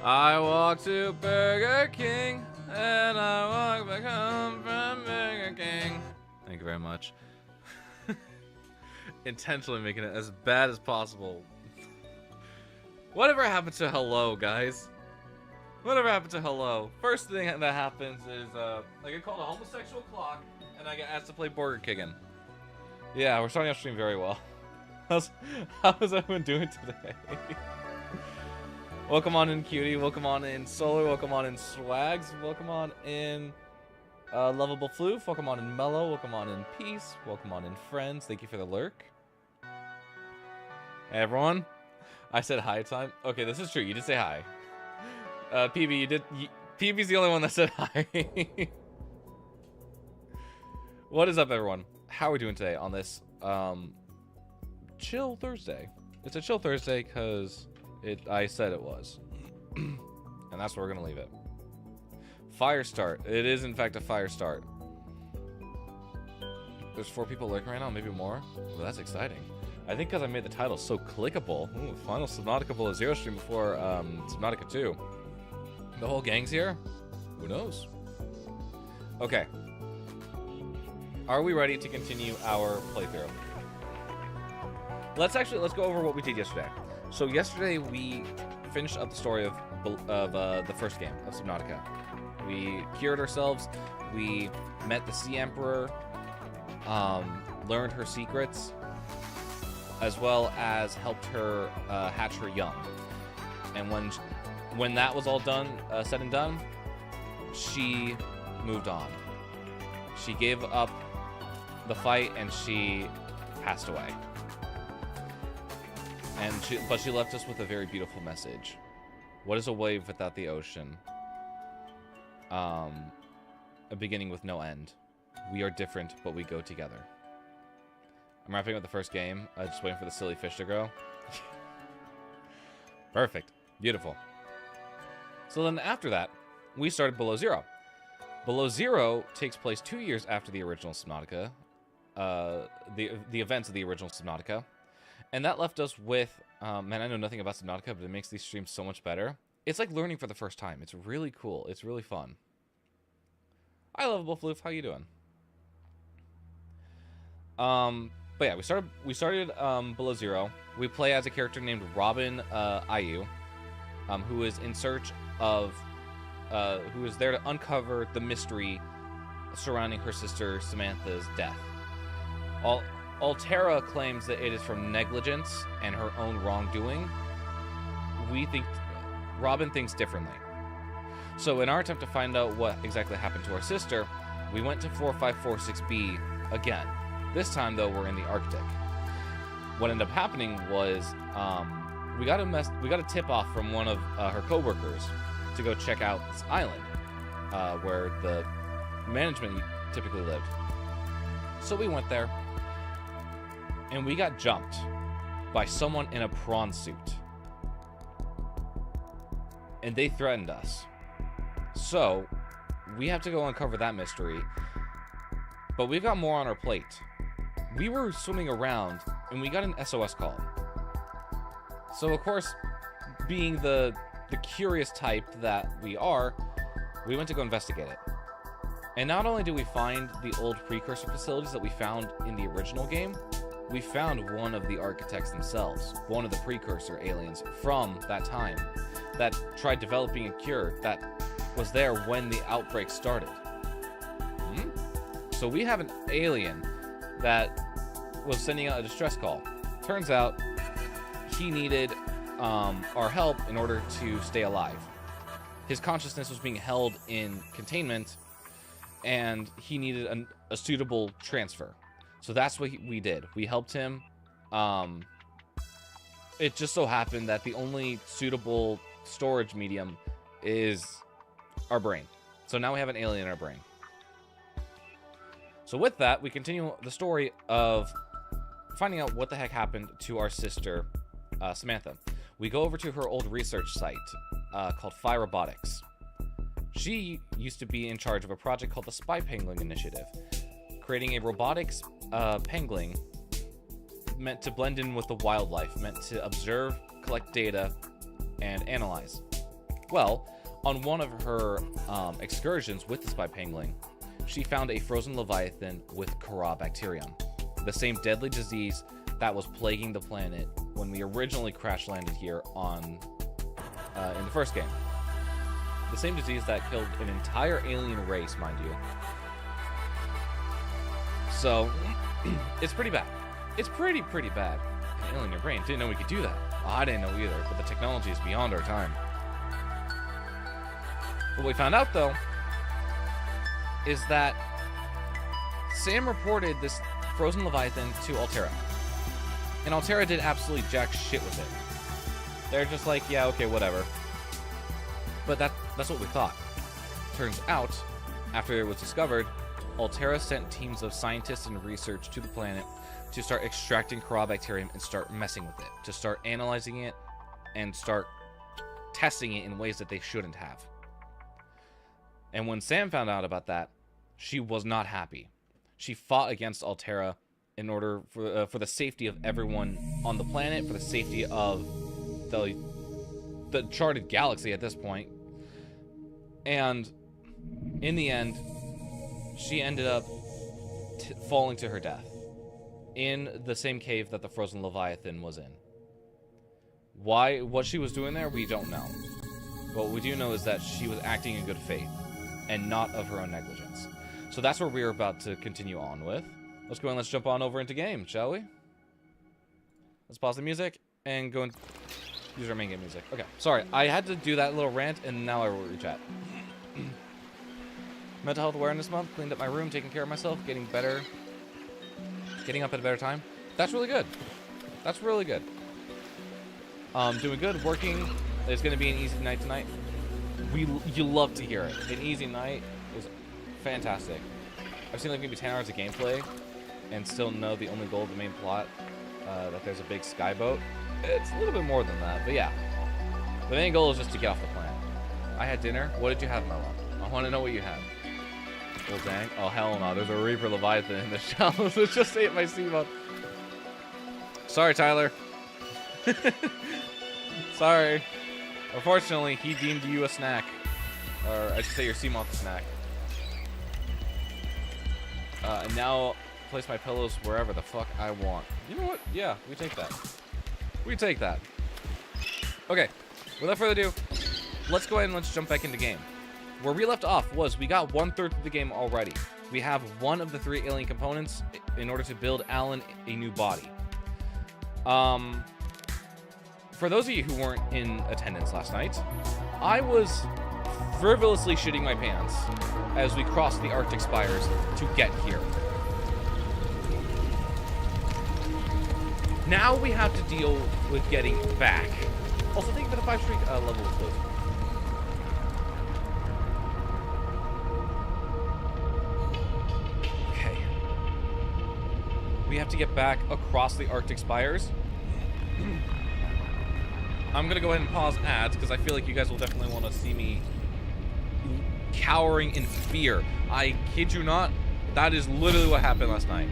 I walk to Burger King, and I walk back home from Burger King. Thank you very much. Intentionally making it as bad as possible. Whatever happened to hello, guys? Whatever happened to hello? First thing that happens is I get called a homosexual clock, and I get asked to play Burger King. Yeah, we're starting our stream very well. How's everyone doing today? Welcome on in, Cutie. Welcome on in, Solar. Welcome on in, Swags. Welcome on in, Lovable Floof. Welcome on in, Mellow. Welcome on in, Peace. Welcome on in, Friends. Thank you for the lurk. Hey, everyone. I said hi time. Okay, this is true. You did say hi. PB, you did. PB's the only one that said hi. What is up, everyone? How are we doing today on this chill Thursday? It's a chill Thursday because I said it was, and that's where we're gonna leave it. Fire start. It is in fact a fire start. There's 4 people lurking right now, maybe more. Well, that's exciting. I think because I made the title so clickable. Ooh, final Subnautica Below Zero stream before Subnautica 2. The whole gang's here? Who knows? Okay. Are we ready to continue our playthrough? Let's go over what we did yesterday. So yesterday we finished up the story of the first game of Subnautica. We cured ourselves. We met the Sea Emperor. Learned her secrets, as well as helped her hatch her young. And when that was all done, said and done, she moved on. She gave up the fight and she passed away. But she left us with a very beautiful message. What is a wave without the ocean? A beginning with no end. We are different, but we go together. I'm wrapping up the first game. Just waiting for the silly fish to grow. Perfect. Beautiful. So then after that, we started Below Zero. Below Zero takes place 2 years after the original Subnautica. The events of the original Subnautica. And that left us with, man, I know nothing about Subnautica, but it makes these streams so much better. It's like learning for the first time. It's really cool. It's really fun. Hi, Lovable Floof. How you doing? But yeah, we started Below Zero. We play as a character named Robin Ayu, who is in search of, who is there to uncover the mystery surrounding her sister Samantha's death. Altera claims that it is from negligence and her own wrongdoing. Robin thinks differently. So in our attempt to find out what exactly happened to our sister, we went to 4546B again. This time, though, we're in the Arctic. What ended up happening was we got a tip off from one of her coworkers to go check out this island where the management typically lived. So we went there, and we got jumped by someone in a prawn suit. And they threatened us. So we have to go uncover that mystery. But we've got more on our plate. We were swimming around, and we got an SOS call. So, of course, being the curious type that we are, we went to go investigate it. And not only did we find the old precursor facilities that we found in the original game, we found one of the architects themselves, one of the precursor aliens from that time, that tried developing a cure that was there when the outbreak started. So we have an alien that was sending out a distress call. Turns out he needed our help in order to stay alive. His consciousness was being held in containment, and he needed a suitable transfer. So that's what we did. We helped him. It just so happened that the only suitable storage medium is our brain. So now we have an alien in our brain. So with that, we continue the story of finding out what the heck happened to our sister, Samantha. We go over to her old research site called Phi Robotics. She used to be in charge of a project called the Spy Pangolin Initiative, creating a robotics pangolin meant to blend in with the wildlife, meant to observe, collect data, and analyze. Well, on one of her excursions with the spy pangolin, she found a frozen leviathan with Corobacterium, the same deadly disease that was plaguing the planet when we originally crash landed here on in the first game. The same disease that killed an entire alien race, mind you. So, it's pretty bad. It's pretty bad. An alien in your brain. Didn't know we could do that. Oh, I didn't know either, but the technology is beyond our time. What we found out, though, is that Sam reported this frozen leviathan to Altera. And Altera did absolutely jack shit with it. They're just like, yeah, okay, whatever. But that's what we thought. Turns out, after it was discovered, Altera sent teams of scientists and research to the planet to start extracting Corobacterium and start messing with it, to start analyzing it and start testing it in ways that they shouldn't have. And when Sam found out about that, she was not happy. She fought against Altera in order for the safety of everyone on the planet, for the safety of the charted galaxy at this point. And in the end, she ended up falling to her death in the same cave that the frozen leviathan was in. What she was doing there, we don't know. What we do know is that she was acting in good faith and not of her own negligence. So that's where we're about to continue on with. Let's go and let's jump on over into game, shall we? Let's pause the music and go and use our main game music. Okay, sorry, I had to do that little rant and now I will rechat. Mental Health Awareness Month, cleaned up my room, taking care of myself, getting better, getting up at a better time. That's really good. That's really good. Doing good, working. It's going to be an easy night tonight. You love to hear it. An easy night is fantastic. I've seen like maybe 10 hours of gameplay and still know the only goal of the main plot, that there's a big sky boat. It's a little bit more than that, but yeah. The main goal is just to get off the planet. I had dinner. What did you have, Mello? I want to know what you had. Well, dang. Oh, hell no. There's a Reaper Leviathan in the shallows that just ate my sea moth. Sorry, Tyler. Sorry. Unfortunately, he deemed you a snack. Or I should say your sea moth a snack. And now place my pillows wherever the fuck I want. You know what? Yeah, we take that. We take that. Okay. Without further ado, let's go ahead and let's jump back into game. Where we left off was we got 1/3 of the game already. We have one of the 3 alien components in order to build Alan a new body. For those of you who weren't in attendance last night, I was frivolously shitting my pants as we crossed the Arctic spires to get here. Now we have to deal with getting back. Also, thank you for the 5-streak level of closing. Okay. We have to get back across the Arctic spires. I'm going to go ahead and pause ads because I feel like you guys will definitely want to see me cowering in fear. I kid you not, that is literally what happened last night.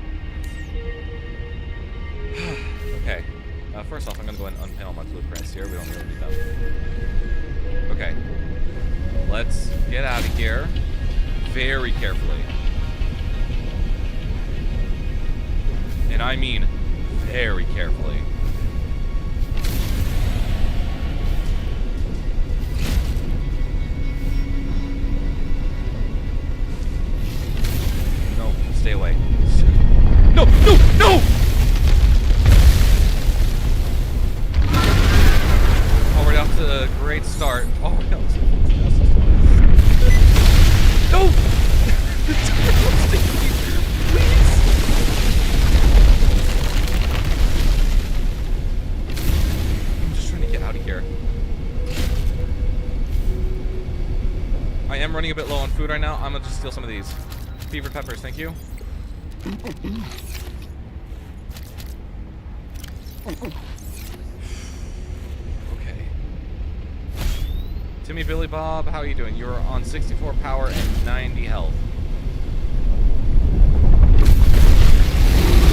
Okay. First off, I'm going to go ahead and unpanel my blueprints here. We don't really need them. Okay. Let's get out of here very carefully. And I mean very carefully. No, stay away. No, no, no! Already off to a great start. Oh, no. No! I'm just trying to get out of here. I am running a bit low on food right now. I'm gonna just steal some of these. Fevered peppers, thank you. Okay. Timmy Billy Bob, how are you doing? You're on 64 power and 90 health.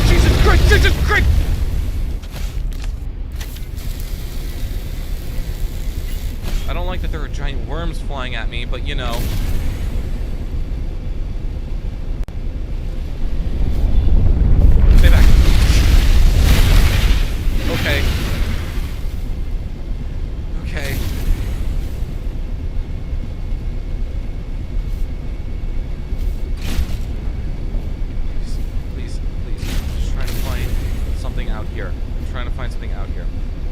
Jesus Christ! Jesus Christ! I don't like that there are giant worms flying at me, but you know. Stay back. Okay. Okay. Please. Just trying to find something out here.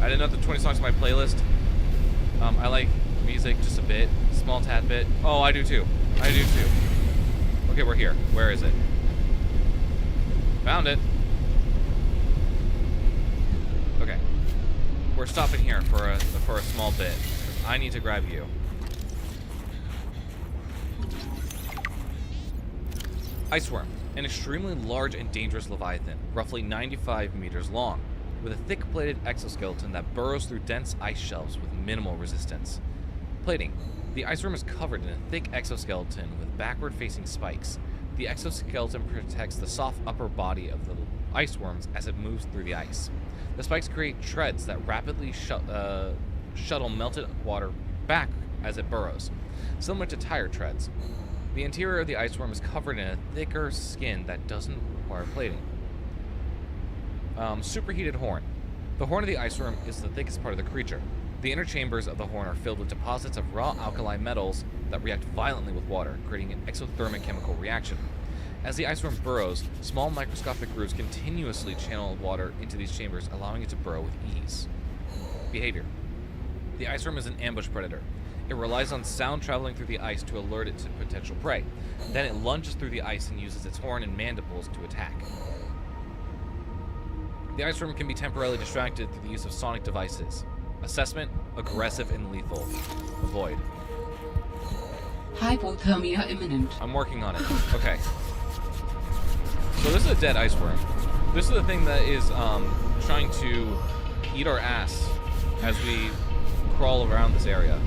I didn't know the 20 songs on my playlist. I like music just a bit, small tad bit. Oh, I do too. Okay, we're here. Where is it? Found it. Okay. We're stopping here for a small bit. I need to grab you. Iceworm, an extremely large and dangerous leviathan, roughly 95 meters long, with a thick-plated exoskeleton that burrows through dense ice shelves with minimal resistance. Plating. The iceworm is covered in a thick exoskeleton with backward-facing spikes. The exoskeleton protects the soft upper body of the iceworms as it moves through the ice. The spikes create treads that rapidly shuttle melted water back as it burrows, similar to tire treads. The interior of the iceworm is covered in a thicker skin that doesn't require plating. Superheated horn. The horn of the iceworm is the thickest part of the creature. The inner chambers of the horn are filled with deposits of raw alkali metals that react violently with water, creating an exothermic chemical reaction. As the iceworm burrows, small microscopic grooves continuously channel water into these chambers, allowing it to burrow with ease. Behavior. The iceworm is an ambush predator. It relies on sound traveling through the ice to alert it to potential prey. Then it lunges through the ice and uses its horn and mandibles to attack. The iceworm can be temporarily distracted through the use of sonic devices. Assessment: aggressive and lethal. Avoid. Hypothermia imminent. I'm working on it. Okay. So this is a dead iceworm. This is the thing that is trying to eat our ass as we crawl around this area.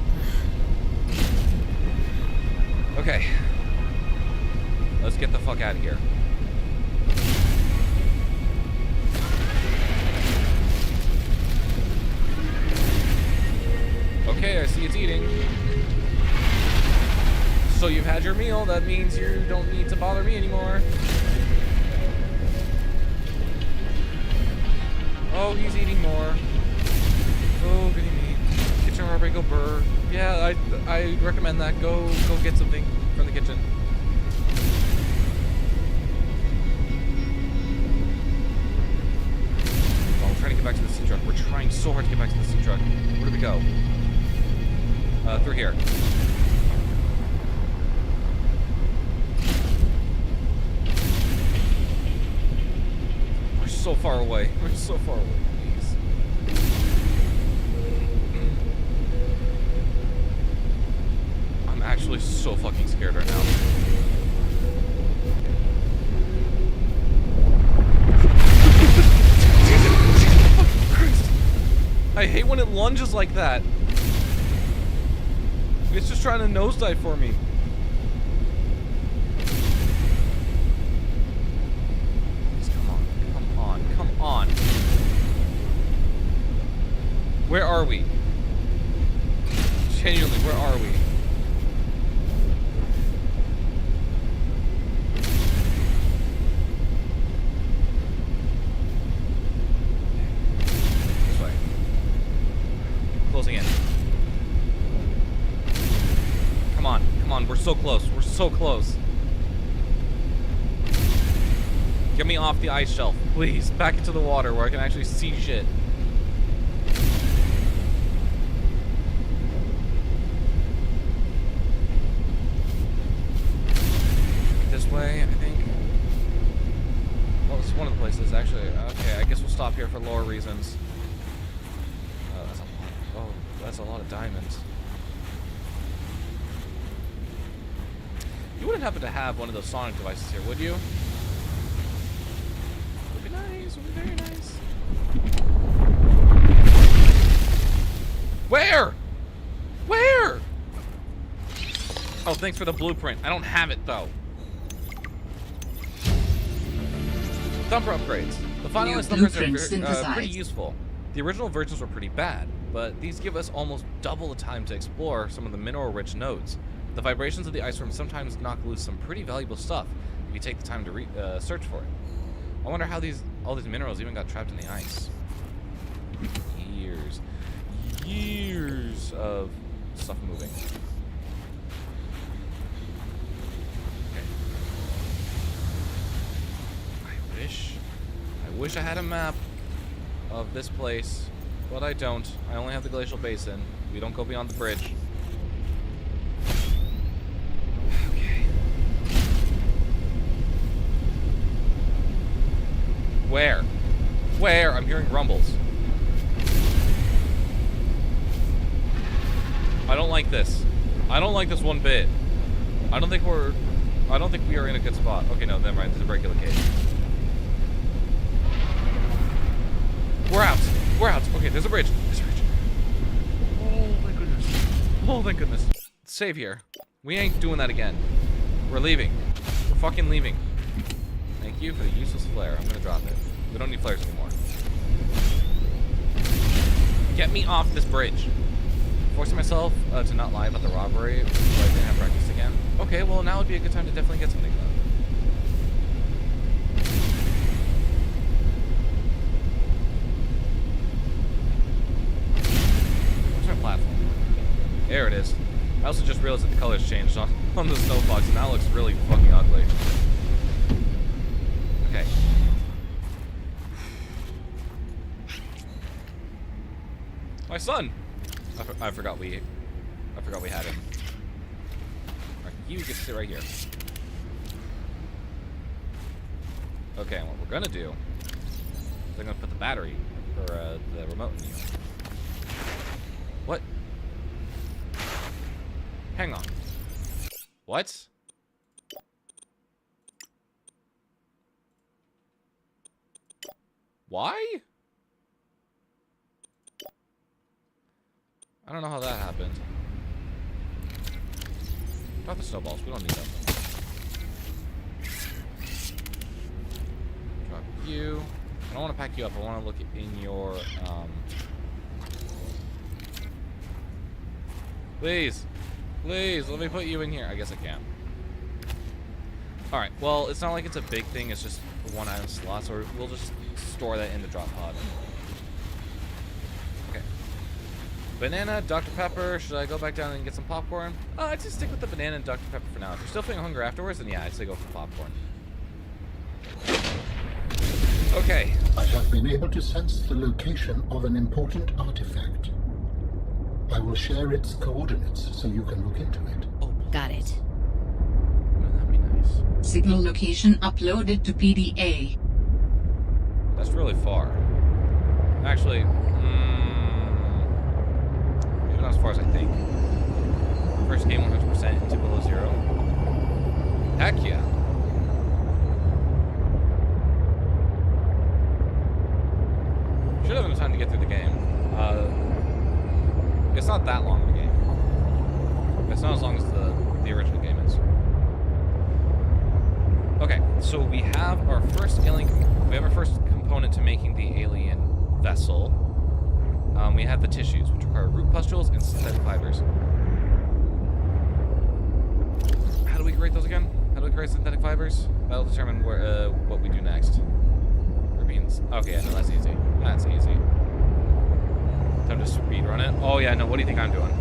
Okay. Let's get the fuck out of here. Okay, I see it's eating. So you've had your meal, that means you don't need to bother me anymore. Oh, he's eating more. Oh, goody meat. Kitchen robbery, go burr. Yeah, I recommend that. Go get something from the kitchen. Oh, we're trying to get back to the sea truck. We're trying so hard to get back to the sea truck. Where do we go? Through here. We're so far away. We're so far away. Please. I'm actually so fucking scared right now. I hate when it lunges like that. It's just trying to nosedive for me. Please, come on. Where are we? Genuinely, where are we? This way. Closing in. Come on, we're so close. We're so close. Get me off the ice shelf, please. Back into the water where I can actually see shit. This way, I think. Well, this is one of the places, actually. Okay, I guess we'll stop here for lore reasons. That's a lot of diamonds. You wouldn't happen to have one of those sonic devices here, would you? Would be nice, would be very nice. Where? Where? Oh, thanks for the blueprint. I don't have it, though. Thumper upgrades. The finalized thumpers are pretty useful. The original versions were pretty bad. but these give us almost double the time to explore some of the mineral-rich nodes. The vibrations of the ice room sometimes knock loose some pretty valuable stuff if you take the time to search for it. I wonder how all these minerals even got trapped in the ice. Years of stuff moving. Okay. I wish I had a map of this place, but I don't. I only have the glacial basin. We don't go beyond the bridge. Okay. Where? I'm hearing rumbles. I don't like this. I don't like this one bit. I don't think we are in a good spot. Okay, no, never mind. There's a regular cave. We're out. Okay, there's a bridge. Oh, thank goodness. Save here. We ain't doing that again. We're leaving. We're fucking leaving. Thank you for the useless flare. I'm gonna drop it. We don't need flares anymore. Get me off this bridge. Forcing myself to not lie about the robbery so I didn't have breakfast again. Okay, well now would be a good time to definitely get something done. Where's my platform? There it is. I also just realized that the colors changed on the snow fox, and that looks really fucking ugly. Okay. My son! I forgot we had him. Alright, you get to sit right here. Okay, and what we're gonna do is I'm gonna put the battery or the remote in you. What? Hang on. What? Why? I don't know how that happened. Drop the snowballs. We don't need them. Drop you. I don't want to pack you up. I want to look in your, Please. Please, let me put you in here. I guess I can. Alright, well, it's not like it's a big thing. It's just one item slot, so we'll just store that in the drop pod. Okay. Banana, Dr. Pepper. Should I go back down and get some popcorn? I'd just stick with the banana and Dr. Pepper for now. If you're still feeling hunger afterwards, then yeah, I'd say go for popcorn. Okay. I have been able to sense the location of an important artifact. I will share its coordinates so you can look into it. Oh, got it. Wouldn't that be nice? Signal location uploaded to PDA. That's really far. Actually, maybe not as far as I think. First game 100% into Below Zero. Heck yeah. Should have enough time to get through the game. It's not that long of a game. It's not as long as the original game is. Okay, so we have our first alien. We have our first component to making the alien vessel. We have the tissues, which require root pustules and synthetic fibers. How do we create those again? How do we create synthetic fibers? That'll determine where what we do next. Okay, no, that's easy. That's easy. Time to speed run it. Oh yeah, no. What do you think I'm doing?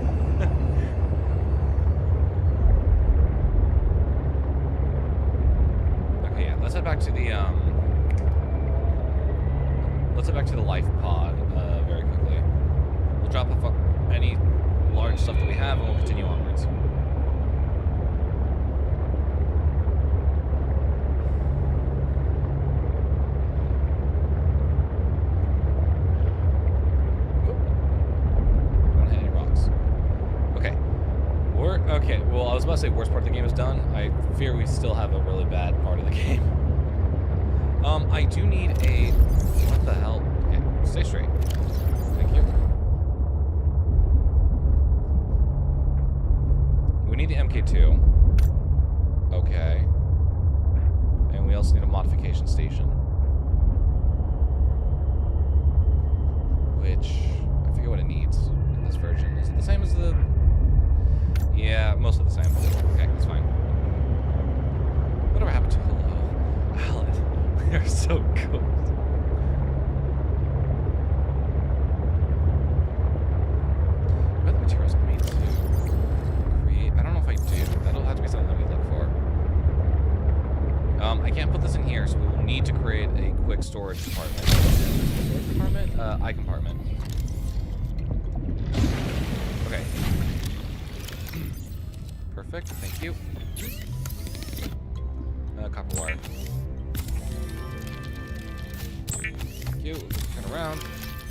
Okay, yeah. Let's head back to the Let's head back to the life pod very quickly. We'll drop off any large stuff that we have, and we'll continue onwards. Okay, well, I was about to say worst part of the game is done. I fear we still have a really bad part of the game. I do need a... What the hell? Okay, stay straight. Thank you. We need the MK2. Okay. And we also need a modification station. Which... I forget what it needs in this version. Is it the same as the... Yeah, mostly the same. Okay, that's fine. Whatever happened to Hello? Alan, they're so good. What are the materials I need to create? I don't know if I do. That'll have to be something that we look for. I can't put this in here, so we will need to create a quick storage compartment. Storage compartment? I compartment. Okay. Perfect, thank you. Copper wire. Thank you. Turn around.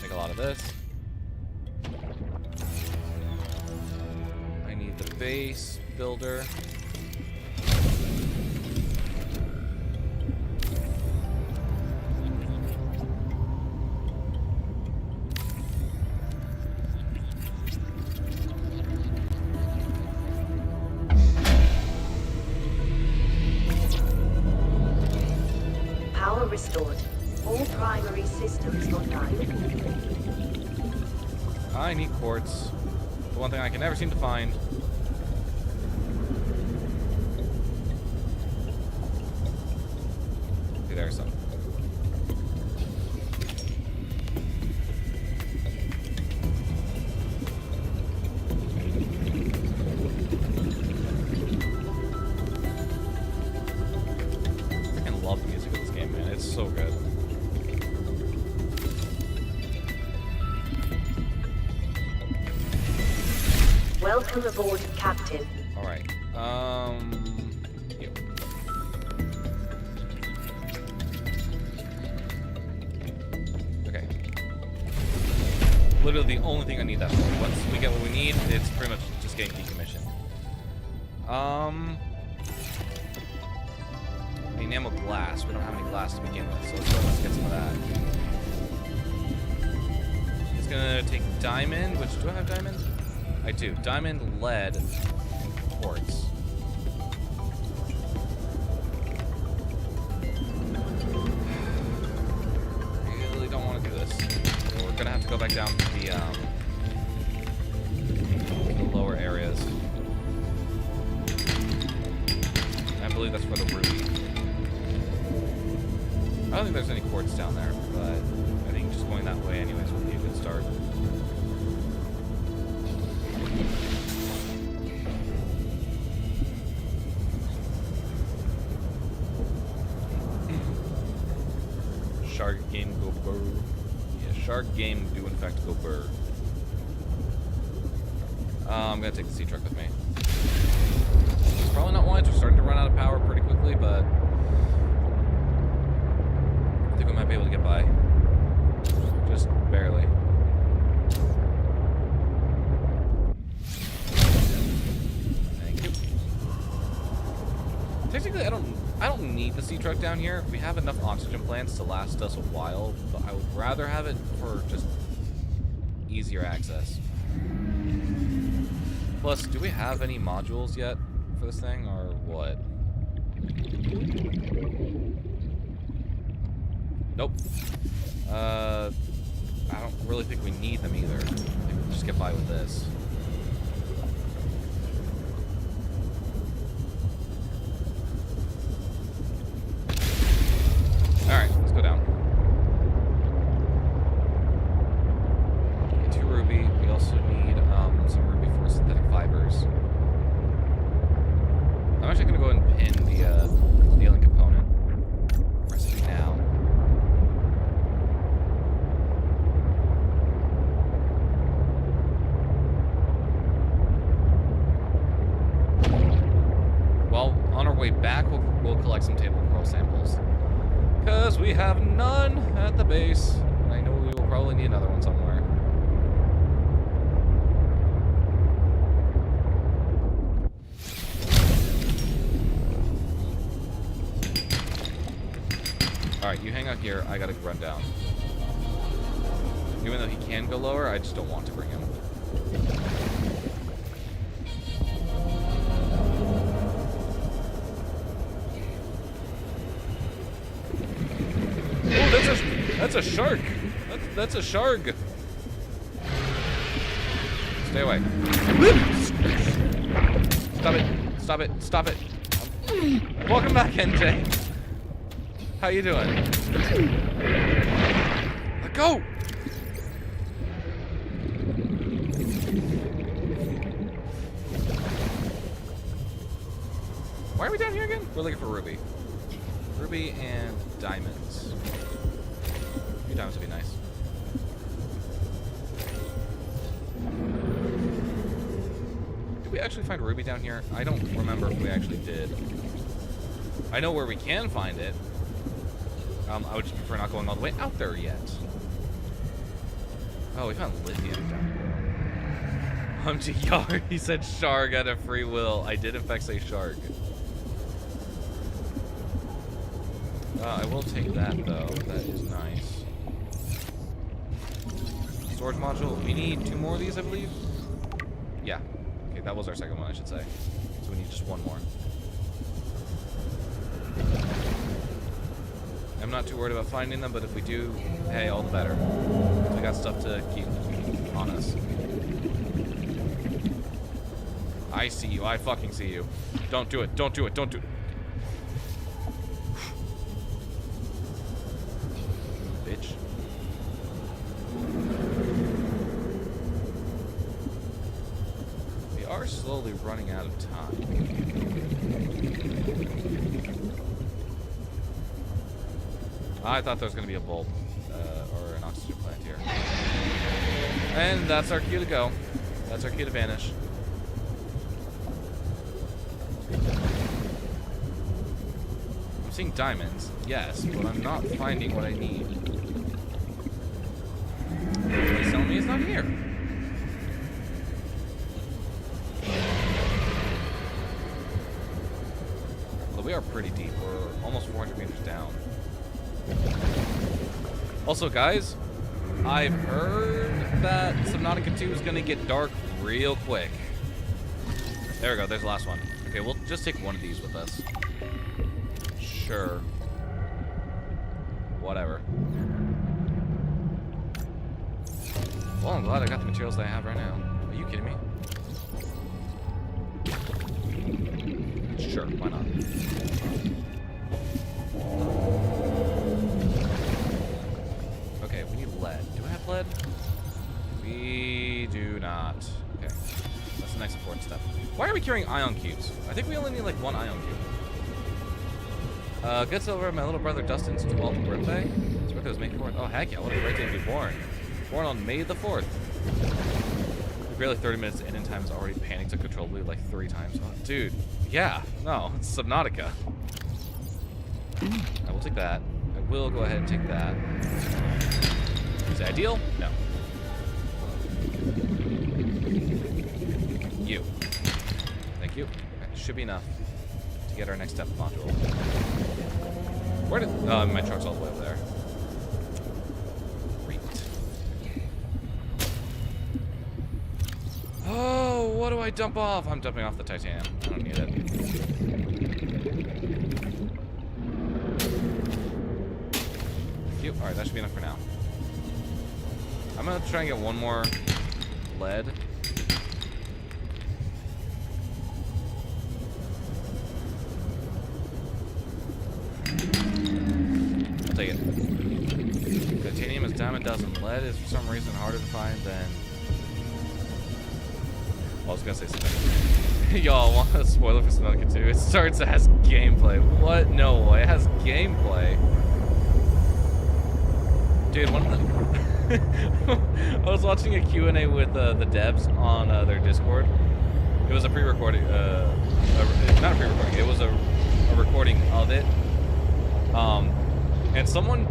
Make a lot of this. I need the base builder. Restored. All primary systems online. I need quartz. The one thing I can never seem to find. Okay, there's some. So good. Welcome aboard, Captain. All right. You. Okay. Literally the only thing I need that for. Once we get what we need, it's pretty much just getting decommissioned. Enamel glass. We don't have any glass to begin with, so let's get some of that. It's gonna take diamond, which, do I have diamond? I do. Diamond, lead, and quartz. Really don't want to do this. So we're gonna have to go back down to the lower areas. I believe that's for the ruby. I don't think there's any quartz down there, but I think just going that way anyways would be a good start. Shark game go burr. Yeah, shark game do in fact go burr. I'm gonna take the sea truck with me. It's probably not wise. We're starting to run out of power pretty quickly, but I think we might be able to get by. Just barely. Thank you. Technically, I don't need the sea truck down here. We have enough oxygen plants to last us a while, but I would rather have it for just easier access. Plus, do we have any modules yet for this thing, or what? Nope. I don't really think we need them either. I think we'll just get by with this. Alright, let's go down. Get 2 ruby. We also need some ruby for synthetic fibers. I'm actually going to go ahead and pin the alien component recipe now. Well, on our way back, we'll collect some table coral samples. Because we have none at the base. And I know we will probably need another one somewhere. Alright, you hang out here. I gotta run down. Even though he can go lower, I just don't want to bring him. Oh, that's a shark. That's a shark. Stay away. Stop it. Stop it. Stop it. Welcome back, NJ. How you doing? Let go. Why are we down here again? We're looking for Ruby. Ruby and diamonds. A few diamonds would be nice. Did we actually find Ruby down here? I don't remember if we actually did. I know where we can find it. I would just prefer not going all the way out there yet. Oh, we found lithium down here. Yar, he said shark out of free will. I did in fact say shark. I will take that though. That is nice. Storage module. We need 2 more of these, I believe. Yeah. Okay, that was our second one, I should say. So we need just 1 more. I'm not too worried about finding them, but if we do, hey, all the better. We got stuff to keep on us. I see you. I fucking see you. Don't do it. Don't do it. Don't do it. Bitch. We are slowly running out of time. I thought there was going to be a bulb or an oxygen plant here. And that's our cue to go. That's our cue to vanish. I'm seeing diamonds, yes, but I'm not finding what I need. He's telling me it's not here. Well, we are pretty deep. We're almost 400 meters down. Also, guys, I've heard that Subnautica 2 is going to get dark real quick. There we go. There's the last one. Okay, we'll just take one of these with us. Sure. Whatever. Well, I'm glad I got the materials that I have right now. Are you kidding me? Sure, why not? Okay, we need lead. Do I have lead? We do not. Okay. That's the next important step. Why are we carrying ion cubes? I think we only need like 1 ion cube. Good silver, my little brother Dustin's 12th birthday. His birthday was May 4th. Oh, heck yeah, what a great day to be born. Born on May the 4th. We're barely 30 minutes in time is already panicked uncontrollably like 3 times. Oh, dude. Yeah, no, it's Subnautica. I will take that. I will go ahead and take that. Is it ideal? No. You. Thank you. Okay, should be enough to get our next step module. Where did... Oh, my truck's all the way over there. Great. Oh, what do I dump off? I'm dumping off the titanium. I don't need it. Cute. Alright, that should be enough for now. I'm gonna try and get 1 more lead. I'll take it. Titanium is dime a dozen. Lead is for some reason harder to find than... I was gonna say something. Y'all want a spoiler for Subnautica 2? It starts as gameplay. What? No way. It has gameplay. Dude, one of the... I was watching a Q&A with the devs on their Discord. It was a pre-recording, not a pre-recording, it was a recording of it. And someone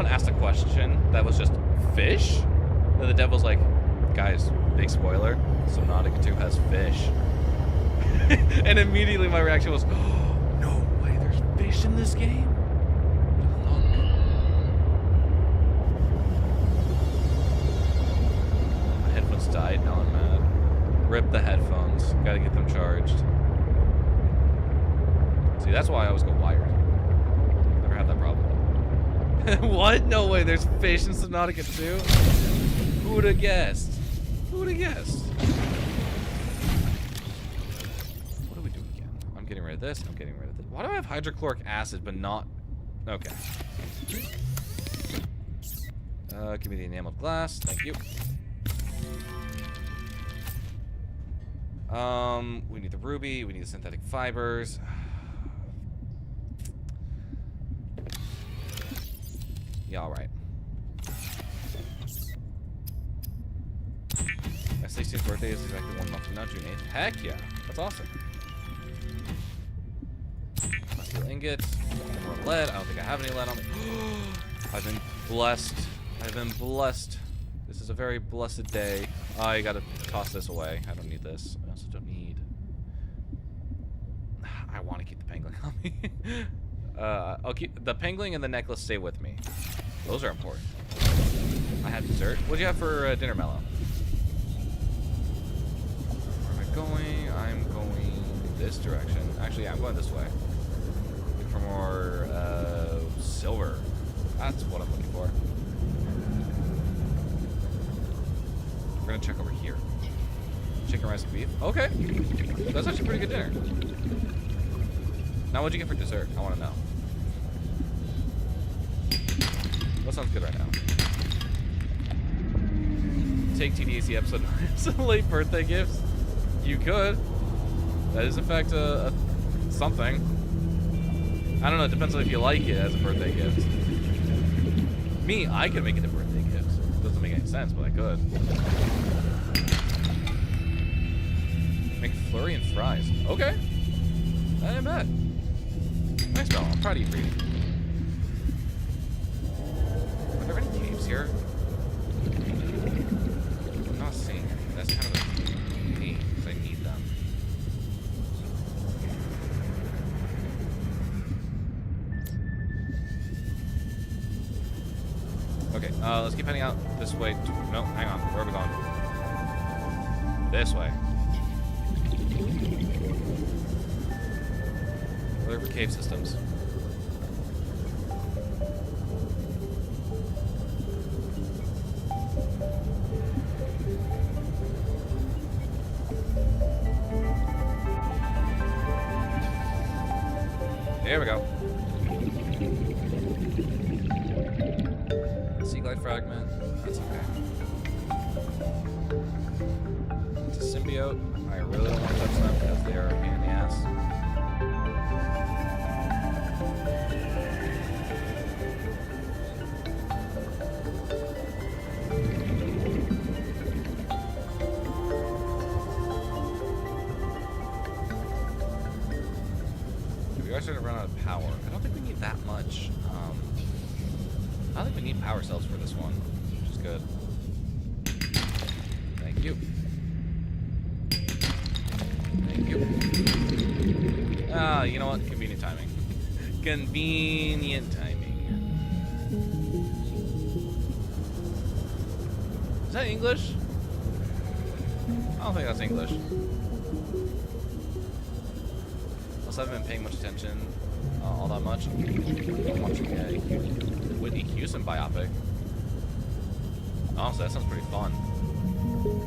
asked a question that was just fish. And the dev was like, guys, big spoiler, Subnautica 2 has fish. And immediately my reaction was, oh, no way, there's fish in this game? Died, now I'm mad. Rip the headphones. Gotta get them charged. See, that's why I always go wired. Never had that problem. What? No way, there's fish in Subnautica 2? Who would have guessed? Who would have guessed? of this. I'm getting rid of this. Why do I have hydrochloric acid but not... Okay. Give me the enameled glass. Thank you. We need the ruby. We need the synthetic fibers. Yeah, all right. My 16th birthday is exactly 1 month from now, June 8th. Heck yeah, that's awesome. Steel ingots, more lead. I don't think I have any lead on me. I've been blessed. I've been blessed. This is a very blessed day. I gotta toss this away. I don't need this. I also don't need... I want to keep the pangling on me. I'll keep the pangling and the necklace. Stay with me. Those are important. I have dessert. What do you have for dinner, Mello? Where am I going? I'm going this direction. Actually, yeah, I'm going this way. Looking for more silver. That's what I'm looking for. We're gonna check over here. Chicken, rice, and beef. Okay. That's actually pretty good dinner. Now, what'd you get for dessert? I want to know. What sounds good right now? Take TDAC episode 9 as a late birthday gifts. You could. That is, in fact, something. I don't know. It depends on if you like it as a birthday gift. Me, I could make it a birthday gift. Doesn't make any sense, but I could. Make flurry and fries. Okay. That ain't bad. Nice, Bella. I'm proud of you, Brady. Are there any caves here? I'm not seeing any. That's kind of a pain, because I need them. Okay, let's keep heading out this way. No, hang on. Where are we going? This way. Look for cave systems. There we go. Sea glide fragment. That's okay. It's a symbiote. I really don't want to touch them because they are a pain in the ass. We are starting to run out of power. I don't think we need that much. I don't think we need power cells for this one, which is good. Thank you. Thank you. Ah, you know what? Convenient timing. Convenient timing. Is that English? I don't think that's English. Unless I haven't been paying much attention all that much. I'm watching Whitney Houston biopic. Honestly, that sounds pretty fun.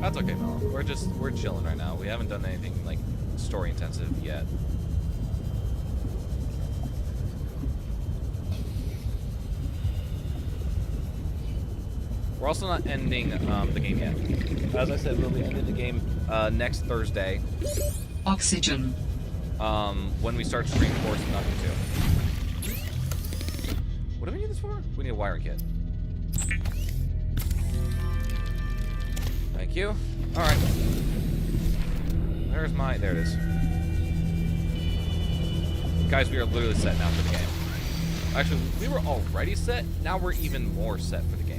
That's okay, Mel. We're chilling right now. We haven't done anything like story intensive yet. We're also not ending the game yet. As I said, we'll be ending the game next Thursday. Oxygen. When we start stream for Subnautica 2. What do we need this for? We need a wiring kit. Thank you. Alright. There it is. Guys, we are literally set now for the game. Actually, we were already set. Now we're even more set for the game.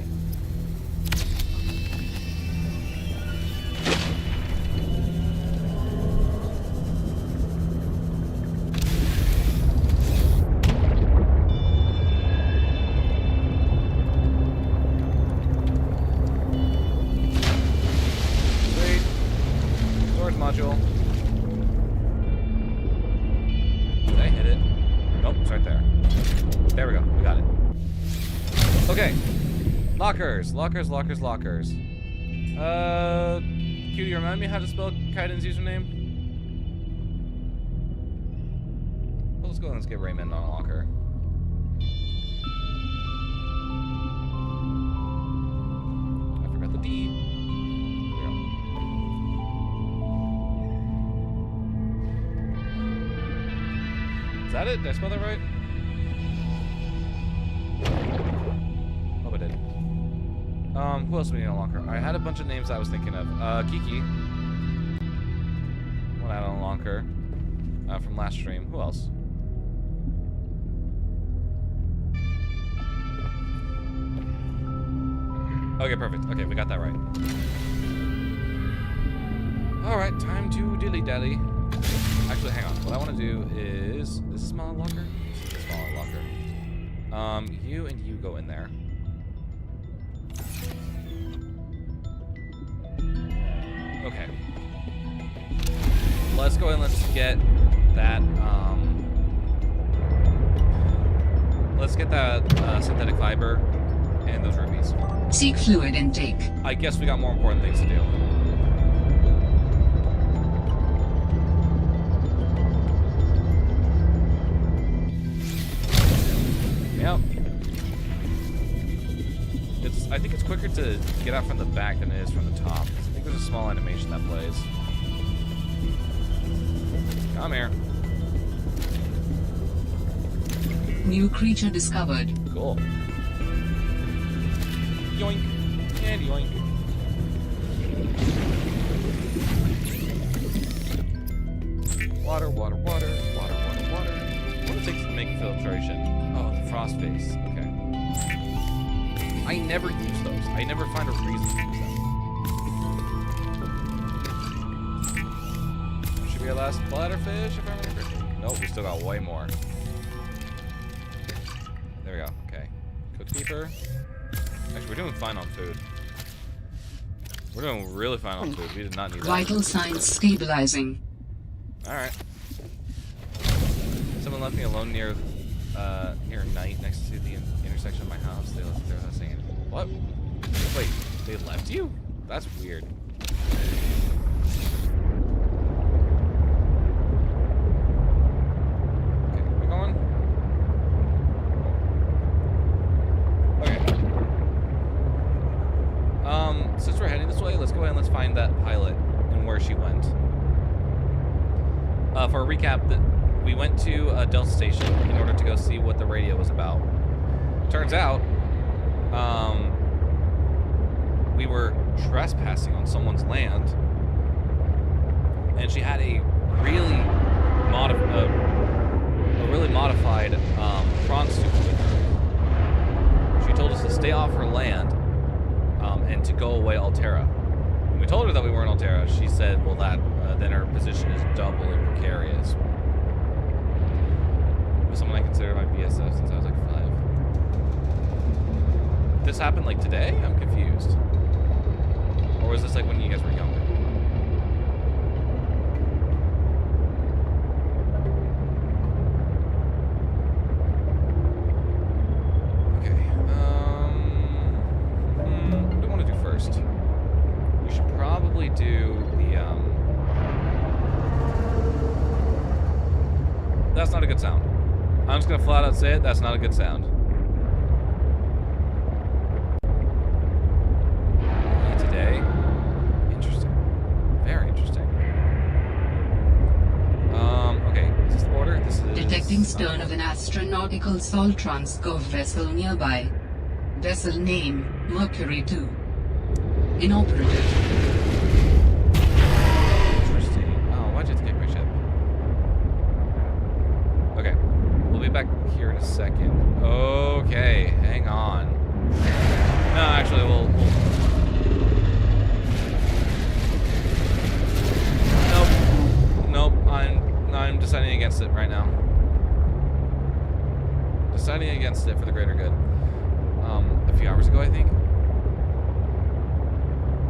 Module. Did I hit it? Nope, it's right there. There we go. We got it. Okay. Lockers. Q, you remind me how to spell Kaiden's username? go and let's get Raymond on a locker. I forgot the D. There we go. Is that it? Did I spell that right? Hope I did. Who else do we need on a locker? I had a bunch of names I was thinking of. Kiki. One out on a locker. From last stream. Who else? Okay, perfect. Okay, we got that right. Alright, time to dilly-dally. Actually, hang on. What I want to do is this a smaller locker? This is a smaller locker. You and you go in there. Okay. Let's go and let's get that, synthetic fiber and those rubies. Seek fluid intake. I guess we got more important things to do. Yep. I think it's quicker to get out from the back than it is from the top. I think there's a small animation that plays. Come here. New creature discovered. Cool. Yoink. And yoink. Water, water, water, water, water, water. What it takes to make filtration? Oh, the frost face. Okay. I never use those. I never find a reason to use them. Should be our last bladderfish, if I remember. Nope, we still got way more. There we go. Okay. Cookkeeper. Actually, we're doing fine on food. We're doing really fine on food. We did not need that. Vital signs stabilizing. Alright. Someone left me alone near night next to the intersection of my house. They left there without saying, what? Wait, they left you? That's weird. Okay, we going? Okay. Since we're heading this way, let's go ahead and let's find that pilot and where she went. For a recap, we went to Delta Station in order to go see what the radio was about. Turns out, we were trespassing on someone's land, and she had a really modified prawn suit with her. She told us to stay off her land and to go away Altera. When we told her that we weren't Altera, she said, well, that then her position is doubly precarious. It was someone I consider my BSF since I was like 5. This happened like today? I'm confused. Or was this like when you guys were younger? Okay. What do I want to do first? We should probably do the, That's not a good sound. I'm just gonna flat out say it, that's not a good sound. Today? Interesting. Very interesting. Okay, is this the border? This is... Detecting stern of an astronautical Sol Transgov vessel nearby. Vessel name, Mercury 2. Inoperative. Interesting. Oh, why'd you have to kick my ship? Okay, we'll be back here in a second. Okay, hang on. No, actually, we'll... Nope. I'm deciding against it right now. Deciding against it for the greater good. A few hours ago, I think.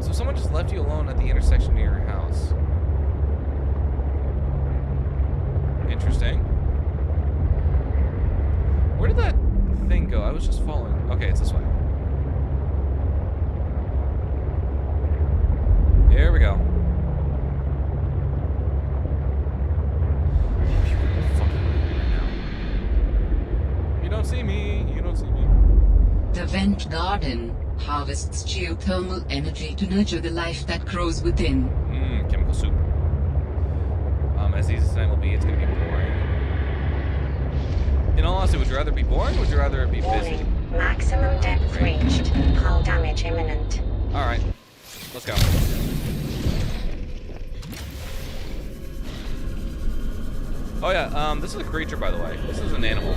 So someone just left you alone at the intersection near your house. Interesting. Where did that thing go? I was just following. Okay, it's this way. Here we go. vent garden harvests geothermal energy to nurture the life that grows within. Chemical soup. As easy as it will be, it's going to be boring. In all honesty, would you rather be boring or would you rather be busy? Warning. Maximum depth reached. Hull damage imminent. Alright. Let's go. Oh yeah, this is a creature, by the way. This is an animal.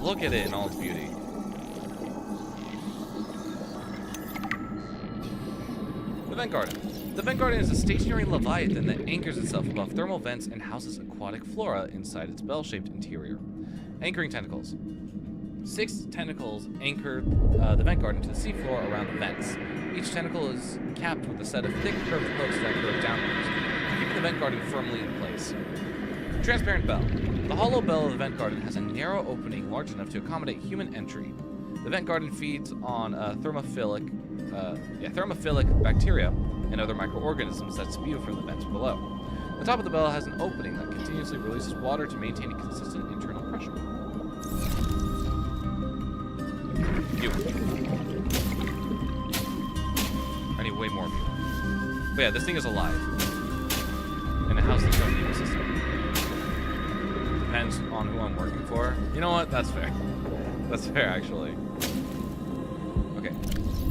Look at it in all its beauty. The Vent Garden. The Vent Garden is a stationary leviathan that anchors itself above thermal vents and houses aquatic flora inside its bell-shaped interior. Anchoring tentacles. 6 tentacles anchor the vent garden to the seafloor around the vents. Each tentacle is capped with a set of thick curved hooks that curve downwards, keeping the vent garden firmly in place. Transparent bell. The hollow bell of the vent garden has a narrow opening large enough to accommodate human entry. The vent garden feeds on thermophilic bacteria and other microorganisms that spew from the vents below. The top of the bell has an opening that continuously releases water to maintain a consistent internal pressure. You. I need way more of you. But yeah, this thing is alive. And it houses its own ecosystem. Depends on who I'm working for. You know what? That's fair. That's fair, actually. Okay.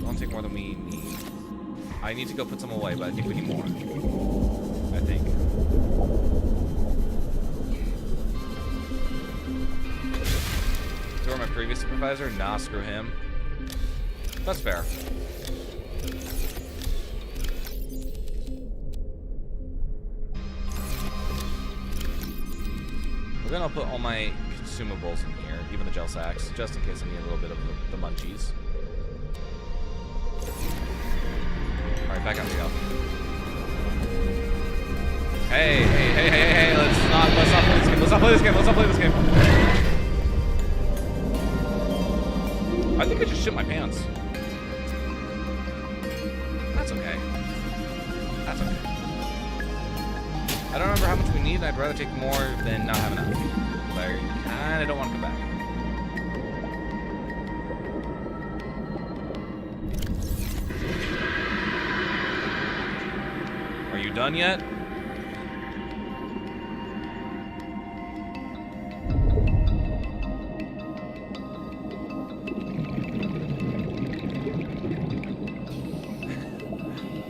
Don't take more than we need. I need to go put some away, but I think we need more. I think. Or my previous supervisor? Nah, screw him. That's fair. We're gonna put all my consumables in here, even the gel sacks, just in case I need a little bit of the munchies. Alright, back up we go. Hey, let's not play this game. Let's not play this game. I think I just shit my pants. That's okay. That's okay. I don't remember how much we need, and I'd rather take more than not have enough. But I kinda don't want to come back. Are you done yet?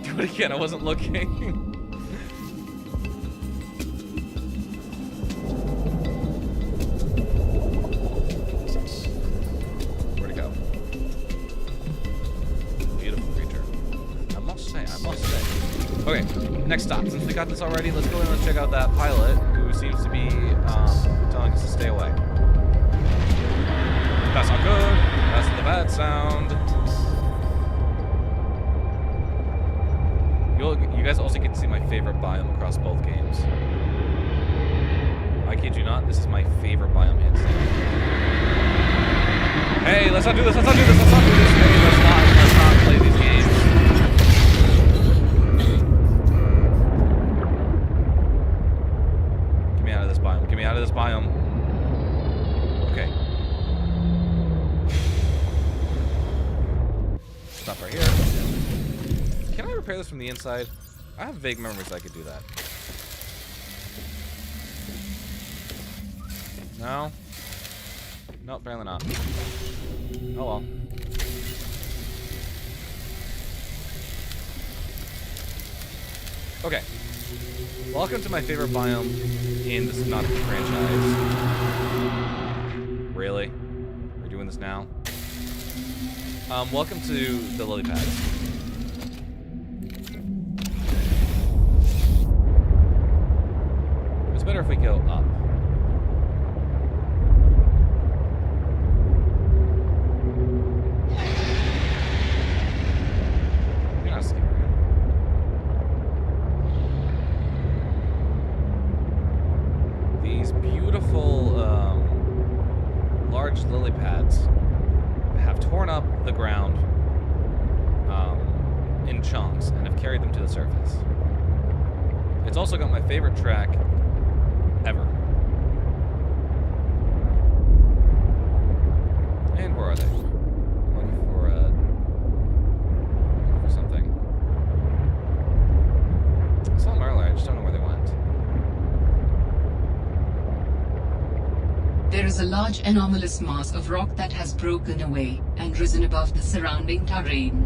Do it again, I wasn't looking. Okay, next stop. Since we got this already, let's go in and let's check out that pilot who seems to be telling us to stay away. That's not good. That's the bad sound. You guys also get to see my favorite biome across both games. I kid you not, this is my favorite biome hands down. Hey, let's not do this. Hey, let's not play these games. Get me out of this biome. Okay. Stop right here. Can I repair this from the inside? I have vague memories I could do that. No? No, apparently not. Oh well. Okay. Welcome to my favorite biome in the Subnautica franchise. Really? We're doing this now? Welcome to the lily pads. It's better if we go up. You're not scary. These beautiful, large lily pads have torn up the ground in chunks and have carried them to the surface. It's also got my favorite track ever. And where are they? I'm looking for something. I saw them earlier, I just don't know where they went. There is a large anomalous mass of rock that has broken away and risen above the surrounding terrain.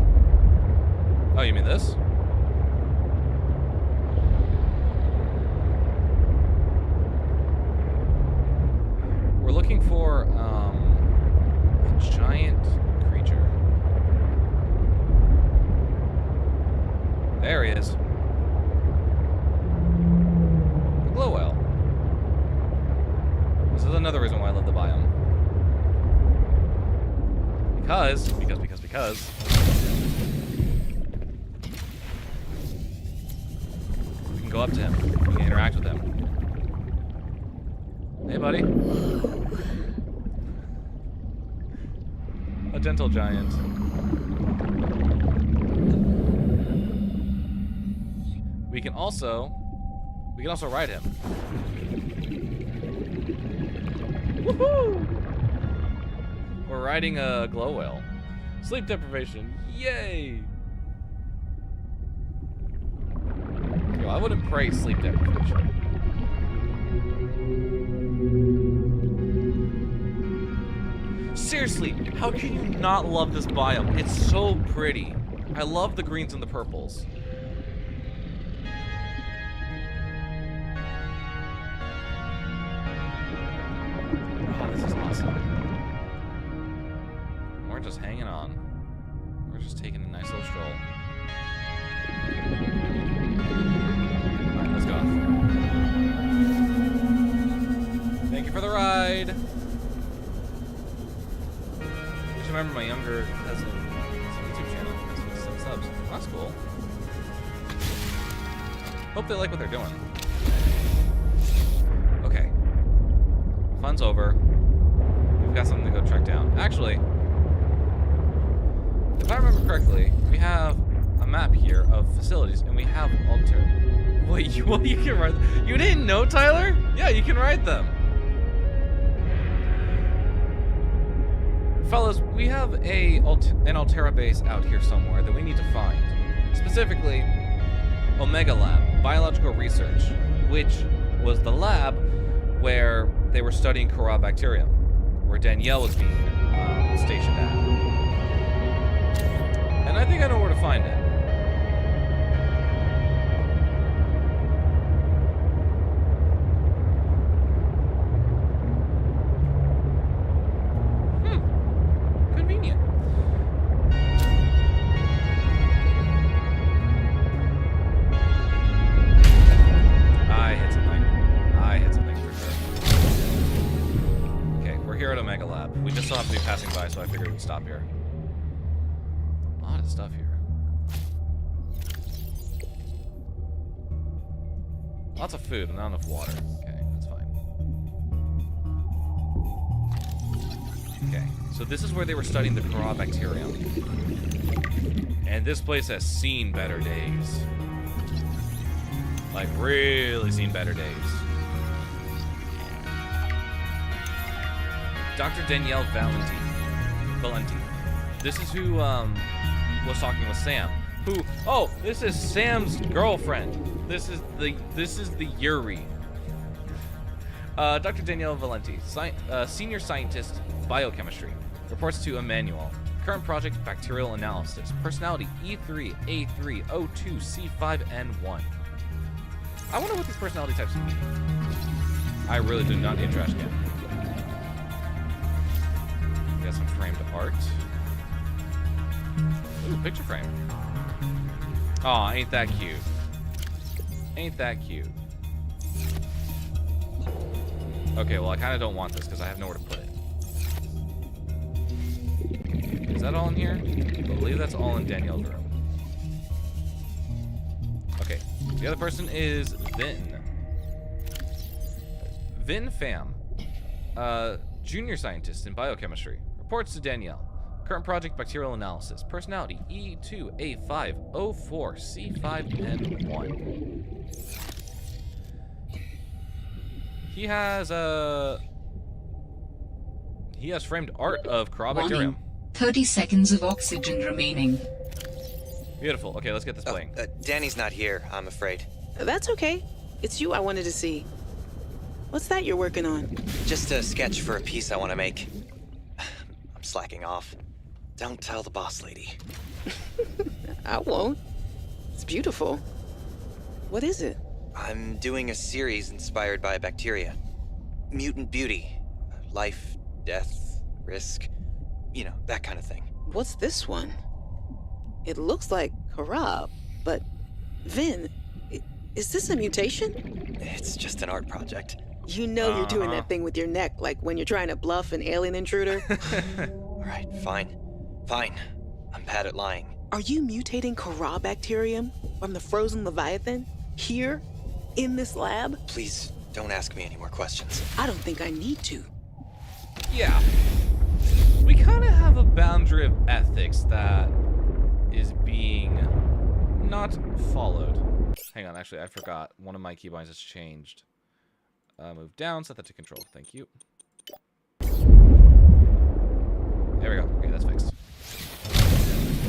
Oh, you mean this? We're looking for, a giant creature. There he is. A glow whale. This is another reason why I love the biome. Because. We can go up to him. We can interact with him. Hey, buddy. A gentle giant. We can also ride him. Woohoo! We're riding a glow whale. Sleep deprivation. Yay! Yo, I wouldn't praise sleep deprivation. Seriously, how can you not love this biome? It's so pretty. I love the greens and the purples. Oh, this is awesome. We're just hanging on. We're just taking a nice little stroll. Alright, let's go. Thank you for the ride. Just remember my younger cousin has a YouTube channel with some subs. That's cool. Hope they like what they're doing. Okay. Fun's over. We've got something to go track down. Actually, if I remember correctly, we have a map here of facilities, and we have altar. Wait, you can ride them? You didn't know, Tyler? Yeah, you can ride them. Fellas, we have an Altera base out here somewhere that we need to find. Specifically, Omega Lab, Biological Research, which was the lab where they were studying Corabacterium, where Danielle was being stationed at. And I think I know where to find it. Convenient. I hit something for sure. Okay, we're here at Omega Lab. We just saw it be passing by, so I figured we'd stop here. A lot of stuff here. Lots of food, and not enough water. Okay, that's fine. Okay, so this is where they were studying the Corabacterium. And this place has seen better days. Like, really seen better days. Dr. Danielle Valenti. This is who was talking with Sam. Oh, this is Sam's girlfriend. This is the Yuri. Dr. Danielle Valenti, senior scientist, biochemistry, reports to Emmanuel. Current project, bacterial analysis. Personality, E3, A3, O2, C5, N1. I wonder what these personality types mean. I really do not need a trash can. Got some framed art. Ooh, picture frame. Aw, ain't that cute. Ain't that cute. Okay, well, I kind of don't want this because I have nowhere to put it. Is that all in here? I believe that's all in Danielle's room. Okay, the other person is Vin. Vin Pham, junior scientist in biochemistry. Reports to Danielle. Current project, bacterial analysis. Personality, E2, A5, O4, C5, N1. He has framed art of Corabacterium. Warning. 30 seconds of oxygen remaining. Beautiful. Okay, let's get this playing. Danny's not here, I'm afraid. That's okay. It's you I wanted to see. What's that you're working on? Just a sketch for a piece I want to make. I'm slacking off. Don't tell the boss lady. I won't. It's beautiful. What is it? I'm doing a series inspired by bacteria. Mutant beauty. Life, death, risk. You know, that kind of thing. What's this one? It looks like Karab, but... Vin, is this a mutation? It's just an art project. You know you're doing that thing with your neck, like when you're trying to bluff an alien intruder. Alright, fine. Fine. I'm bad at lying. Are you mutating Corabacterium from the frozen Leviathan? Here? In this lab? Please, don't ask me any more questions. I don't think I need to. Yeah. We kind of have a boundary of ethics that is being not followed. Hang on, actually, I forgot. One of my keybinds has changed. Move down, set that to control. Thank you. There we go. Okay, that's fixed.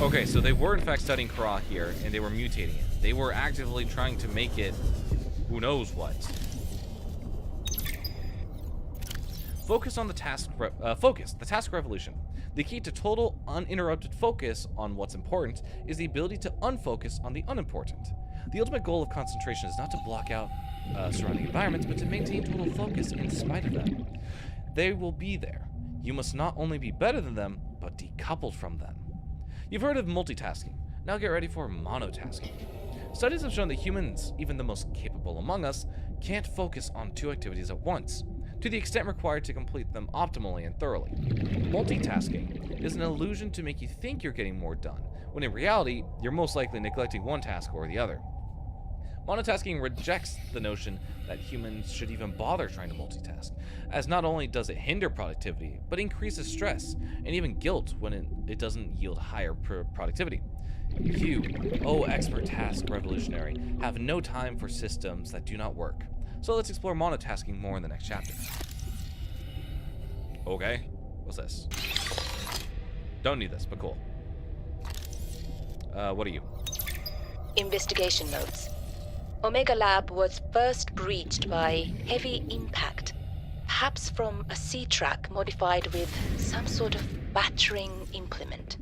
Okay, so they were in fact studying Kara here, and they were mutating it. They were actively trying to make it who knows what. Focus on the task. The task revolution. The key to total uninterrupted focus on what's important is the ability to unfocus on the unimportant. The ultimate goal of concentration is not to block out surrounding environments, but to maintain total focus in spite of them. They will be there. You must not only be better than them, but decoupled from them. You've heard of multitasking. Now get ready for monotasking. Studies have shown that humans, even the most capable among us, can't focus on two activities at once, to the extent required to complete them optimally and thoroughly. Multitasking is an illusion to make you think you're getting more done, when in reality, you're most likely neglecting one task or the other. Monotasking rejects the notion that humans should even bother trying to multitask, as not only does it hinder productivity, but increases stress and even guilt when it doesn't yield higher productivity. You, expert task revolutionary, have no time for systems that do not work. So let's explore monotasking more in the next chapter. Okay, what's this? Don't need this, but cool. What are you? Investigation notes. Omega Lab was first breached by heavy impact, perhaps from a sea track modified with some sort of battering implement.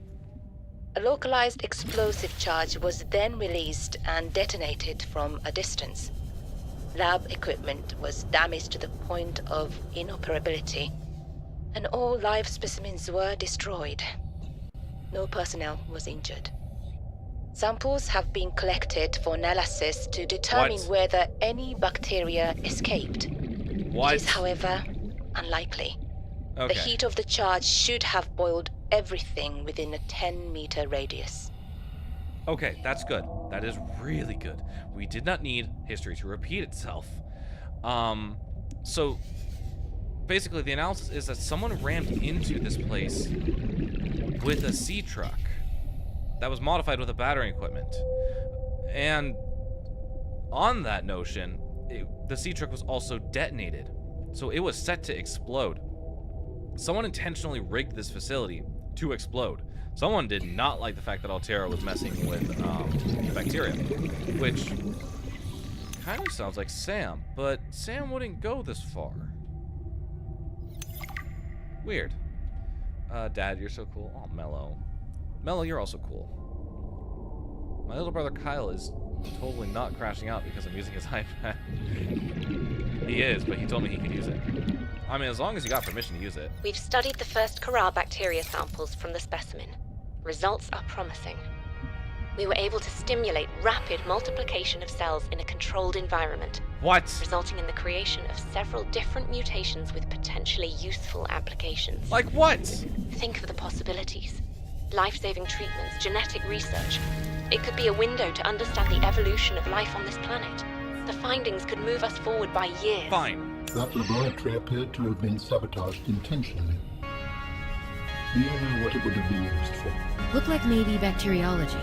A localized explosive charge was then released and detonated from a distance. Lab equipment was damaged to the point of inoperability, and all live specimens were destroyed. No personnel was injured. Samples have been collected for analysis to determine whether any bacteria escaped. What? It is, however, unlikely. Okay. The heat of the charge should have boiled everything within a 10-meter radius. Okay, that's good. That is really good. We did not need history to repeat itself. So basically the analysis is that someone rammed into this place with a sea truck that was modified with a battering equipment. And on that notion, the sea truck was also detonated. So it was set to explode. Someone intentionally rigged this facility to explode. Someone did not like the fact that Altera was messing with bacteria, which kind of sounds like Sam, but Sam wouldn't go this far. Weird. Dad, you're so cool. Oh, Mello. Mello, you're also cool. My little brother Kyle is totally not crashing out because I'm using his iPad. He is, but he told me he could use it. I mean, as long as you got permission to use it. We've studied the first Corral bacteria samples from the specimen. Results are promising. We were able to stimulate rapid multiplication of cells in a controlled environment. What? Resulting in the creation of several different mutations with potentially useful applications. Like what? Think of the possibilities. Life-saving treatments, genetic research. It could be a window to understand the evolution of life on this planet. The findings could move us forward by years. Fine. That laboratory appeared to have been sabotaged intentionally. Do you know what it would have been used for? Looked like maybe bacteriology.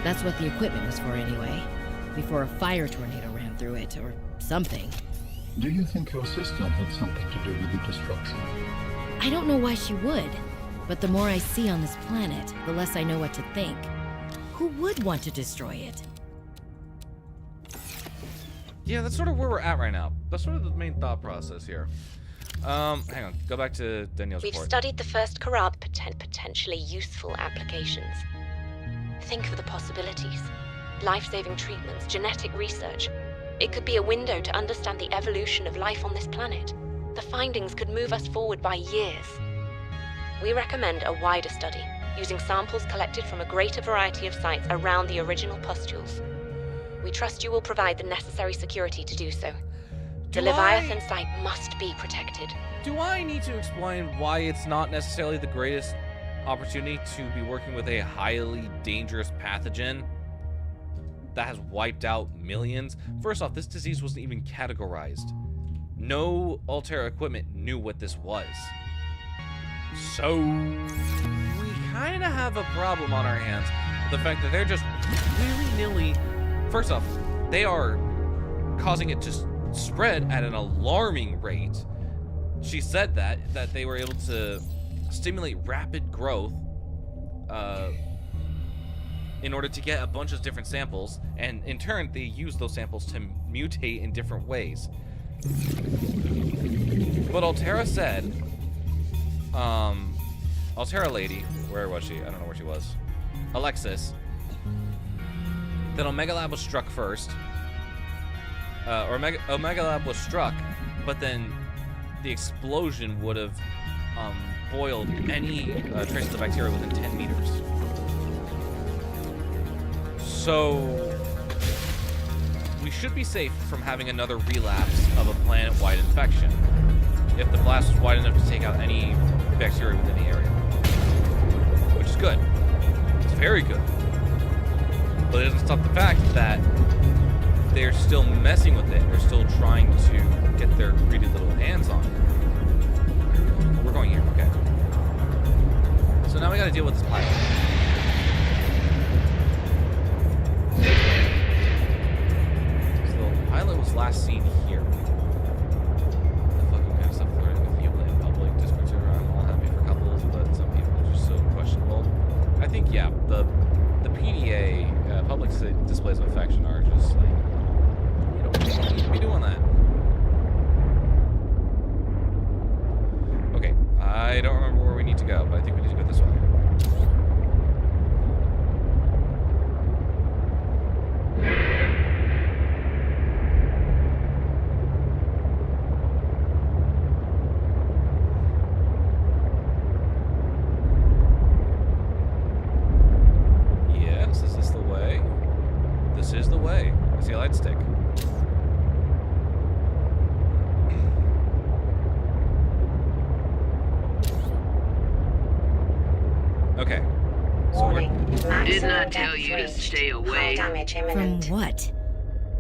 That's what the equipment was for anyway. Before a fire tornado ran through it, or something. Do you think your sister had something to do with the destruction? I don't know why she would, but the more I see on this planet, the less I know what to think. Who would want to destroy it? Yeah, that's sort of where we're at right now. That's sort of the main thought process here. Hang on. Go back to Danielle's We've report. studied the first corrupt, potentially useful applications. Think of the possibilities. Life-saving treatments, genetic research. It could be a window to understand the evolution of life on this planet. The findings could move us forward by years. We recommend a wider study, using samples collected from a greater variety of sites around the original pustules. We trust you will provide the necessary security to do so. The Leviathan site must be protected. Do I need to explain why it's not necessarily the greatest opportunity to be working with a highly dangerous pathogen that has wiped out millions? First off, this disease wasn't even categorized. No Altera equipment knew what this was. So, we kind of have a problem on our hands with the fact that they're just willy-nilly. First off, they are causing it to spread at an alarming rate. She said that they were able to stimulate rapid growth in order to get a bunch of different samples, and in turn, they use those samples to mutate in different ways. But Altera said, Altera lady, where was she? I don't know where she was. Alexis, that Omega Lab was struck first, or Omega Lab was struck, but then the explosion would have boiled any traces of bacteria within 10 meters. So we should be safe from having another relapse of a planet-wide infection if the blast was wide enough to take out any bacteria within the area, which is good. It's very good. But it doesn't stop the fact that they're still messing with it. They're still trying to get their greedy little hands on it. We're going here, okay. So now we gotta deal with this pilot. So the pilot was last seen here. The fucking kind of stuff flirting with people in public. Discord server, I'm all happy for couples, but some people are just so questionable. I think, yeah, the PDA, public displays of affection, are just like, you don't need to be doing that. Okay, I don't remember where we need to go, but I think we need to go this way. Yes, is this the way? This is the way. I see a light stick. Okay. So Didn't I tell you to stay away? From what?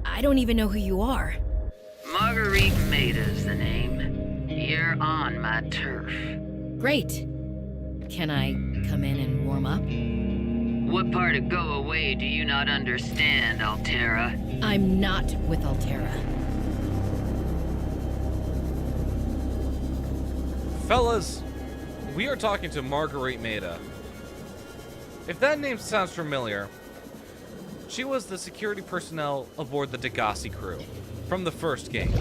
I don't even know who you are. Marguerite Maida's the name. You're on my turf. Great. Can I come in and warm up? What part of go away do you not understand, Altera? I'm not with Altera. Fellas, we are talking to Marguerite Maida. If that name sounds familiar, she was the security personnel aboard the Degassi crew from the first game.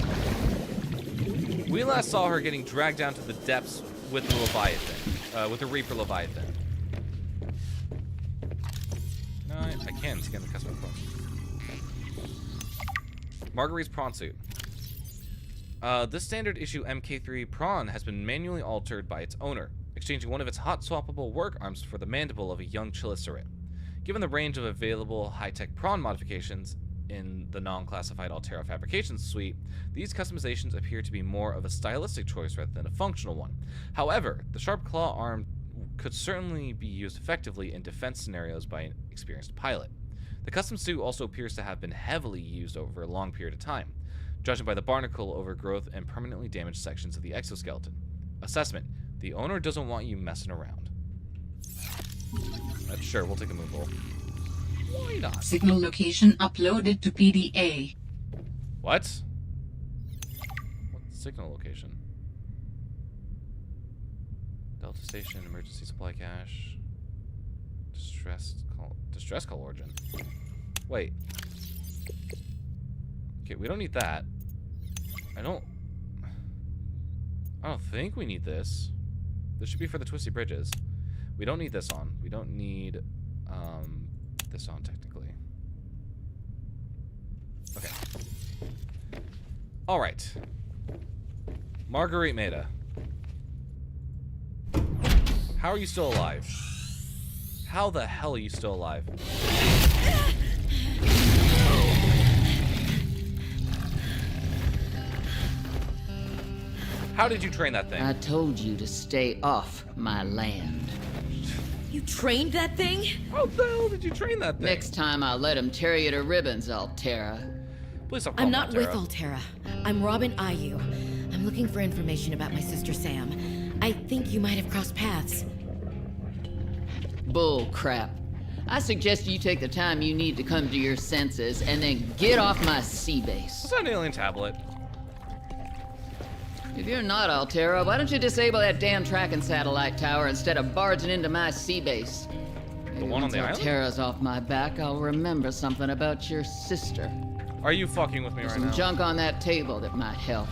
We last saw her getting dragged down to the depths with the Leviathan, with the Reaper Leviathan. No, I can scan the customer phone. Marguerite's prawn suit. This standard issue MK3 prawn has been manually altered by its owner, exchanging one of its hot swappable work arms for the mandible of a young Chilicerat. Given the range of available high-tech prawn modifications in the non-classified Altera fabrication suite, these customizations appear to be more of a stylistic choice rather than a functional one. However, the sharp claw arm could certainly be used effectively in defense scenarios by an experienced pilot. The custom suit also appears to have been heavily used over a long period of time, judging by the barnacle overgrowth and permanently damaged sections of the exoskeleton. Assessment: the owner doesn't want you messing around. Sure, we'll take a move roll. Why not? Signal location uploaded to PDA. What? signal location? Delta Station, emergency supply cache. Distress call origin. Wait. Okay, we don't need that. I don't think we need this. This should be for the twisty bridges. We don't need this on. We don't need this on technically. Okay. All right. Marguerite Maida. How are you still alive? How the hell are you still alive? How did you train that thing? I told you to stay off my land. You trained that thing? How the hell did you train that thing? Next time I'll let him tear you to ribbons, Altera. Please stop I'm calling not me with Altera. Altera. I'm Robin Ayu. I'm looking for information about my sister Sam. I think you might have crossed paths. Bull crap. I suggest you take the time you need to come to your senses and then get off my sea base. It's an alien tablet. If you're not Altera, why don't you disable that damn tracking satellite tower instead of barging into my sea base? The one on the island? Altera's off my back, I'll remember something about your sister. Are you fucking with me There's right some now? junk on that table that might help.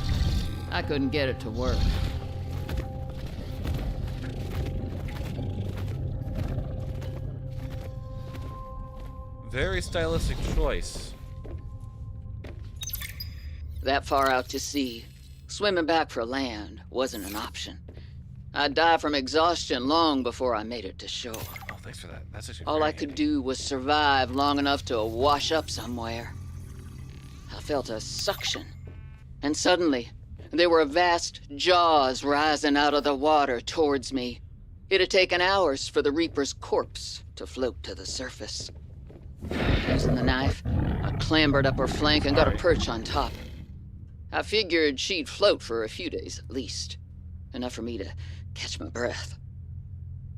I couldn't get it to work. Very stylistic choice. That far out to sea, swimming back for land wasn't an option. I'd die from exhaustion long before I made it to shore. Oh, thanks for that. That's actually All very I could handy. do was survive long enough to wash up somewhere. I felt a suction, and suddenly, there were vast jaws rising out of the water towards me. It had taken hours for the Reaper's corpse to float to the surface. Using the knife, I clambered up her flank and got a perch on top. I figured she'd float for a few days at least, enough for me to catch my breath.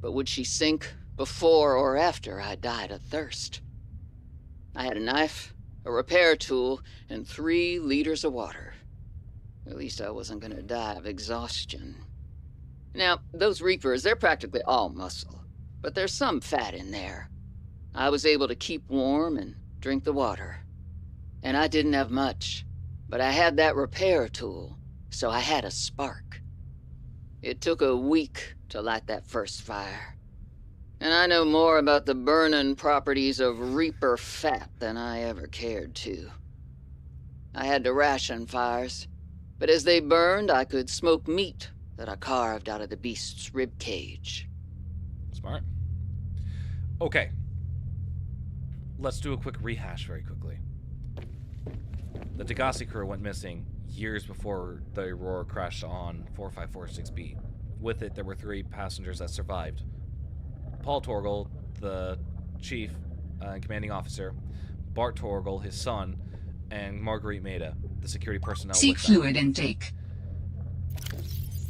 But would she sink before or after I died of thirst? I had a knife, a repair tool, and 3 liters of water. At least I wasn't gonna die of exhaustion. Now, those Reapers, they're practically all muscle, but there's some fat in there. I was able to keep warm and drink the water. And I didn't have much, but I had that repair tool, so I had a spark. It took a week to light that first fire. And I know more about the burning properties of Reaper fat than I ever cared to. I had to ration fires, but as they burned, I could smoke meat that I carved out of the beast's rib cage. Smart. Okay. Let's do a quick rehash very quickly. The Degassi crew went missing years before the Aurora crashed on 4546B. With it, there were 3 passengers that survived. Paul Torgal, the chief and commanding officer, Bart Torgal, his son, and Marguerite Maida, the security personnel Seek with them. fluid intake.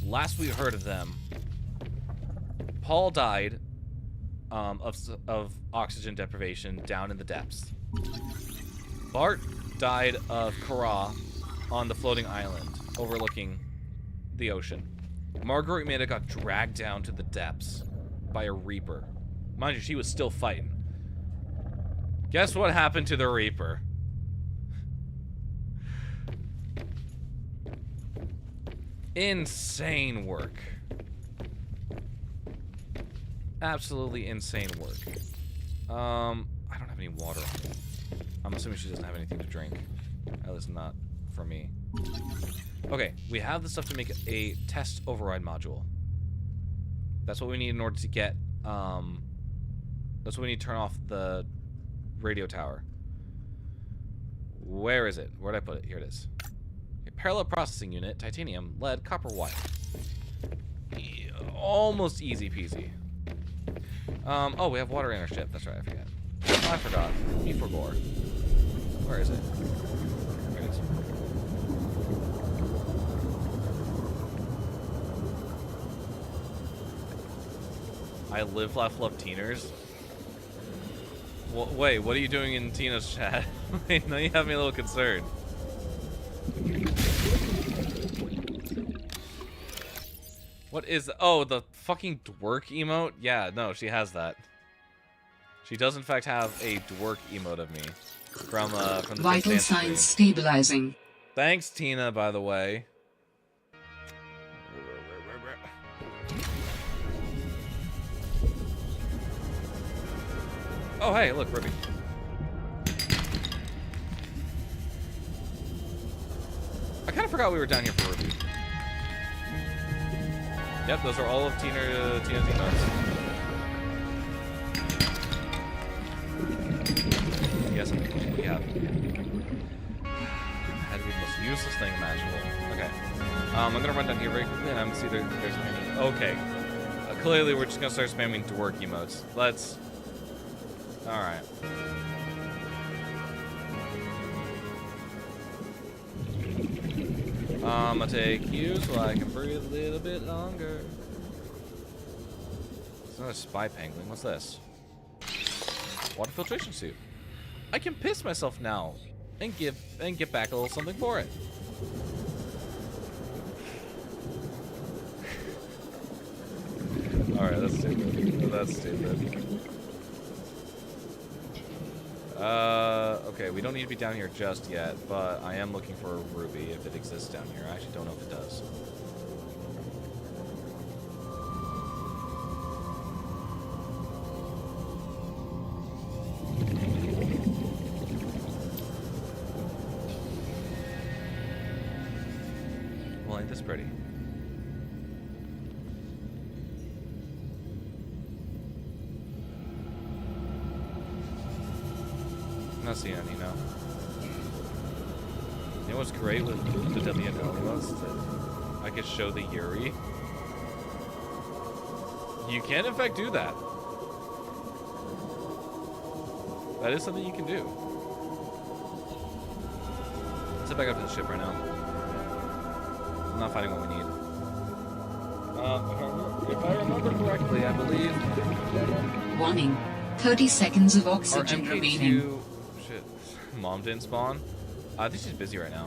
Last we heard of them, Paul died of oxygen deprivation down in the depths. Bart died of Kara on the floating island overlooking the ocean. Marguerite Maida got dragged down to the depths by a Reaper. Mind you, she was still fighting. Guess what happened to the Reaper? Insane work. Absolutely insane work. I don't have any water on me. I'm assuming she doesn't have anything to drink. At least not for me. Okay, we have the stuff to make a test override module. That's what we need in order to get, that's what we need to turn off the radio tower. Where is it? Where'd I put it? Here it is. Okay, parallel processing unit, titanium, lead, copper wire. Yeah, almost easy peasy. Oh, we have water in our ship. That's right, I forgot. Oh, I forgot. Me for gore. Where is it? There it is. I live, laugh, love teeners. Wait, what are you doing in Tina's chat? Wait, now you have me a little concerned. What is... Oh, the fucking dwerk emote? Yeah, no, she has that. She does, in fact, have a dwerk emote of me. From the Vital Just Dance signs stream. stabilizing. Thanks, Tina, by the way. Oh, hey, look, Ruby. I kind of forgot we were down here for Ruby. Yep, those are all of Tina's emotes. Yes, we have. Had to be the most useless thing imaginable. Okay. I'm gonna run down here very quickly and I'm gonna see there's any. Okay. Clearly, we're just gonna start spamming dwerk emotes. Let's. Alright. I'm gonna take you so I can breathe a little bit longer. It's another spy penguin. What's this? Water filtration suit. I can piss myself now and get back a little something for it. Alright, that's stupid. That's stupid. Okay, we don't need to be down here just yet, but I am looking for a ruby if it exists down here. I actually don't know if it does. Well, ain't this pretty? I'm not seeing any, no. You know what's great with the WNL is that I could show the Yuri. You can, in fact, do that. That is something you can do. Let's head back up to the ship right now. I'm not finding what we need. If I remember correctly, I believe... Warning. 30 seconds of our oxygen MK2... remaining. Shit. Mom didn't spawn? I think she's busy right now.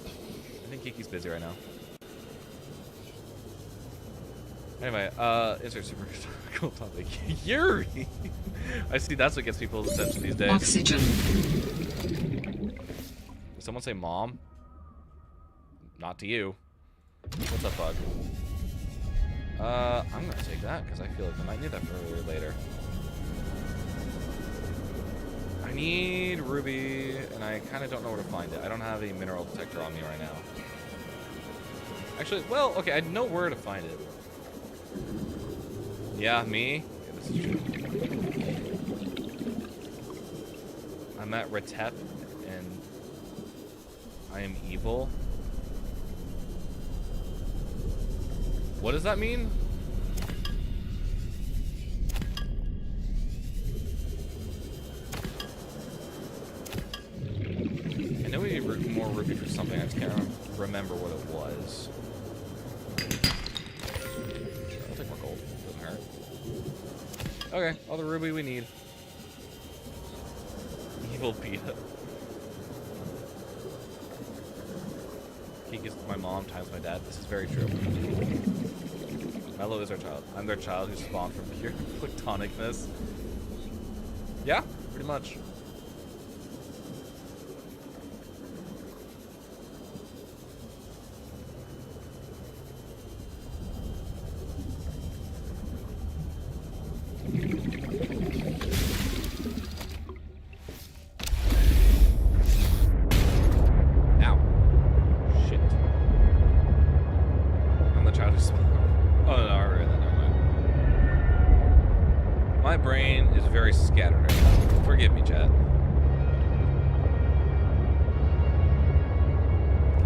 I think Kiki's busy right now. Anyway, insert super cool topic. Yuri! I see that's what gets people's attention these days. Oxygen. Did someone say mom? Not to you. What's up, bug? I'm gonna take that because I feel like I might need that for earlier or later. I need ruby, and I kind of don't know where to find it. I don't have a mineral detector on me right now. Actually, well, okay, I know where to find it. Yeah, me? Yeah, this is true. I'm at Retep, and I am evil. What does that mean? I know we need more ruby for something. I just can't remember what it was. Sure, I'll take more gold. Doesn't hurt. Okay, all the ruby we need. Evil Peta. Kiki's my mom times my dad. This is very true. Mello is our child. I'm their child who spawned from pure platonicness. Yeah, pretty much. Ow. Shit. I'm the child who spawned. Oh, no, alright, never mind. My brain is very scattered right now. Forgive me, chat.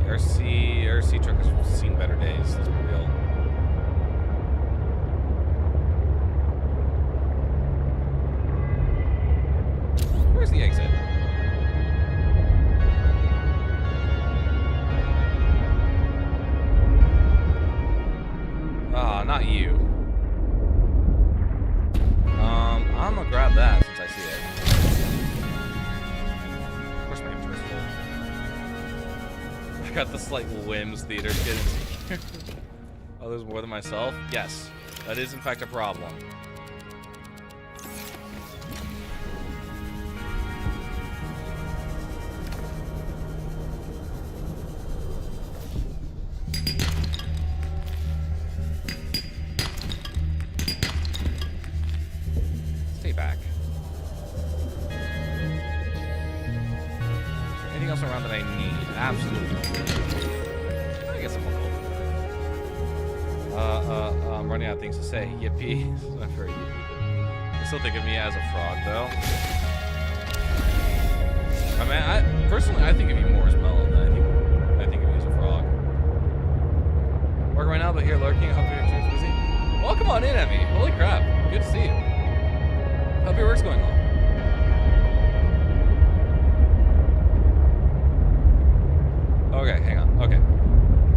RC truck has seen better days, let's be real. Where's the exit? Ah, not you. I'm gonna grab that since I see it. Of course my inventory's full. I got the slight whims theater kid. Others more than myself? Yes. That is, in fact, a problem. Stay back. Is there anything else around that I need? Absolutely. I guess I'm gonna go. I'm running out of things to say. Yippee. It's not very yippee. They still think of me as a frog, though. I mean, personally, I think of you more as Mellow than I think of you as a frog. Working right now, but here lurking. Hope your intern's busy. Welcome on in, Emmy. Holy crap. Good to see you. Hope your work's going well. Okay, hang on. Okay.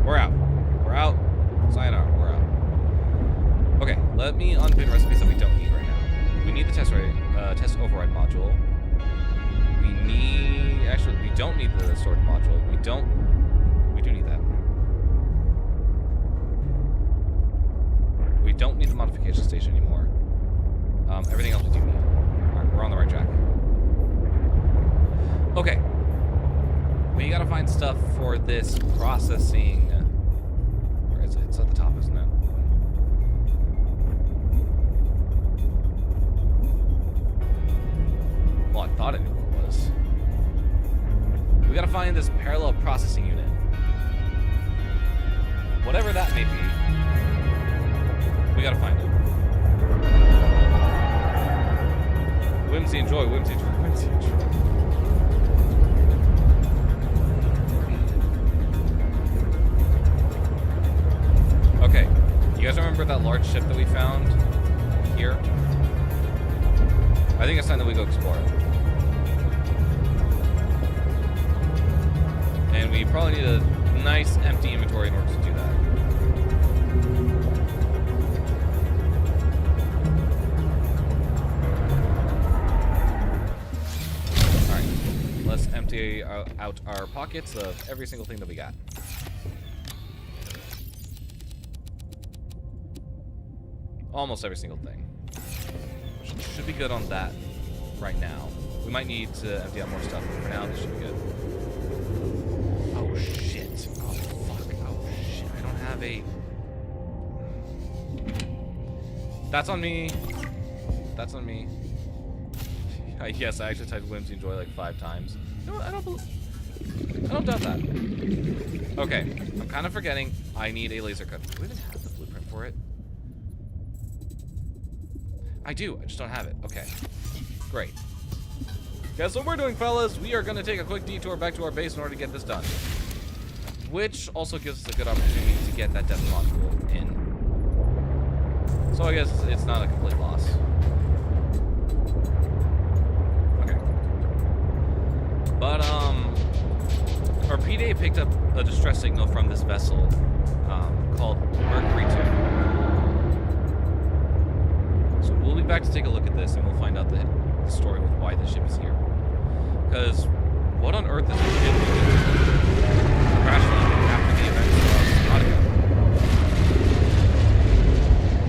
We're out. We're out. Sayonara. We're out. Okay, let me unpin recipes that we don't need right now. We need the test override module. We need... Actually, we don't need the storage module. We do need that. We don't need the modification station anymore. Everything else we do need. Alright, we're on the right track. Okay. We gotta find stuff for this processing. Where is it? It's at the top, isn't it? Well, I thought I knew where it was. We gotta find this parallel processing unit. Whatever that may be, we gotta find it. Whimsy and joy, whimsy and joy, whimsy and joy. Okay, you guys remember that large ship that we found here? I think it's time that we go explore it. And we probably need a nice empty inventory in order to do that. Alright, let's empty out our pockets of every single thing that we got. Almost every single thing. Should be good on that right now. We might need to empty out more stuff, but for now, this should be good. Oh, shit. Oh, fuck. Oh, shit. I don't have a... That's on me. That's on me. Yes, I actually typed whimsy and joy like 5 times. No, I don't doubt that. Okay, I'm kind of forgetting I need a laser cut. Do we even have the blueprint for it? I do, I just don't have it. Okay, great. Guess what we're doing, fellas? We are going to take a quick detour back to our base in order to get this done. Which also gives us a good opportunity to get that depth module in. So I guess it's not a complete loss. Okay. But, our PDA picked up a distress signal from this vessel, called Mercury 2. So we'll be back to take a look at this, and we'll find out the story with why the ship is here. Because what on earth is this ship doing crashing after the events of Subnautica?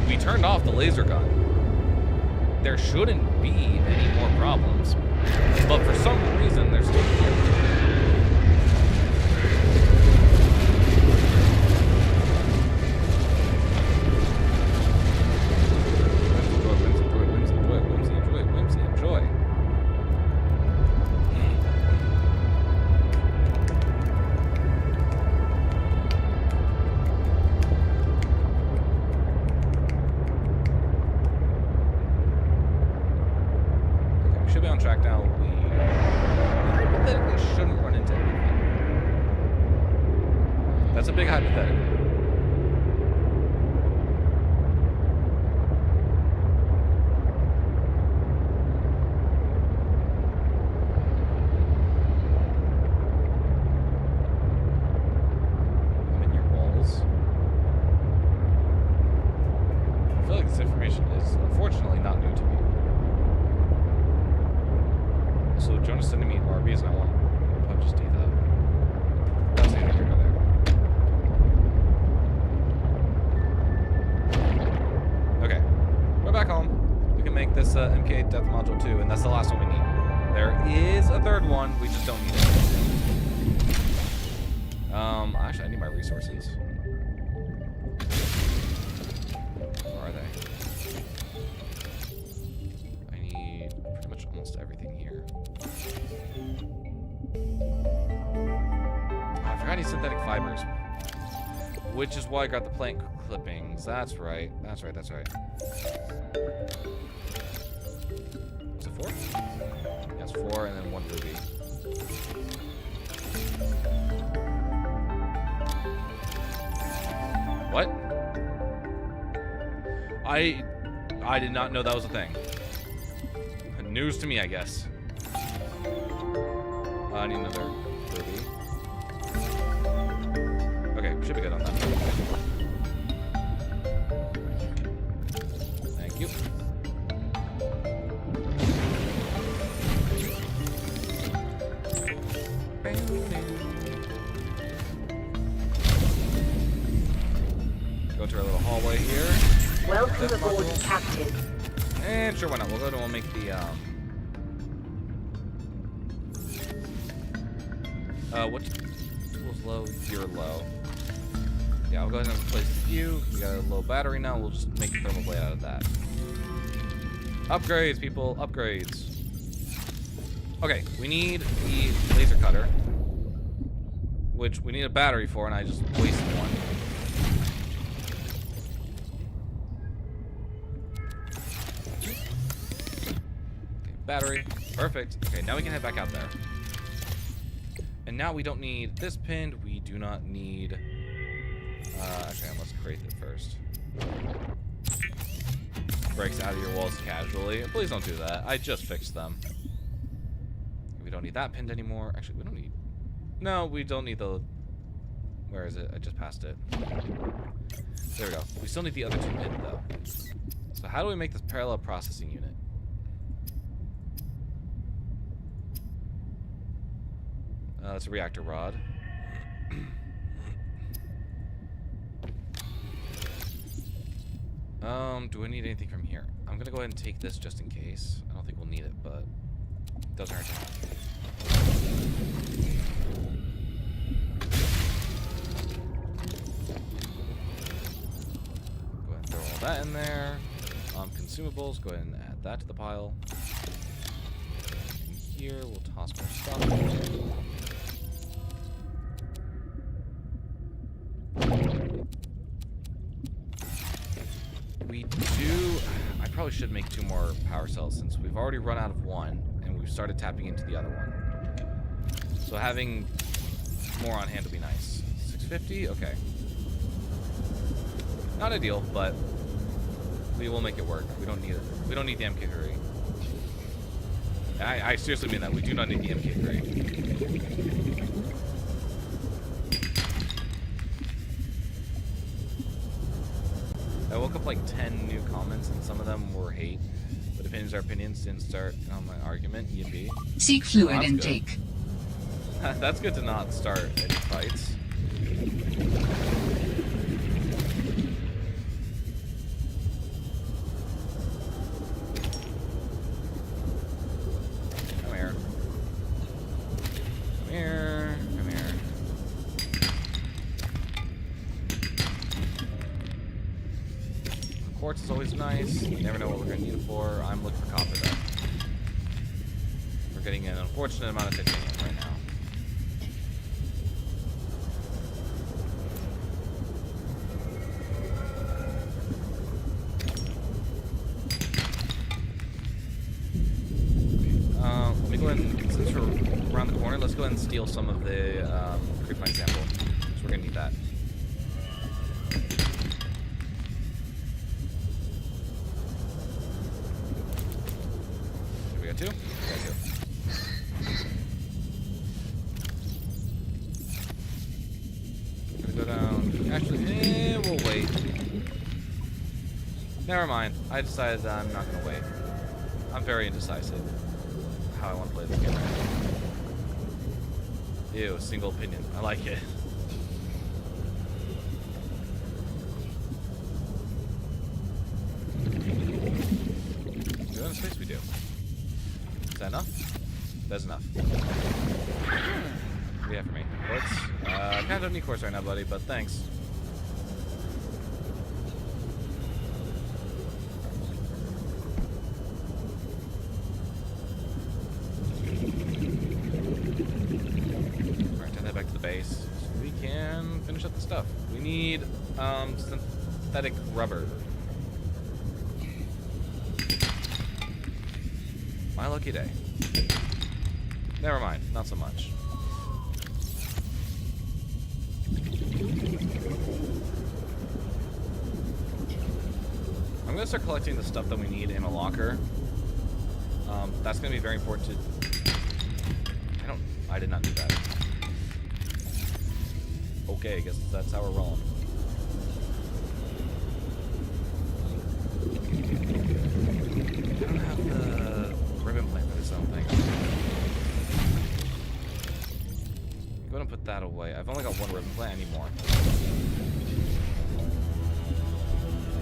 We turned off the laser gun. There shouldn't be any more problems, but for some reason they're still here. That's a big hypothetical. I'm in your walls. I feel like this information is unfortunately not new to me. So Jonah's sending me Arby's and I want to just eat that. That's neither here nor there. this MK Death Module 2, and that's the last one we need. There is a third one, we just don't need it. Actually, I need my resources. Where are they? I need pretty much almost everything here. Oh, I forgot I need synthetic fibers. Which is why I got the plant clippings. That's right. That's right. That's right. Was it 4? Yes, 4 and then 1 ruby. What? I did not know that was a thing. News to me, I guess. I need another ruby. Okay, should be good on that. Thank you. Go to our little hallway here. Welcome aboard, Captain. And sure, why not? We'll go and we'll make the what tools low? You're low. Yeah, I'll go ahead and replace you. We got a low battery now. We'll just make the thermal blade out of that. Upgrades, people. Upgrades. Okay, we need the laser cutter, which we need a battery for, and I just wasted one. Okay, battery. Perfect. Okay, now we can head back out there. And now we don't need this pinned. We do not need... actually, I must create it first. Breaks out of your walls casually. Please don't do that. I just fixed them. We don't need that pinned anymore. Actually, we don't need... No, we don't need the... Where is it? I just passed it. There we go. We still need the other 2 pinned, though. So how do we make this parallel processing unit? It's a reactor rod. Do I need anything from here? I'm gonna go ahead and take this just in case. I don't think we'll need it, but it doesn't hurt to have. Go ahead and throw all that in there. Consumables, go ahead and add that to the pile. In here, we'll toss more stuff. We do... I probably should make 2 more power cells since we've already run out of 1 and we've started tapping into the other one. So having more on hand would be nice. 650? Okay. Not ideal, but we will make it work. We don't need it. We don't need the MK3. I seriously mean that. We do not need the MK3. I woke up like 10 new comments, and some of them were hate. But opinions are opinions. Didn't start on my argument. Yippee. Seek fluid intake. That's good to not start any fights. Come here. Come here. Come here. Quartz is always nice. You never know what we're going to need it for. I'm looking for copper, though. We're getting an unfortunate amount of titanium right now. Let me go ahead and, since we're around the corner, let's go ahead and steal some of the creep mine sample. So we're going to need that. Two? Got 2. Gonna go down. Actually, we'll wait. Never mind. I decided that I'm not gonna wait. I'm very indecisive how I want to play this game. Ew, single opinion. I like it. Go to space. that enough? That's enough. What do you have for me? Quartz? I kind of don't need quartz right now, buddy, but thanks. Alright, turn that back to the base. So we can finish up the stuff. We need synthetic rubber. My lucky day. Never mind, not so much. I'm gonna start collecting the stuff that we need in a locker. That's gonna be very important to... I did not do that. Okay, I guess that's how we're rolling. I don't have the ribbon plant for this, I don't think. Go ahead and put that away. I've only got one ribbon plant, I need more.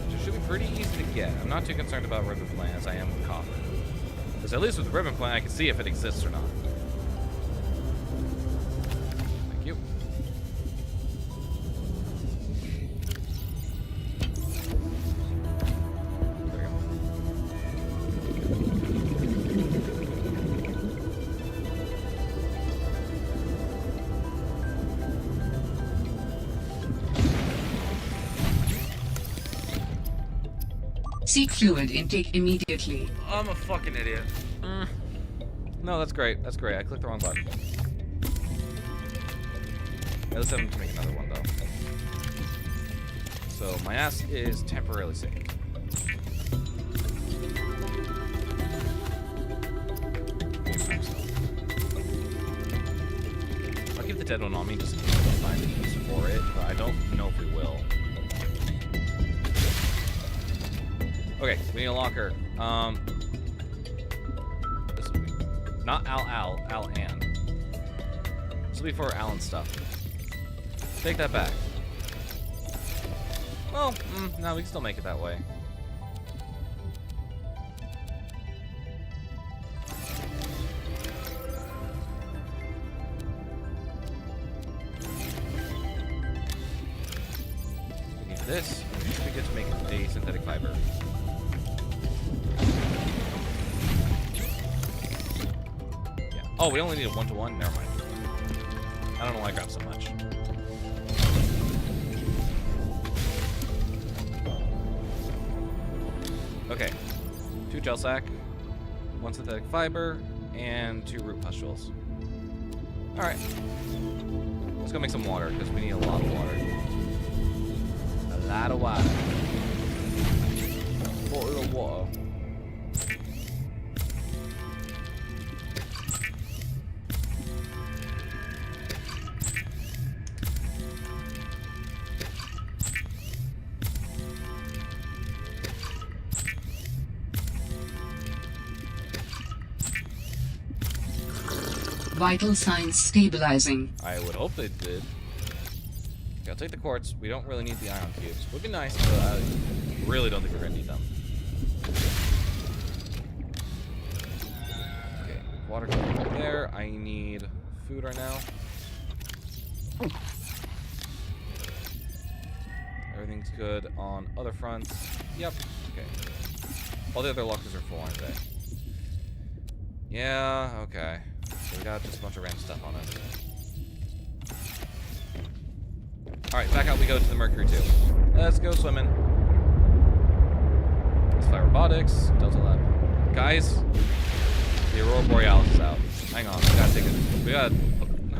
Which should be pretty easy to get. I'm not too concerned about ribbon plant as I am with copper. Because at least with the ribbon plant, I can see if it exists or not. Thank you. There we go. Seek fluid intake immediately. I'm a fucking idiot. No, that's great. That's great. I clicked the wrong button. Yeah, let's have him make another one, though. So, my ass is temporarily saved. I'll keep the dead one on me just in case I find a use for it, but I don't know if we will. Okay, we need a locker. This will be not Al-An. This will be for Alan stuff. Take that back. Well, no, we can still make it that way. We need this. We should be good to make a synthetic fiber. Oh, we only need a 1-to-1? Never mind. I don't know why I grabbed so much. Okay. 2 gel sack, 1 synthetic fiber, and 2 root pustules. Alright. Let's go make some water, because we need a lot of water. A lot of water. Bottle of water. Vital signs stabilizing. I would hope they did. Okay, I'll take the quartz. We don't really need the ion cubes. Would be nice, but I really don't think we're gonna need them. Okay, water coming right there. I need food right now. Everything's good on other fronts. Yep. Okay. All the other lockers are full, aren't they? Yeah, okay. So we got just a bunch of random stuff on us. Alright, back out we go to the Mercury 2. Let's go swimming. Let's fly robotics, Delta Lab. Guys, the Aurora Borealis is out. Hang on, we gotta take it.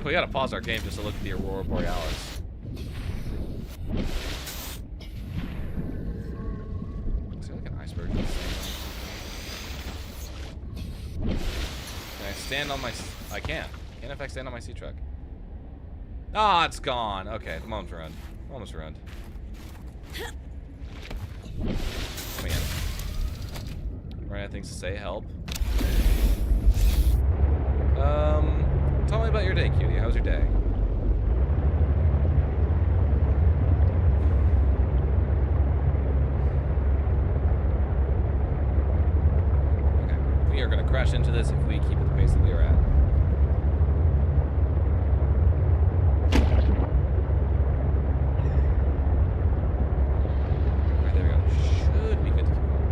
We gotta pause our game just to look at the Aurora Borealis. Is there like an iceberg? Can I stand on my... I can't. Can't if I stand on my sea truck. Ah, it's gone. Okay, the moment's ruined. Almost ruined. Come again. Right, things to say. Help. Tell me about your day, cutie. How was your day? Okay, we are gonna crash into this if we keep at the pace that we are at. Alright, there we go. Should be good to keep going.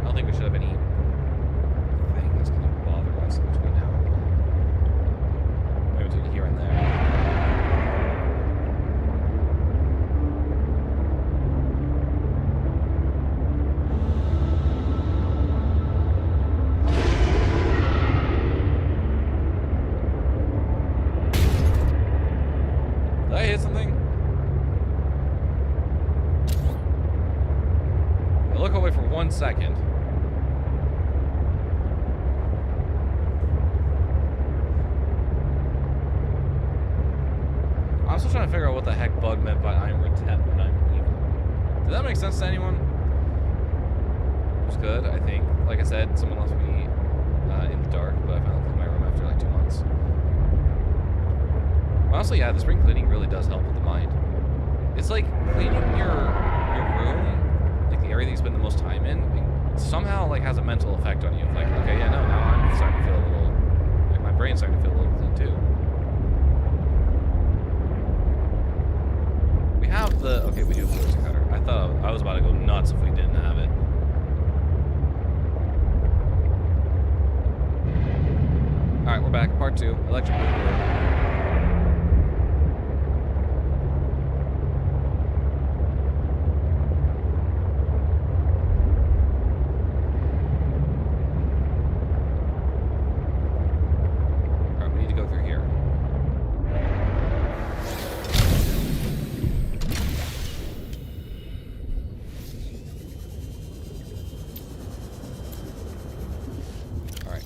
I don't think we should have any thing that's going to bother us between now and then. Maybe between here and there. Did I hit something? I look away for 1 second. I'm still trying to figure out what the heck Bug meant by I'm Retet when I'm evil. Did that make sense to anyone? It was good, I think. Like I said, someone left me in the dark, but I finally cleaned my room after like 2 months. Honestly, yeah, the spring cleaning really does help with the mind. It's like cleaning your room, like the area that you spend the most time in, somehow like has a mental effect on you. Like, okay, yeah, no, now I'm starting to feel a little, like my brain's starting to feel a little clean too. We have the, okay, we do have the laser cutter. I thought I was about to go nuts if we didn't have it. Alright, we're back. Part 2. Electric boogaloo.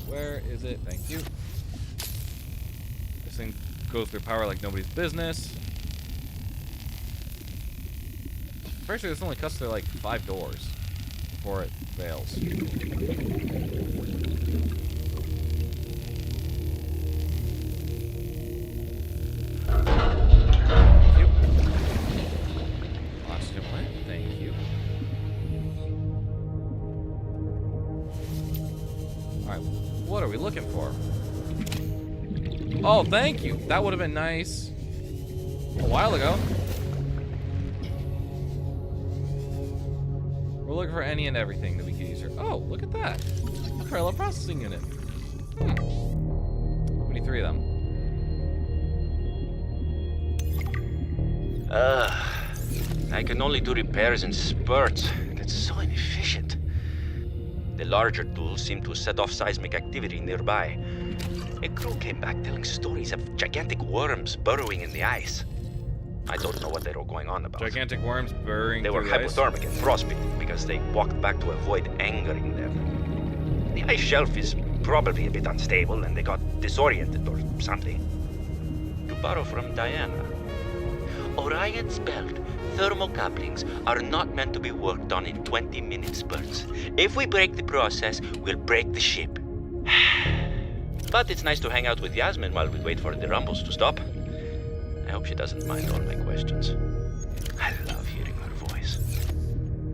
Where is it? Thank you. This thing goes through power like nobody's business. Pretty sure this only cuts through like 5 doors before it fails. Thank you. Oxygen plant. Thank you. Alright. What are we looking for? Oh, thank you. That would have been nice a while ago. We're looking for any and everything that we could use here. Oh, look at that. Parallel processing unit. We need 3 of them. I can only do repairs in spurts. It's so inefficient. The larger tools seem to set off seismic activity nearby. A crew came back telling stories of gigantic worms burrowing in the ice. I don't know what they were going on about. Gigantic worms burrowing They were through the ice? hypothermic and frostbitten because they walked back to avoid angering them. The ice shelf is probably a bit unstable and they got disoriented or something. To borrow from Diana, Orion's belt thermocouplings are not meant to be worked on in 20-minute spurts. If we break the process, we'll break the ship. But it's nice to hang out with Yasmin while we wait for the rumbles to stop. I hope she doesn't mind all my questions. I love hearing her voice.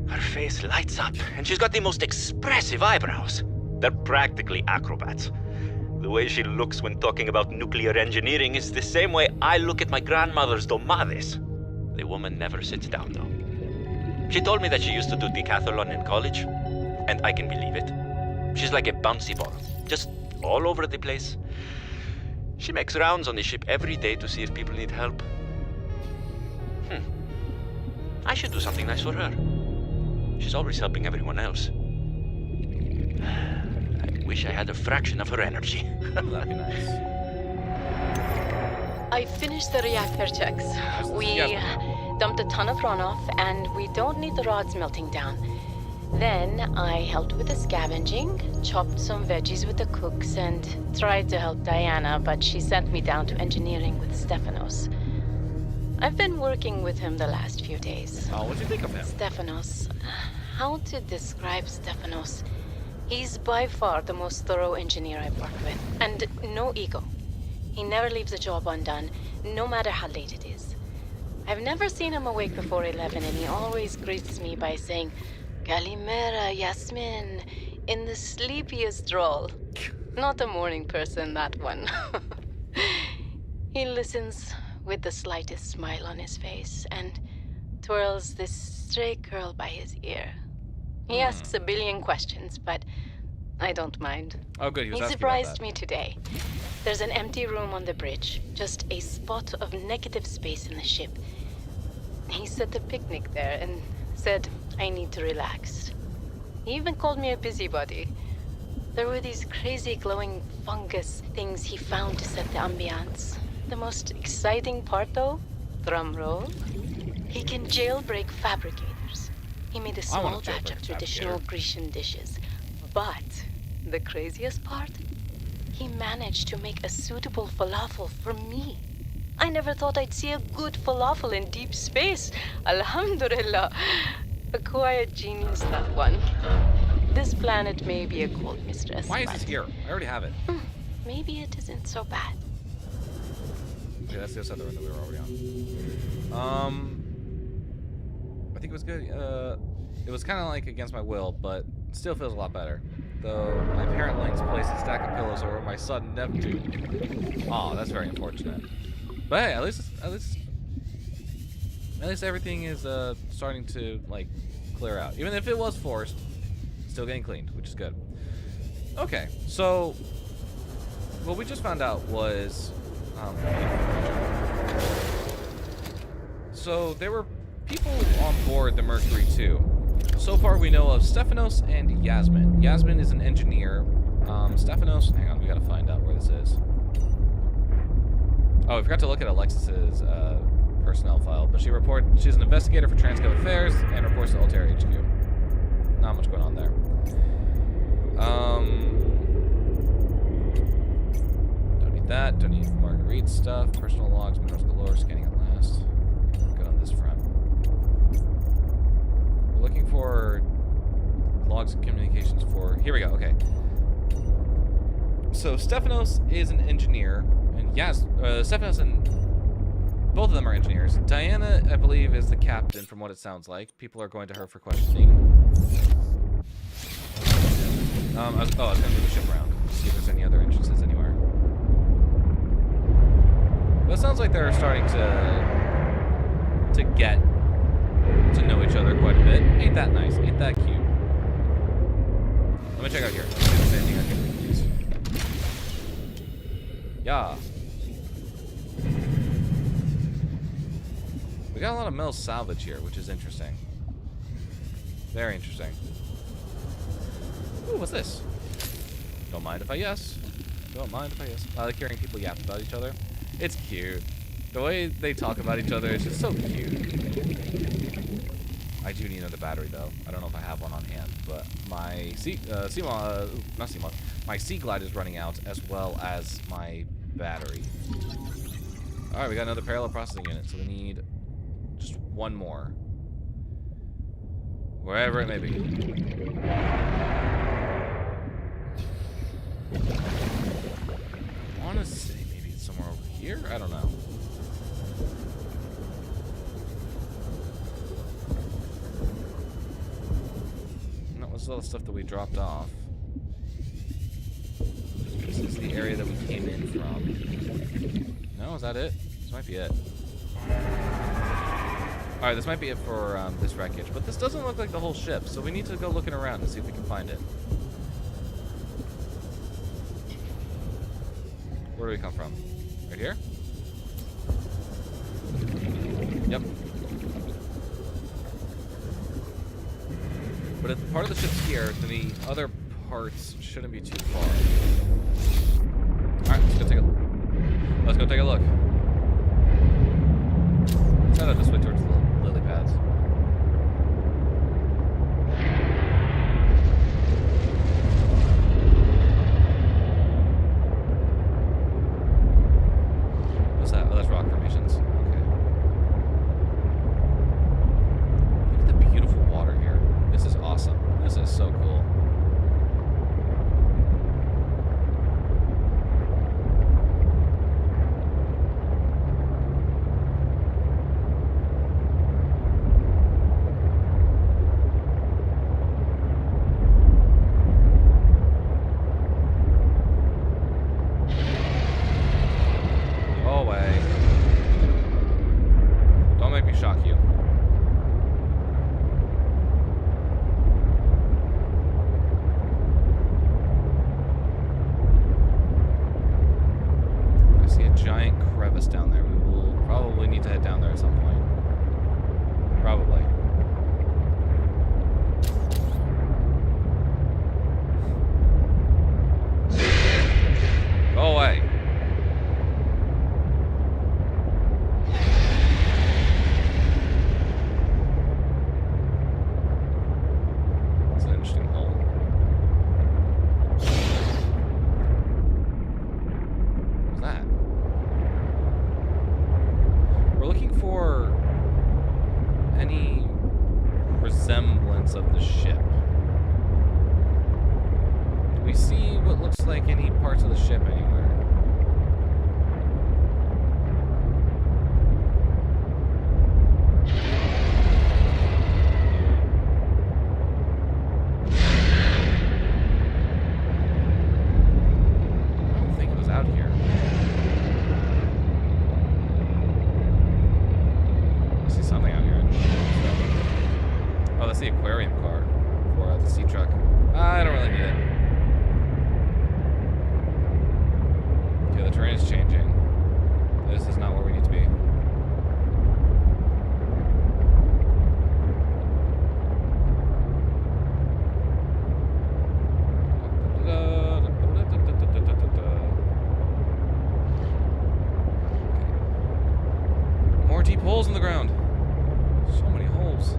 Her face lights up, and she's got the most expressive eyebrows. They're practically acrobats. The way she looks when talking about nuclear engineering is the same way I look at my grandmother's domades. The woman never sits down, though. She told me that she used to do decathlon in college, and I can believe it. She's like a bouncy ball, just all over the place. She makes rounds on the ship every day to see if people need help. I should do something nice for her. She's always helping everyone else. I wish I had a fraction of her energy. That'd be nice. I finished the reactor checks. We dumped a ton of runoff, and we don't need the rods melting down. Then I helped with the scavenging, chopped some veggies with the cooks, and tried to help Diana, but she sent me down to engineering with Stefanos. I've been working with him the last few days. Oh, what'd you think of him? Stefanos. How to describe Stefanos? He's by far the most thorough engineer I've worked with, and no ego. He never leaves a job undone, no matter how late it is. I've never seen him awake before 11, and he always greets me by saying, "Kalimera, Yasmin," in the sleepiest role. Not a morning person, that one. He listens with the slightest smile on his face and twirls this stray curl by his ear. He asks a billion questions, but I don't mind. Oh, good. He was asking about surprised that. me today. There's an empty room on the bridge, just a spot of negative space in the ship. He set a picnic there and said I need to relax. He even called me a busybody. There were these crazy glowing fungus things he found to set the ambiance. The most exciting part, though, drum roll, he can jailbreak fabricators. He made a small batch of traditional Grecian dishes. But the craziest part? He managed to make a suitable falafel for me. I never thought I'd see a good falafel in deep space. Alhamdulillah. A quiet genius, that one. This planet may be a cold mistress. Why is this here? I already have it. Maybe it isn't so bad. Okay, that's the other side of the window we were already on. I think it was good. It was kind of like against my will, but still feels a lot better. Though my parent Link's placed a stack of pillows over my son Neptune. Oh, that's very unfortunate. But hey, at least everything is starting to like clear out. Even if it was forced, still getting cleaned, which is good. Okay, so what we just found out was so there were people on board the Mercury 2. So far we know of Stephanos and Yasmin. Yasmin is an engineer. Stephanos, hang on, we gotta find out where this is. Oh, I forgot to look at Alexis's personnel file, but she's an investigator for Transco Affairs and reports to Altair HQ. Not much going on there. Don't need that. Don't need Marguerite's stuff. Personal logs, minerals galore, scanning at last. Good on this front. We're looking for logs and communications for... Here we go, okay. So Stephanos is an engineer, and Stephanos and... Both of them are engineers. Diana, I believe, is the captain from what it sounds like. People are going to her for questioning. I was going to move the ship around, see if there's any other entrances anywhere. But it sounds like they're starting to get to know each other quite a bit. Ain't that nice? Ain't that cute? Let me check out here. Let's see if there's anything I can use. Yeah. We got a lot of metal salvage here, which is interesting. Very interesting. Ooh, what's this? Don't mind if I yes. Don't mind if I yes. I like hearing people yap about each other. It's cute. The way they talk about each other is just so cute. I do need another battery though. I don't know if I have one on hand, but my my Sea Glide is running out, as well as my battery. All right, we got another parallel processing unit, so we need just one more, wherever it may be. I want to say maybe it's somewhere over here. I don't know. That was all the stuff that we dropped off. This is the area that we came in from. No, is that it? This might be it. Alright, this might be it for this wreckage, but this doesn't look like the whole ship, so we need to go looking around and see if we can find it. Where do we come from? Right here? Yep. But if part of the ship's here, then the other parts shouldn't be too far. Alright, let's go take a look. Let's head out this way towards the lily pads. What's that? Oh, that's rock formations. Okay. Look at the beautiful water here. This is awesome. This is so cool. us down there. We will probably need to head down there at some point. Probably. Go away. It's an interesting hole. What's that? We're looking for any resemblance of the ship. Do we see what looks like any parts of the ship anywhere? I don't think it was out here. I see something out here. Oh, that's the aquarium car for the sea truck. I don't really need it. Okay, the terrain is changing. This is not where we need to be. More deep holes in the ground. So many holes.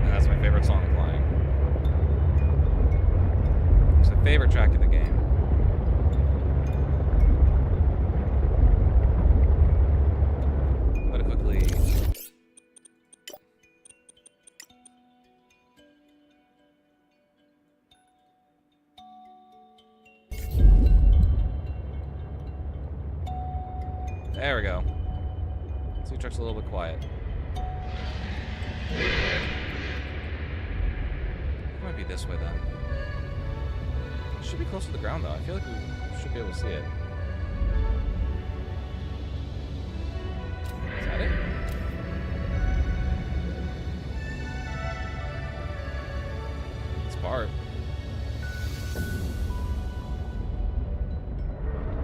That's my favorite song playing. It's my favorite track in the game. I'm gonna quickly. There we go. Sea truck's a little bit quiet. It might be this way then. It should be close to the ground though. I feel like we should be able to see it. Is that it? It's part.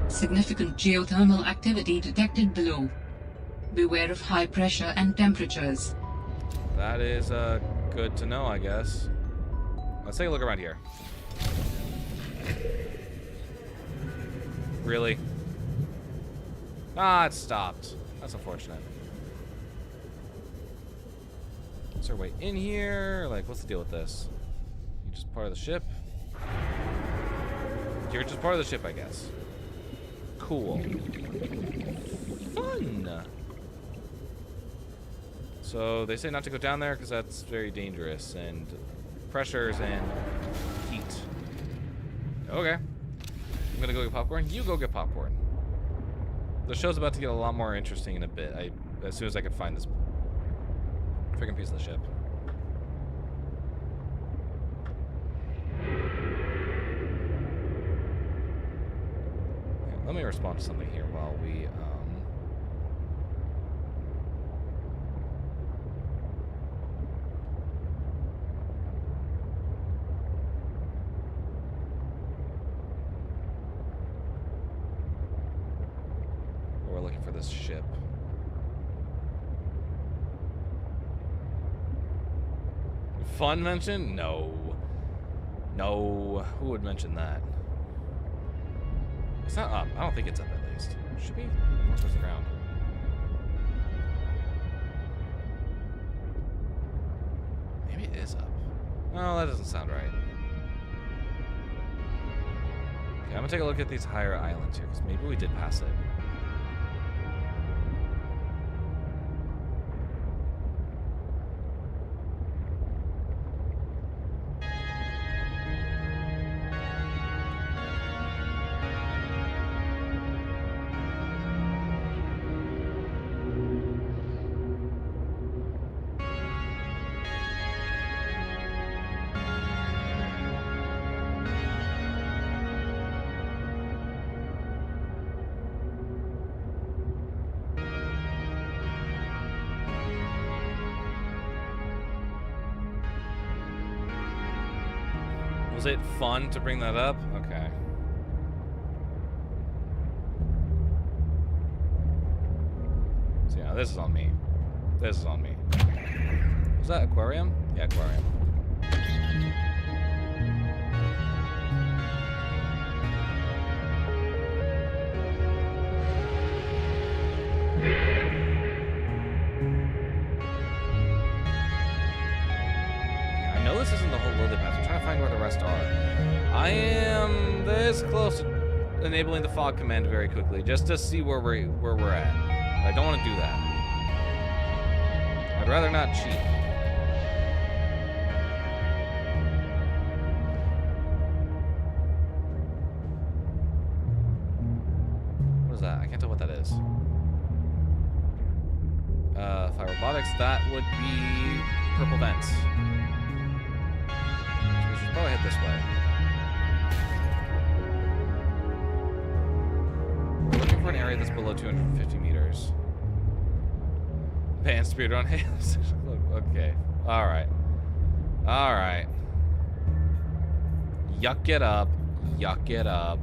Significant geothermal activity detected below. Beware of high pressure and temperatures. That is good to know, I guess. Let's take a look around here. Really? Ah, it stopped. That's unfortunate. Is there a way in here? Like, what's the deal with this? You just part of the ship? You're just part of the ship, I guess. Cool. Fun! So, they say not to go down there because that's very dangerous, and pressures and heat. Okay. I'm gonna go get popcorn. You go get popcorn. The show's about to get a lot more interesting in a bit. As soon as I can find this freaking piece of the ship. Okay, let me respond to something here while we we're looking for this ship. Fun mention? No. No. Who would mention that? It's not up. I don't think it's up at least. It should be more towards the ground. Maybe it is up. No, that doesn't sound right. Okay, I'm gonna take a look at these higher islands here, because maybe we did pass it. Was it fun to bring that up? Okay. So yeah, this is on me. This is on me. Was that aquarium? Yeah, aquarium. I know this isn't the whole lily path. I'm trying to find where the rest are. I am this close to enabling the fog command very quickly, just to see where we're at. I don't want to do that. I'd rather not cheat. What is that? I can't tell what that is. Fire robotics, that would be purple vents. So we should probably head this way. We're looking for an area that's below 250 meters. Pan speed on hands. Okay. Alright. Alright. Yuck it up. Yuck it up.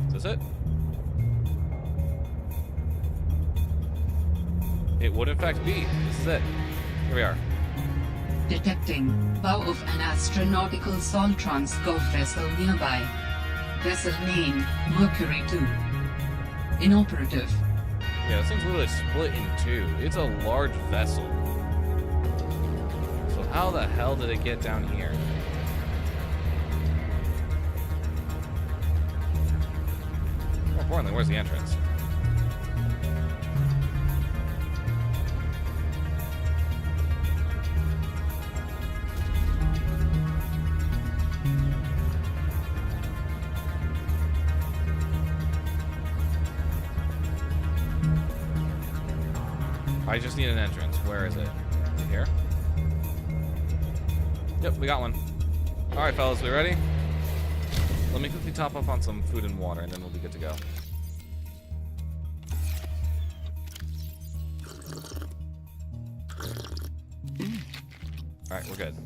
Is this it? It would in fact be. This is it. Here we are. Detecting bow of an astronautical Soltrans Gov vessel nearby. Vessel name Mercury 2. Inoperative. Yeah, this thing's literally split in two. It's a large vessel. So how the hell did it get down here? More importantly, where's the entrance? I just need an entrance. Where is it? Is it here? Yep, we got one. Alright, fellas, we ready? Let me quickly top up on some food and water, and then we'll be good to go. Alright, we're good.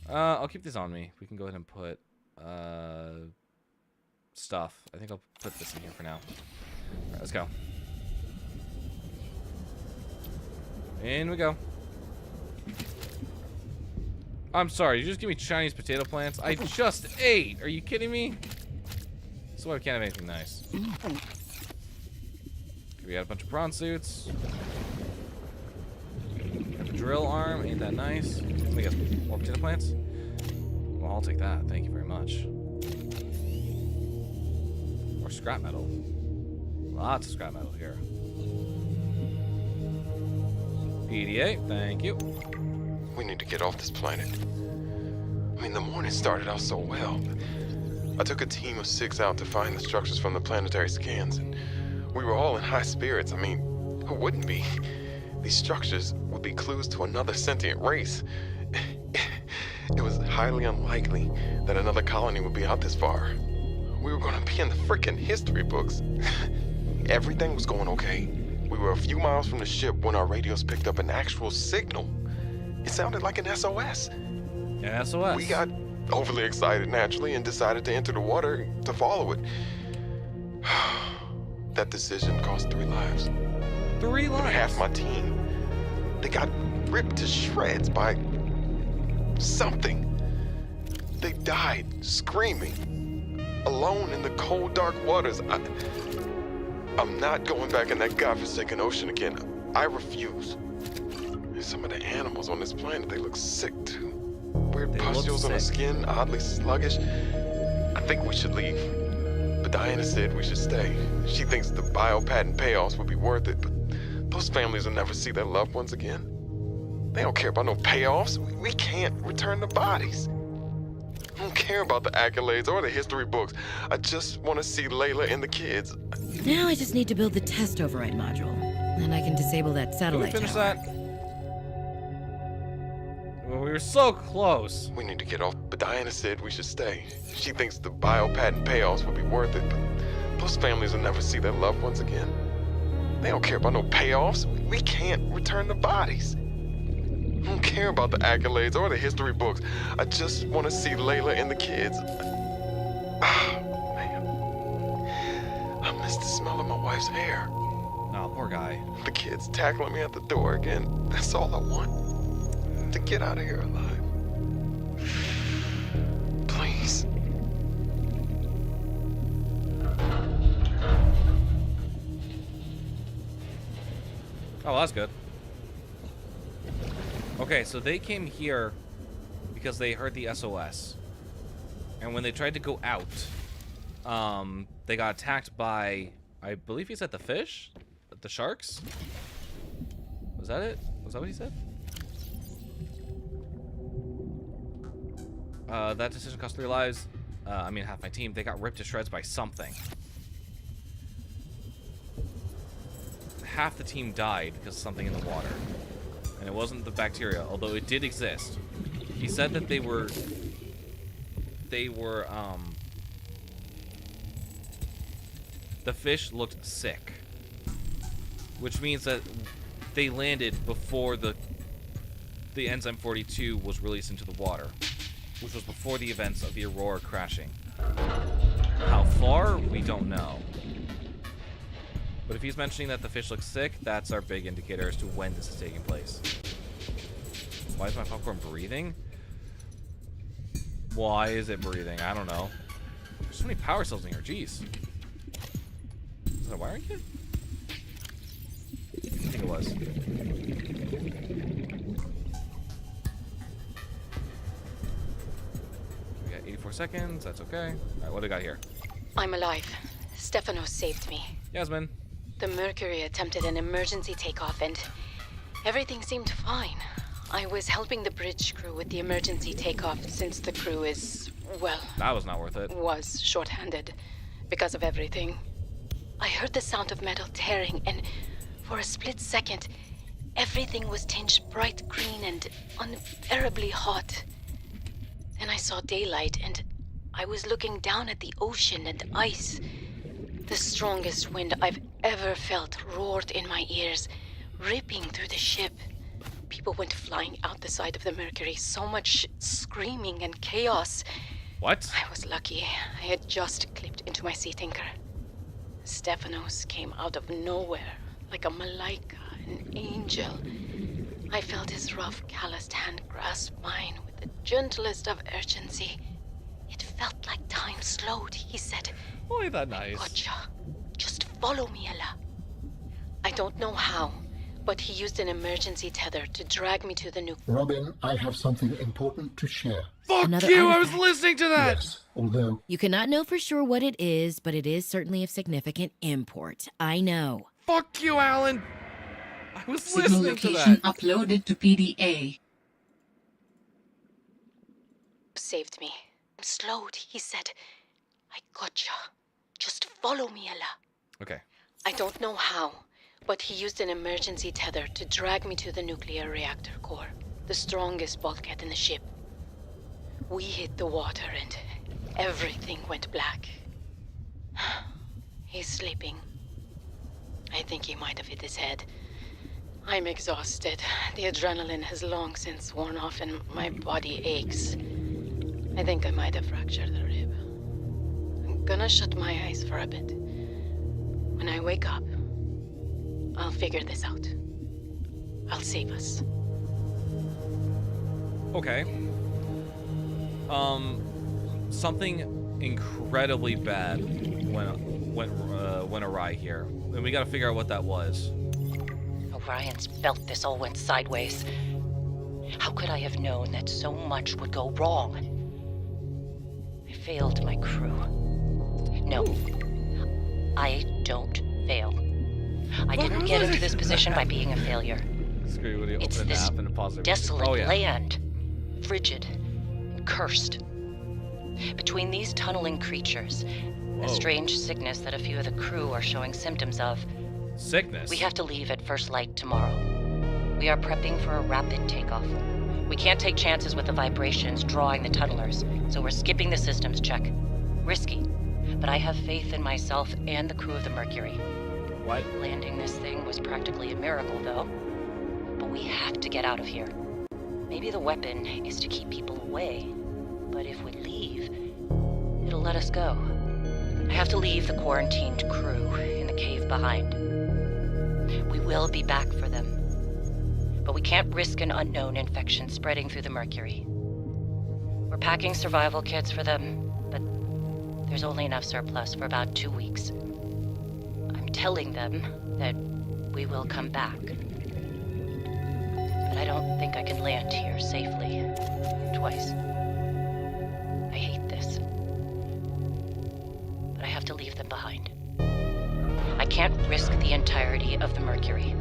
I'll keep this on me. We can go ahead and put stuff. I think I'll put this in here for now. Alright, let's go. In we go. I'm sorry, you just give me Chinese potato plants? I just ate! Are you kidding me? So I can't have anything nice. We got a bunch of prawn suits. Got the drill arm, ain't that nice? Let me get more potato plants. Well, I'll take that, thank you very much. More scrap metal. Lots of scrap metal here. PDA, thank you. We need to get off this planet. I mean, the morning started out so well. I took a team of 6 out to find the structures from the planetary scans, and we were all in high spirits. I mean, who wouldn't be? These structures would be clues to another sentient race. It was highly unlikely that another colony would be out this far. We were gonna be in the frickin' history books. Everything was going okay. We were a few miles from the ship when our radios picked up an actual signal. It sounded like an SOS. An SOS? We got overly excited, naturally, and decided to enter the water to follow it. That decision cost 3 lives. 3 lives? Half my team. They got ripped to shreds by something. They died screaming, alone in the cold, dark waters. I'm not going back in that godforsaken ocean again. I refuse. Some of the animals on this planet, they look sick too. Weird pustules on the skin, oddly sluggish. I think we should leave. But Diana said we should stay. She thinks the bio-patent payoffs would be worth it, but those families will never see their loved ones again. They don't care about no payoffs. We can't return the bodies. I don't care about the accolades or the history books. I just want to see Layla and the kids. Now I just need to build the test override module. Then I can disable that satellite Can we finish tower. that? Well, we were so close. We need to get off, but Diana said we should stay. She thinks the bio-patent payoffs would be worth it, but those families will never see their loved ones again. They don't care about no payoffs. We can't return the bodies. I don't care about the accolades or the history books. I just want to see Layla and the kids. Man. I miss the smell of my wife's hair. Oh, poor guy. The kids tackling me at the door again. That's all I want. To get out of here alive. Please. Oh, that's good. Okay, so they came here because they heard the SOS. And when they tried to go out, they got attacked by, I believe he said the fish? The sharks? Was that it? Was that what he said? That decision cost 3 lives. I mean, half my team. They got ripped to shreds by something. Half the team died because of something in the water. And it wasn't the bacteria, although it did exist. He said that they were the fish looked sick. Which means that they landed before the enzyme 42 was released into the water. Which was before the events of the Aurora crashing. How far? We don't know. But if he's mentioning that the fish looks sick, that's our big indicator as to when this is taking place. Why is my popcorn breathing? Why is it breathing? I don't know. There's so many power cells in here. Jeez. Is that a wiring kit? I think it was. We got 84 seconds. That's okay. All right, what do we got here? I'm alive. Stefanos saved me. Yasmin. The Mercury attempted an emergency takeoff and everything seemed fine. I was helping the bridge crew with the emergency takeoff since the crew is, well... That was not worth it. Was short-handed because of everything. I heard the sound of metal tearing and for a split second, everything was tinged bright green and unbearably hot. Then I saw daylight and I was looking down at the ocean and ice. The strongest wind I've ever felt roared in my ears, ripping through the ship. People went flying out the side of the Mercury, so much screaming and chaos. What? I was lucky. I had just clipped into my sea tinker. Stefanos came out of nowhere, like a malaika, an angel. I felt his rough, calloused hand grasp mine with the gentlest of urgency. It felt like time slowed, he said. Oh, ain't that nice? Gotcha. Just follow me, Ella. I don't know how, but he used an emergency tether to drag me to the nuke. Robin, I have something important to share. Fuck Another you! I artifact. was listening to that! Yes, although... You cannot know for sure what it is, but it is certainly of significant import. I know. Fuck you, Alan! I was Signal listening to location that. uploaded to PDA. Saved me. I'm slowed, he said. I gotcha. Just follow me, Ella. Okay. I don't know how, but he used an emergency tether to drag me to the nuclear reactor core, the strongest bulkhead in the ship. We hit the water and everything went black. He's sleeping. I think he might have hit his head. I'm exhausted. The adrenaline has long since worn off and my body aches. I think I might have fractured a rib. I'm gonna shut my eyes for a bit. When I wake up, I'll figure this out. I'll save us. Okay. Something incredibly bad went awry here, and we got to figure out what that was. Orion's belt, this all went sideways. How could I have known that so much would go wrong? I failed my crew. No, I don't fail. I didn't get into this position by being a failure. Screw when you It's open the this app and pause it. desolate Oh, yeah. land, frigid and cursed. Between these tunneling creatures, a strange sickness that a few of the crew are showing symptoms of. Sickness? We have to leave at first light tomorrow. We are prepping for a rapid takeoff. We can't take chances with the vibrations drawing the tunnelers, so we're skipping the systems check. Risky, but I have faith in myself and the crew of the Mercury. What? Landing this thing was practically a miracle, though. But we have to get out of here. Maybe the weapon is to keep people away. But if we leave, it'll let us go. I have to leave the quarantined crew in the cave behind. We will be back for them. But we can't risk an unknown infection spreading through the Mercury. We're packing survival kits for them, but there's only enough surplus for about 2 weeks. I'm telling them that we will come back. But I don't think I can land here safely twice. I hate this. But I have to leave them behind. I can't risk the entirety of the Mercury.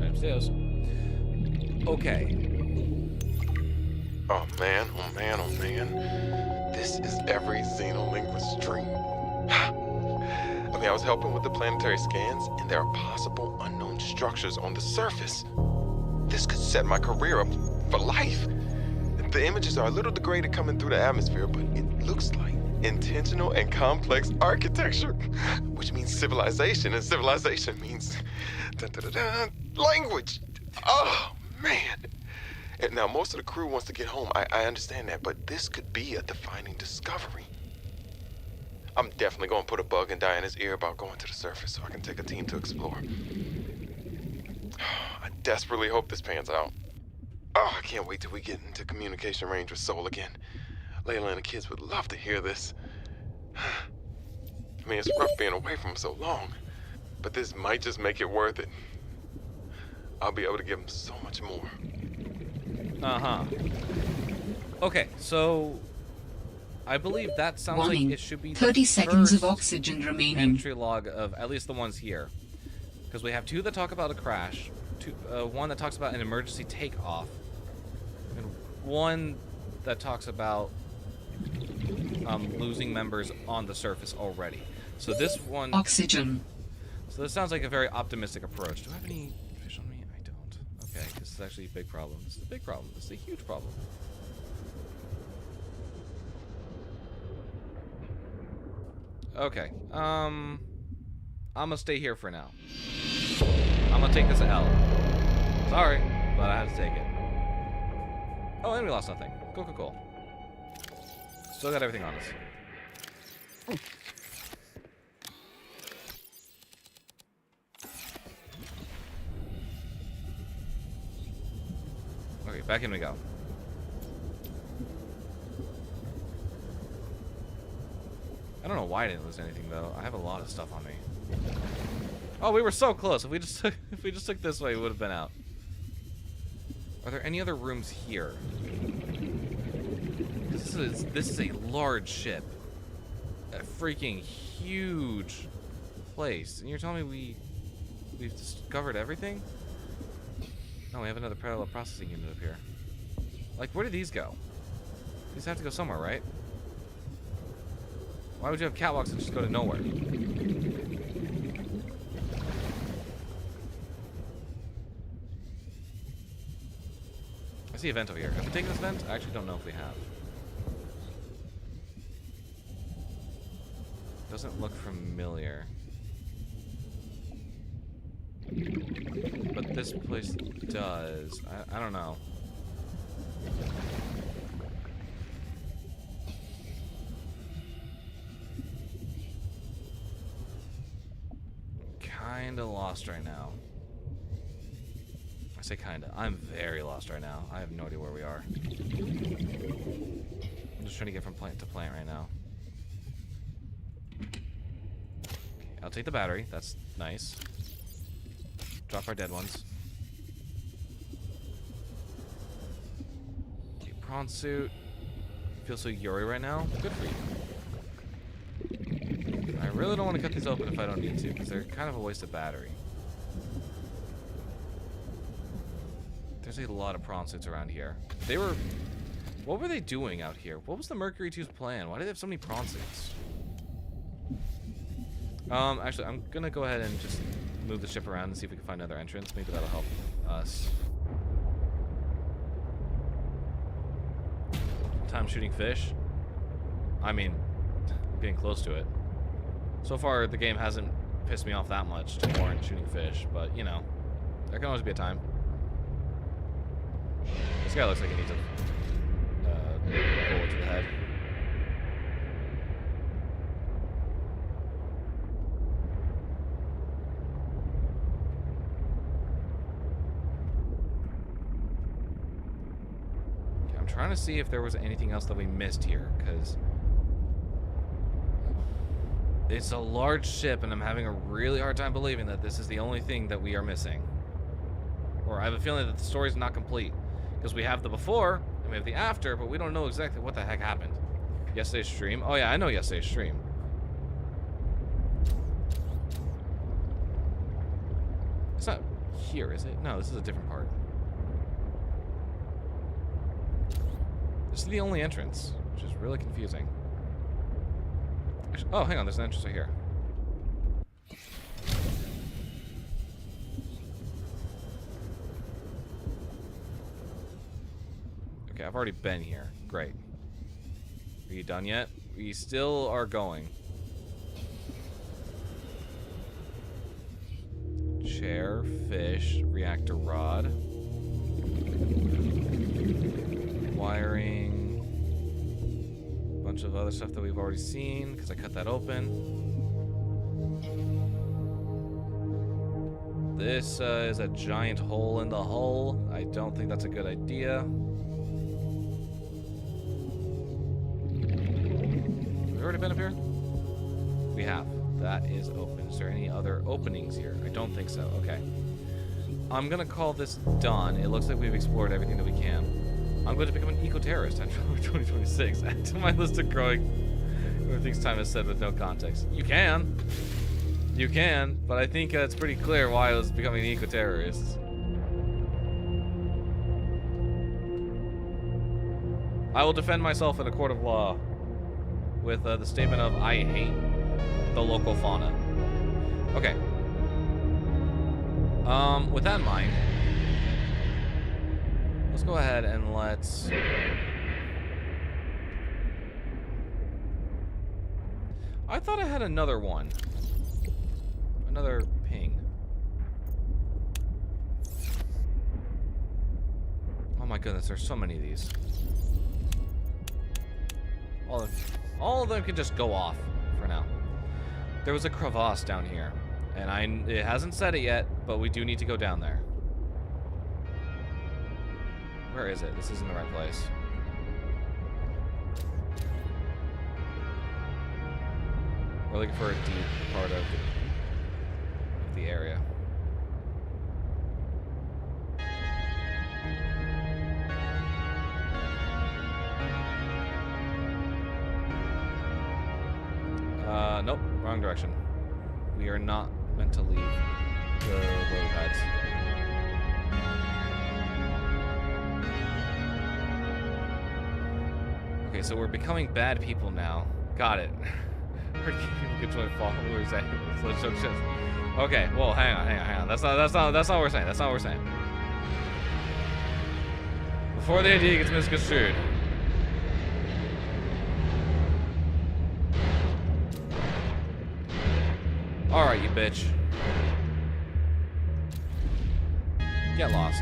Upstairs. Okay. Oh man, oh man, oh man. This is every xenolinguist's dream. I mean, I was helping with the planetary scans, and there are possible unknown structures on the surface. This could set my career up for life. The images are a little degraded coming through the atmosphere, but it looks like intentional and complex architecture, which means civilization, and civilization means language. Oh, man. And now, most of the crew wants to get home. I understand that, but this could be a defining discovery. I'm definitely going to put a bug in Diana's ear about going to the surface so I can take a team to explore. I desperately hope this pans out. Oh, I can't wait till we get into communication range with Sol again. Layla and the kids would love to hear this. I mean, it's rough being away from them so long, but this might just make it worth it. I'll be able to give them so much more. Uh-huh. Okay, so I believe that sounds Warning. like it should be 30 the seconds of first oxygen remaining. entry log of at least the ones here. Because we have 2 that talk about a crash, 1 that talks about an emergency takeoff, and 1 that talks about losing members on the surface already. So this one... Oxygen. So this sounds like a very optimistic approach. Do I have any fish on me? I don't. Okay, this is actually a big problem. This is a big problem. This is a huge problem. Okay, I'm gonna stay here for now. I'm gonna take this L. Sorry, but I had to take it. Oh, and we lost nothing. Cool, cool, cool. Still got everything on us. Okay, back in we go. I don't know why I didn't lose anything though. I have a lot of stuff on me. Oh, we were so close. If we just took this way, we would have been out. Are there any other rooms here? This is a large ship. A freaking huge place. And you're telling me we've discovered everything? No, we have another parallel processing unit up here. Like, where did these go? These have to go somewhere, right? Why would you have catwalks that just go to nowhere? I see a vent over here. Have we taken this vent? I actually don't know if we have. Doesn't look familiar. But this place does. I don't know. Kinda lost right now. I say kinda. I'm very lost right now. I have no idea where we are. I'm just trying to get from plant to plant right now. Okay, I'll take the battery. That's nice. Drop our dead ones. Okay, prawn suit. Feel so Yuri right now? Good for you. I really don't want to cut these open if I don't need to, because they're kind of a waste of battery. There's a lot of prawn suits around here. They were... What were they doing out here? What was the Mercury 2's plan? Why did they have so many prawn suits? Actually, I'm gonna go ahead and just move the ship around and see if we can find another entrance. Maybe that'll help us. Time shooting fish. I mean, I'm getting close to it. So far, the game hasn't pissed me off that much to warrant shooting fish, but, you know, there can always be a time. This guy looks like he needs a bullet to the head. Okay, I'm trying to see if there was anything else that we missed here, because it's a large ship, and I'm having a really hard time believing that this is the only thing that we are missing. Or I have a feeling that the story's not complete. Because we have the before, and we have the after, but we don't know exactly what the heck happened. Yesterday's stream? Oh yeah, I know yesterday's stream. It's not here, is it? No, this is a different part. This is the only entrance, which is really confusing. Oh, hang on, there's an entrance right here. Okay, I've already been here. Great. Are you done yet? We still are going. Chair, fish, reactor rod. Wiring. Bunch of other stuff that we've already seen because I cut that open. This is a giant hole in the hull. I don't think that's a good idea. Have we already been up here? We have. That is open. Is there any other openings here? I don't think so. Okay. I'm gonna call this done. It looks like we've explored everything that we can. I'm going to become an eco-terrorist after 2026. Add to my list of growing things time is said with no context. You can. You can, but I think it's pretty clear why I was becoming an eco-terrorist. I will defend myself in a court of law with the statement of I hate the local fauna. Okay. With that in mind, let's go ahead and let's... I thought I had another one. Another ping. Oh my goodness, there's so many of these. All of them can just go off for now. There was a crevasse down here, and it hasn't said it yet, but we do need to go down there. Where is it? This isn't the right place. We're looking for a deep part of the area. Nope, wrong direction. We are not meant to leave the road beds. Okay, so we're becoming bad people now. Got it. We're keeping people controlling followers. Okay, well, hang on. That's not what we're saying. That's not what we're saying. Before the idea gets misconstrued. Alright, you bitch. Get lost.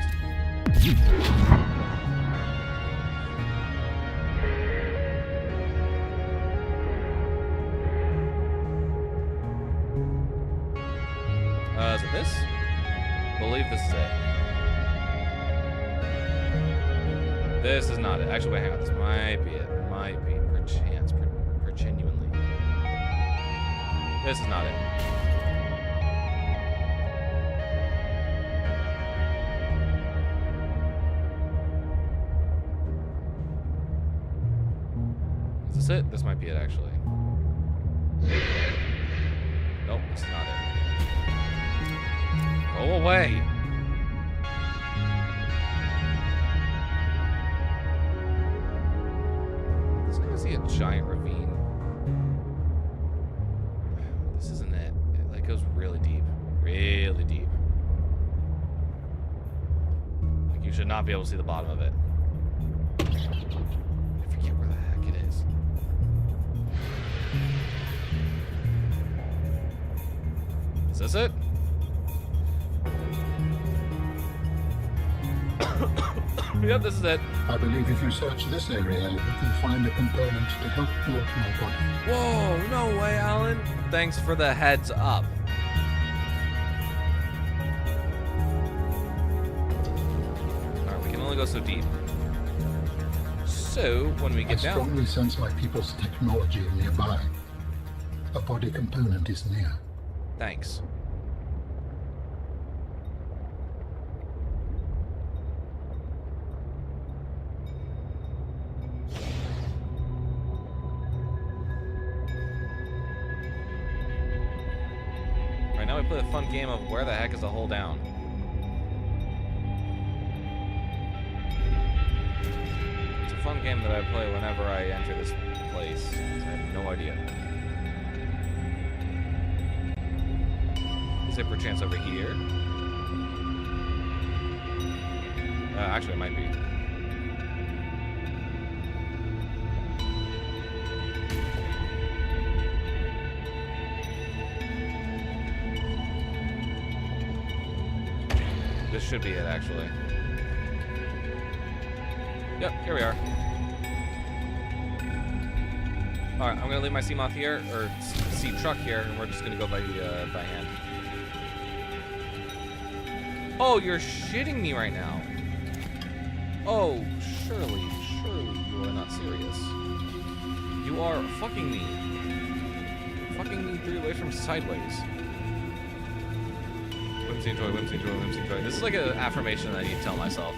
Is it this? I believe this is it. This is not it. Actually, wait, hang on. This might be it. Might be, perchance, genuinely. This is not it. Is this it? This might be it, actually. Nope, this is not it. Go away! Doesn't even see a giant ravine. This isn't it. It goes really deep. Really deep. Like, you should not be able to see the bottom of it. I forget where the heck it is. Is this it? Yep, this is it. I believe if you search this area, you can find a component to help build my body. Whoa, no way, Alan. Thanks for the heads up. Alright, we can only go so deep. So, when we get I down... strongly sense my people's technology nearby. A body component is near. Thanks. Right now we play the fun game of where the heck is the hole down? It's a fun game that I play whenever I enter this place. I have no idea. Is it perchance over here? Actually, it might be. This should be it, actually. Yep, here we are. Alright, I'm gonna leave my sea moth here, or sea truck here, and we're just gonna go by hand. Oh, you're shitting me right now. Oh, surely you are not serious. You are fucking me. Fucking me 3 away from sideways. Whimsy and joy, whimsy and joy, whimsy and joy. This is like an affirmation that I need to tell myself.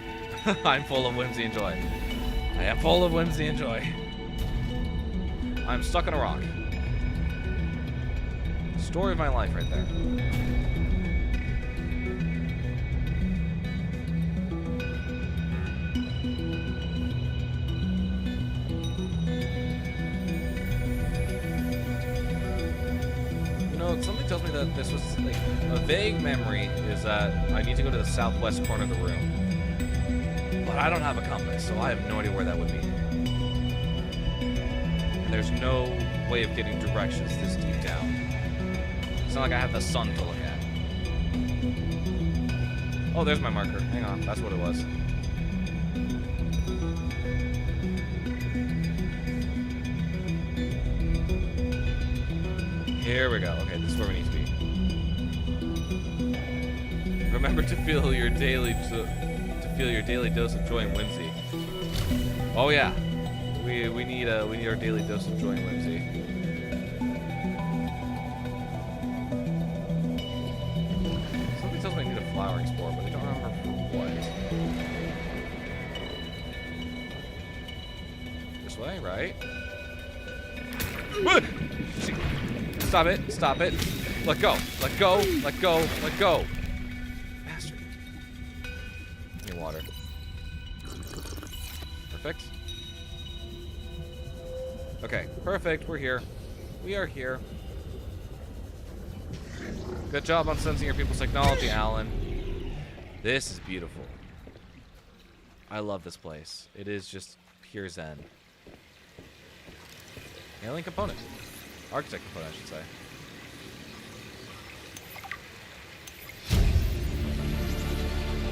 I'm full of whimsy and joy. I am full of whimsy and joy. I'm stuck on a rock. Story of my life right there. Something tells me that this was like a vague memory is that I need to go to the southwest corner of the room. But I don't have a compass, so I have no idea where that would be. And there's no way of getting directions this deep down. It's not like I have the sun to look at. Oh, there's my marker. Hang on, that's what it was. Here we go. Okay, this is where we need to be. Remember to feel your daily dose of joy and whimsy. Oh yeah, we need our daily dose of joy and whimsy. Somebody tells me I need a flowering spore, but I don't remember for what. This way, right? Stop it, stop it. Let go, let go, let go, let go. Bastard. Give me water. Perfect. Okay, perfect, we're here. We are here. Good job on sensing your people's technology, Alan. This is beautiful. I love this place. It is just pure zen. Alien component. Architect component, I should say.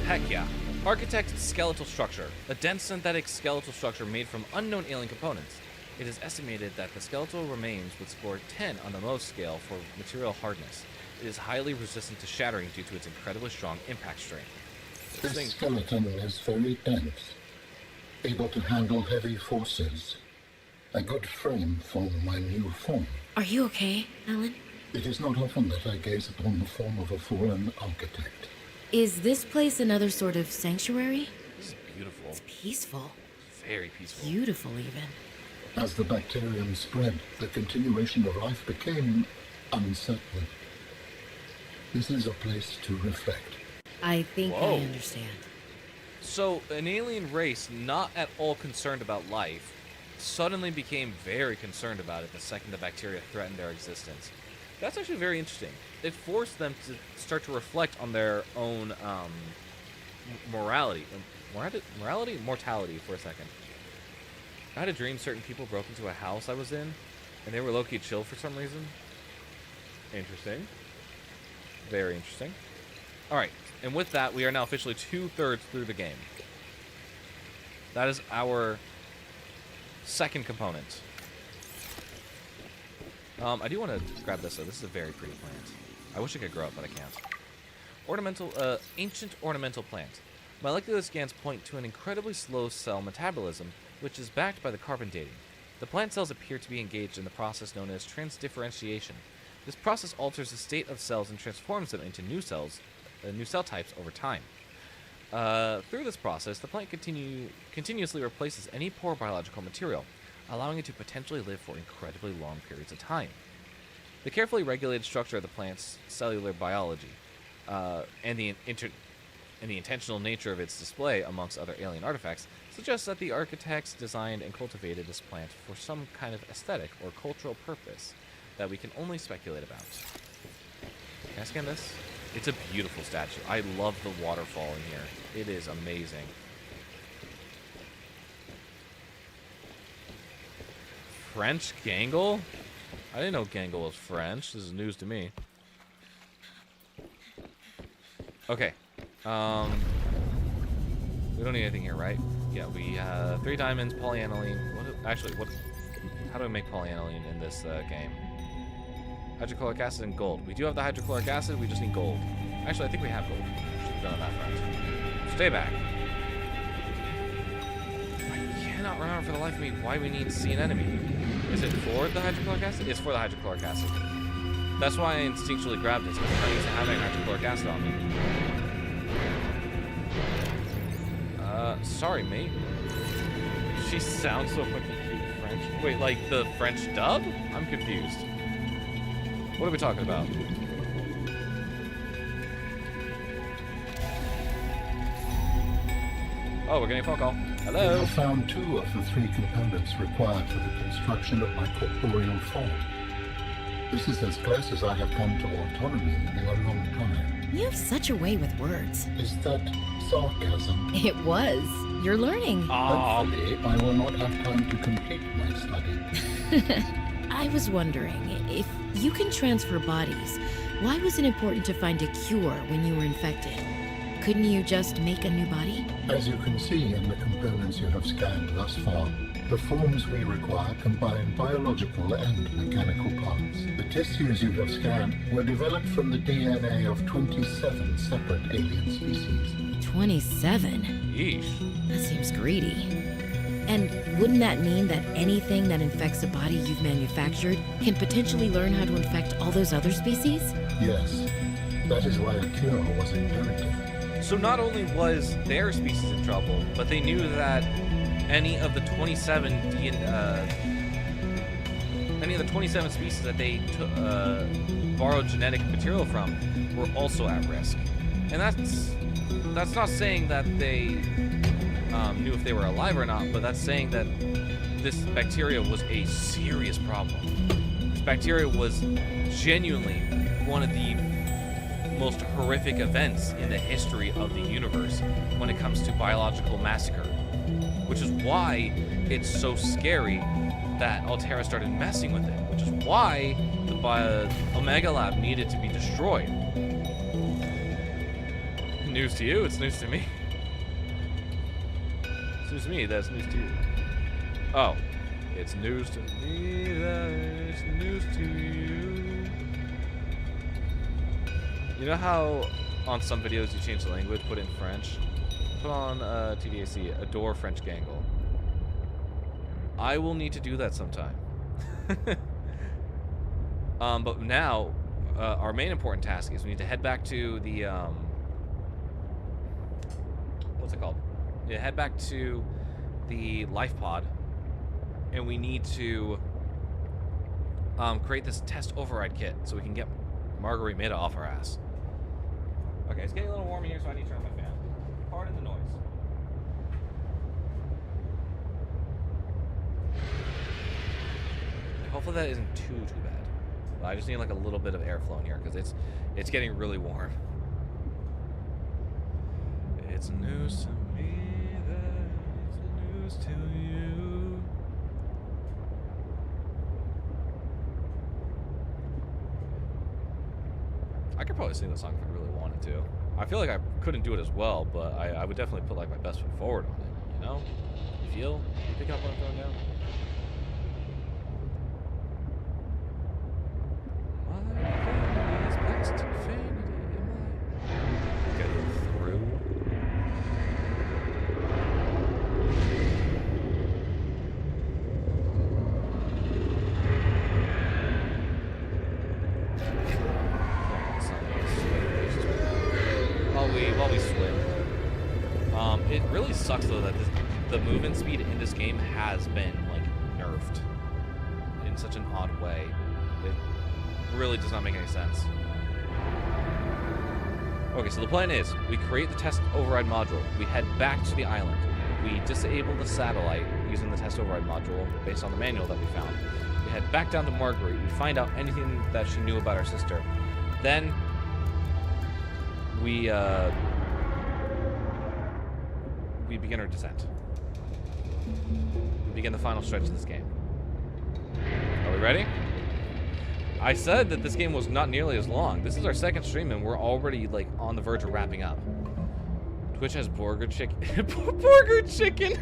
Heck yeah. Architect skeletal structure. A dense synthetic skeletal structure made from unknown alien components. It is estimated that the skeletal remains would score 10 on the Mohs scale for material hardness. It is highly resistant to shattering due to its incredibly strong impact strength. This skeleton is very dense, able to handle heavy forces. A good frame for my new form. Are you okay, Alan? It is not often that I gaze upon the form of a fallen architect. Is this place another sort of sanctuary? This is beautiful. It's peaceful. Very peaceful. Beautiful, even. As the bacterium spread, the continuation of life became uncertain. This is a place to reflect. I think I understand. So, an alien race not at all concerned about life suddenly became very concerned about it the second the bacteria threatened their existence. That's actually very interesting. It forced them to start to reflect on their own mortality for a second. I had a dream certain people broke into a house I was in, and they were low-key chill for some reason. Interesting. Very interesting. Alright, and with that, we are now officially 2/3 through the game. That is our second component. I do want to grab this, though. This is a very pretty plant. I wish it could grow up, but I can't. Ancient ornamental plant. Molecular scans point to an incredibly slow cell metabolism, which is backed by the carbon dating. The plant cells appear to be engaged in the process known as transdifferentiation. This process alters the state of cells and transforms them into new cells, new cell types over time. Through this process, the plant continuously replaces any poor biological material, allowing it to potentially live for incredibly long periods of time. The carefully regulated structure of the plant's cellular biology, and the intentional nature of its display amongst other alien artifacts, suggests that the architects designed and cultivated this plant for some kind of aesthetic or cultural purpose that we can only speculate about. Can I scan this? It's a beautiful statue. I love the waterfall in here. It is amazing. French Gangle? I didn't know Gangle was French. This is news to me. Okay. We don't need anything here, right? Yeah, we have 3 diamonds, polyaniline. How do I make polyaniline in this game? Hydrochloric acid and gold. We do have the hydrochloric acid, we just need gold. Actually, I think we have gold. Should have done on that front. Stay back. I cannot remember for the life of me why we need to see an enemy. Is it for the hydrochloric acid? It's for the hydrochloric acid. That's why I instinctually grabbed it, because I'm used to having hydrochloric acid on me. Sorry, mate. She sounds so fucking cute in French. Wait, like the French dub? I'm confused. What are we talking about? Oh, we're getting a phone call. Hello? I have found 2 of the 3 components required for the construction of my corporeal form. This is as close as I have come to autonomy in a long time. You have such a way with words. Is that sarcasm? It was. You're learning. Hopefully, I will not have time to complete my study. I was wondering, if you can transfer bodies, why was it important to find a cure when you were infected? Couldn't you just make a new body? As you can see in the components you have scanned thus far, the forms we require combine biological and mechanical parts. The tissues you have scanned were developed from the DNA of 27 separate alien species. 27? Yeesh. That seems greedy. And wouldn't that mean that anything that infects a body you've manufactured can potentially learn how to infect all those other species? Yes. That is why a cure was imperative. So not only was their species in trouble, but they knew that any of the 27 species that they borrowed genetic material from were also at risk. And that's not saying that they knew if they were alive or not, but that's saying that this bacteria was a serious problem. This bacteria was genuinely one of the most horrific events in the history of the universe when it comes to biological massacre, which is why it's so scary that Altera started messing with it, which is why the Omega Lab needed to be destroyed. News to you, it's news to me. It's news to me, that's news to you. Oh, it's news to me, that's news to you. You know how on some videos you change the language, put in French? Put on TDAC, adore French Gangle. I will need to do that sometime. But now, our main important task is we need to head back to the, what's it called? Yeah, head back to the life pod, and we need to create this test override kit so we can get Margarita off our ass. Okay, it's getting a little warm in here, so I need to turn my fan. Pardon the noise. Hopefully that isn't too bad. But I just need like a little bit of airflow in here because it's getting really warm. It's news to me, that's news to you. I could probably sing the song if I really wanted to. I feel like I couldn't do it as well, but I would definitely put like my best foot forward on it, You know? You feel? You pick up what I'm throwing down? My infinity is past infinity. Am I getting through? While we swim. It really sucks though that the movement speed in this game has been like nerfed in such an odd way. It really does not make any sense. Okay, so the plan is we create the test override module. We head back to the island. We disable the satellite using the test override module based on the manual that we found. We head back down to Marguerite. We find out anything that she knew about our sister. Then we begin our descent. We begin the final stretch of this game. Are we ready? I said that this game was not nearly as long. This is our second stream and we're already like on the verge of wrapping up. Twitch has burger chicken. Burger chicken!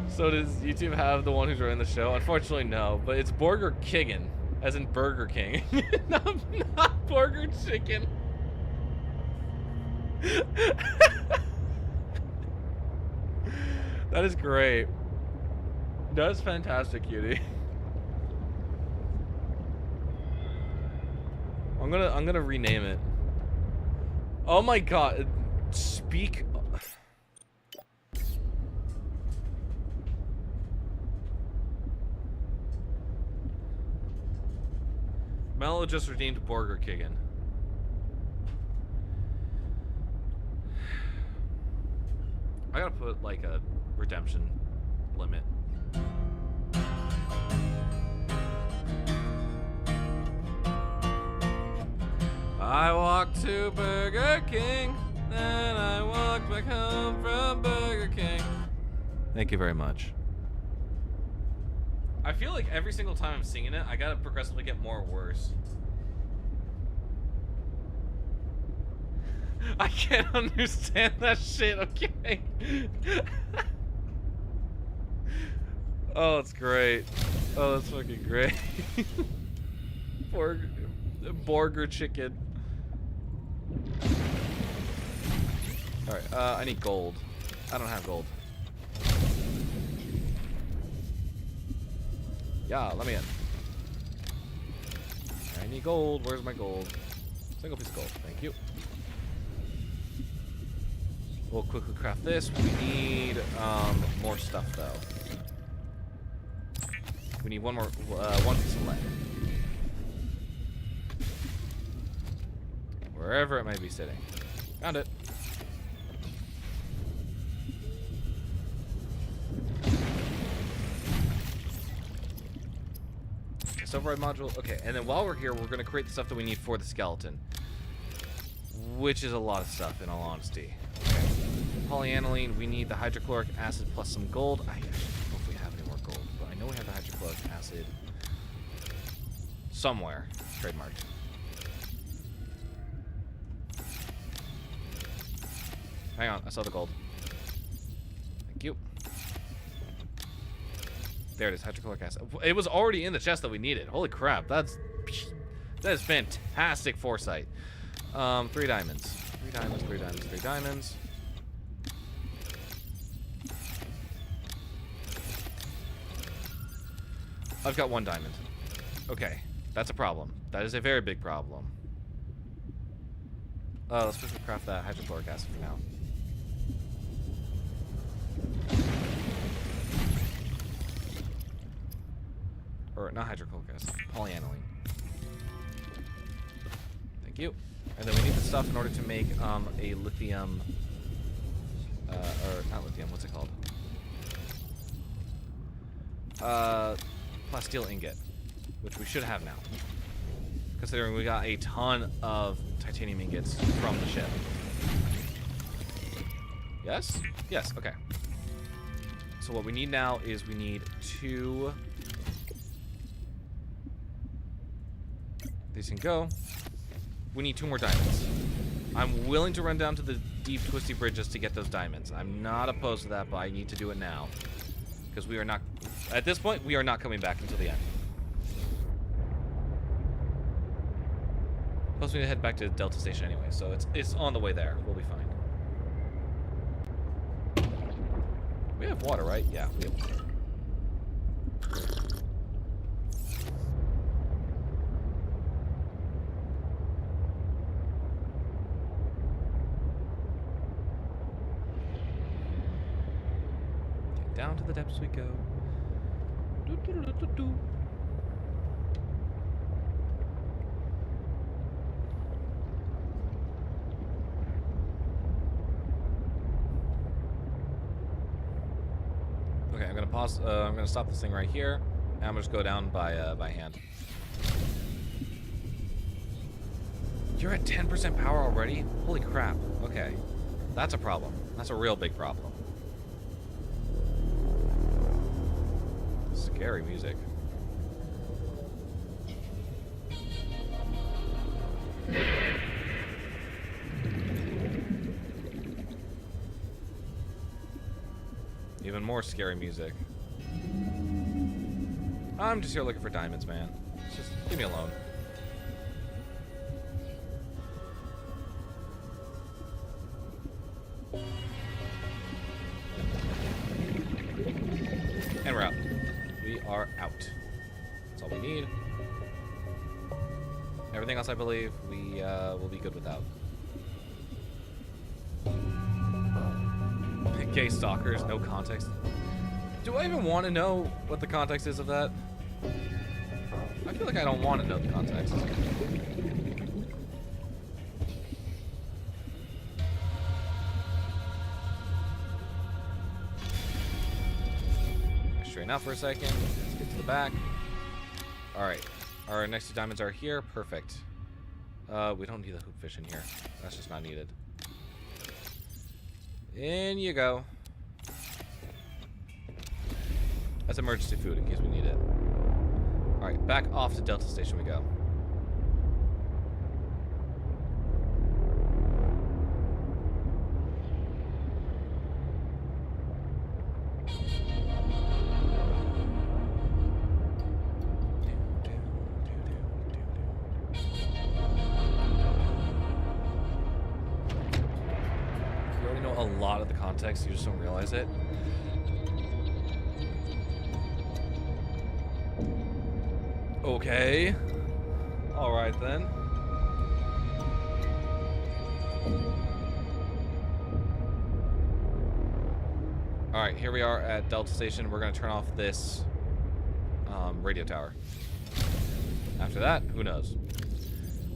So does YouTube have the one who's running the show? Unfortunately, no, but it's Burger Kiggin, as in Burger King. not Burger Chicken. That is great. That is fantastic, cutie. I'm gonna rename it. Oh my god. Speak. Mello just redeemed Burger Kiggin. I gotta put like a redemption limit. I walked to Burger King, then I walked back home from Burger King. Thank you very much. I feel like every single time I'm singing it, I gotta progressively get more worse. I can't understand that shit, okay? Oh, it's great. Oh, that's fucking great. Burger chicken. Alright, I need gold. I don't have gold. Yeah, let me in. I need gold. Where's my gold? Single piece of gold. Thank you. We'll quickly craft this. We need more stuff though. We need one piece of lead. Wherever it might be sitting. Found it. Override module. Okay, and then while we're here, we're gonna create the stuff that we need for the skeleton, which is a lot of stuff, in all honesty. Okay. Polyaniline. We need the hydrochloric acid plus some gold. I actually don't know if we have any more gold, but I know we have the hydrochloric acid somewhere. Trademarked. Hang on, I saw the gold. Thank you. There it is, hydrochloric acid. It was already in the chest that we needed. Holy crap, that is fantastic foresight. 3 diamonds. 3 diamonds, 3 diamonds, 3 diamonds. I've got 1 diamond. Okay, that's a problem. That is a very big problem. Let's quickly craft that hydrochloric acid for now. Or not hydrochloric acid, polyaniline. Thank you. And then we need the stuff in order to make a lithium, or not lithium, what's it called? Plasteel ingot, which we should have now, considering we got a ton of titanium ingots from the ship. Yes? Yes, okay. So what we need now is we need 2... These can go. We need 2 more diamonds. I'm willing to run down to the deep, twisty bridges to get those diamonds. I'm not opposed to that, but I need to do it now. Because we are not... At this point, we are not coming back until the end. Plus, we need to head back to Delta Station anyway, so it's on the way there. We'll be fine. We have water, right? Yeah, we have water. Okay, down to the depths we go. Do. Okay, I'm gonna pause. I'm gonna stop this thing right here, and I'm gonna just go down by hand. You're at 10% power already? Holy crap! Okay, that's a problem. That's a real big problem. Scary music. Even more scary music. I'm just here looking for diamonds, man. Just leave me alone. And we're out. We are out. That's all we need. Everything else, I believe, we will be good without. Gay stalkers, no context. Do I even want to know what the context is of that? I feel like I don't want to know the context. Straighten out for a second. Let's get to the back. Alright. Our next two diamonds are here. Perfect. We don't need the hoop fish in here. That's just not needed. In you go. That's emergency food in case we need it. Alright, back off to Delta Station we go. You just don't realize it. Okay. Alright then. Alright, here we are at Delta Station. We're going to turn off this radio tower. After that, who knows?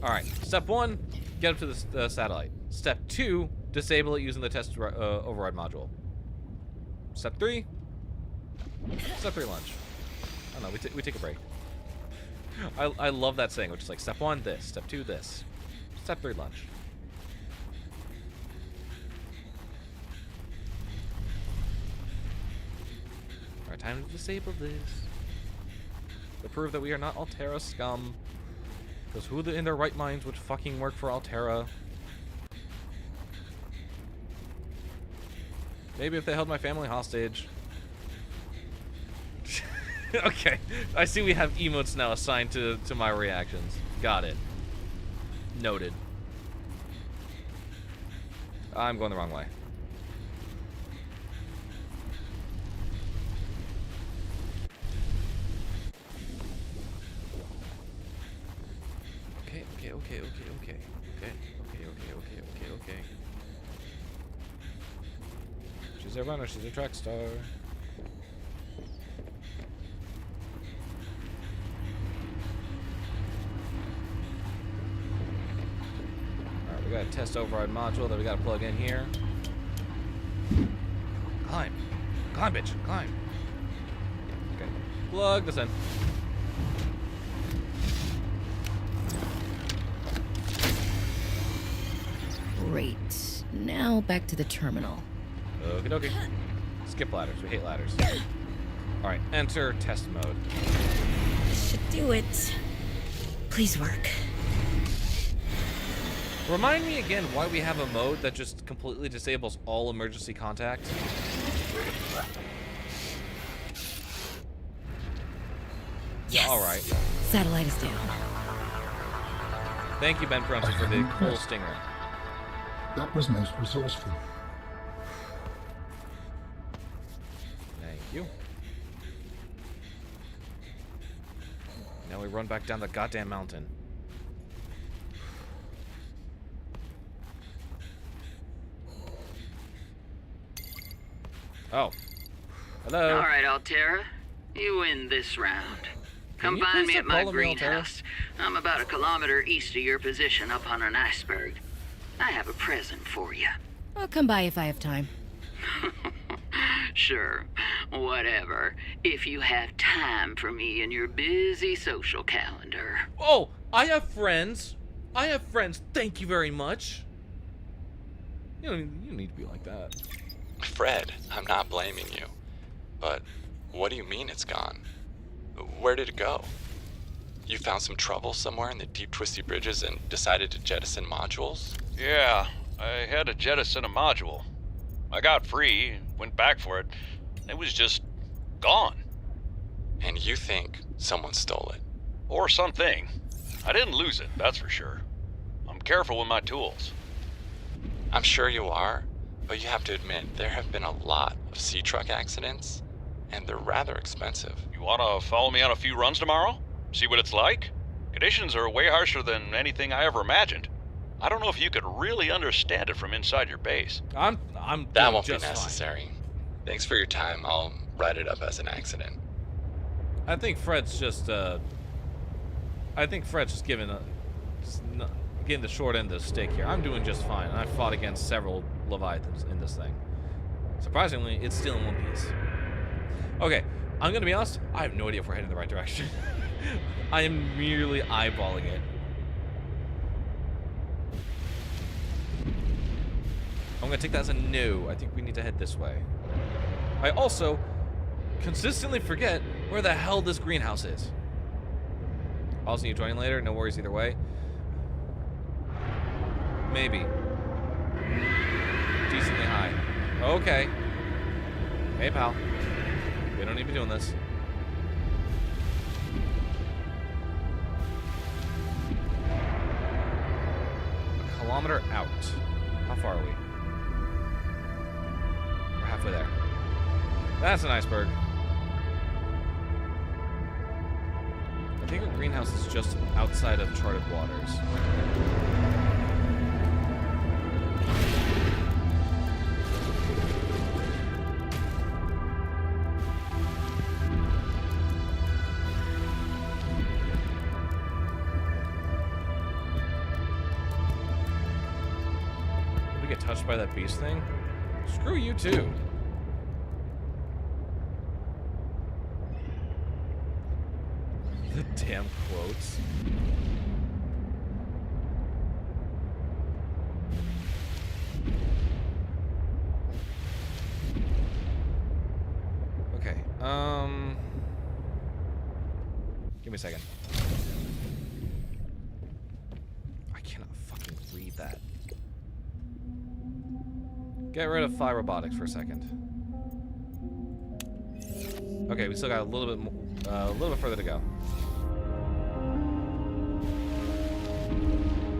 Alright, step 1, get up to the satellite. Step 2, disable it using the test override module. Step 3 lunch. I don't know, we take a break. I love that saying, which is like step 1 this, step 2 this, step 3 lunch. Alright, time to disable this. To prove that we are not Altera scum. Because who in their right minds would fucking work for Altera? Maybe if they held my family hostage. Okay, I see we have emotes now assigned to my reactions. Got it. Noted. I'm going the wrong way. Okay. She's a runner, she's a track star. Alright, we got a test override module that we gotta plug in here. Climb. Climb, bitch. Climb. Okay. Plug this in. Great. Now back to the terminal. Okie dokie. Skip ladders. We hate ladders. Alright, enter test mode. Should do it. Please work. Remind me again why we have a mode that just completely disables all emergency contact. Yes. All right. Satellite is down. Thank you, Ben Prunty, for the cool stinger. That was most resourceful. Thank you. Now we run back down the goddamn mountain. Oh. Hello. All right, Altera. You win this round. Come you find please me at stop my calling me Altera? greenhouse. I'm about 1 kilometer east of your position up on an iceberg. I have a present for you. I'll come by if I have time. Sure, whatever. If you have time for me in your busy social calendar. Oh, I have friends. I have friends. Thank you very much. You don't need to be like that. Fred, I'm not blaming you. But what do you mean it's gone? Where did it go? You found some trouble somewhere in the deep twisty bridges and decided to jettison modules? Yeah, I had to jettison a module. I got free, went back for it. It was just gone. And you think someone stole it? Or something. I didn't lose it, that's for sure. I'm careful with my tools. I'm sure you are, but you have to admit there have been a lot of sea truck accidents, and they're rather expensive. You wanna follow me on a few runs tomorrow? See what it's like? Conditions are way harsher than anything I ever imagined. I don't know if you could really understand it from inside your base. That won't be necessary. Thanks for your time. I'll write it up as an accident. I think Fred's just giving getting the short end of the stick here. I'm doing just fine. I fought against several Leviathans in this thing. Surprisingly, it's still in one piece. Okay, I'm gonna be honest, I have no idea if we're heading in the right direction. I am merely eyeballing it. I'm gonna take that as a no. I think we need to head this way. I also consistently forget where the hell this greenhouse is. I'll see you joining later. No worries either way. Maybe. Decently high. Okay. Hey, pal. We don't need to be doing this. A kilometer out. How far are we? We're halfway there. That's an iceberg. I think our greenhouse is just outside of charted waters. Did we get touched by that beast thing? Screw you too. The damn quotes. Okay, give me a second. I cannot fucking read that. Get rid of Phi Robotics for a second. Okay, we still got a little bit further to go.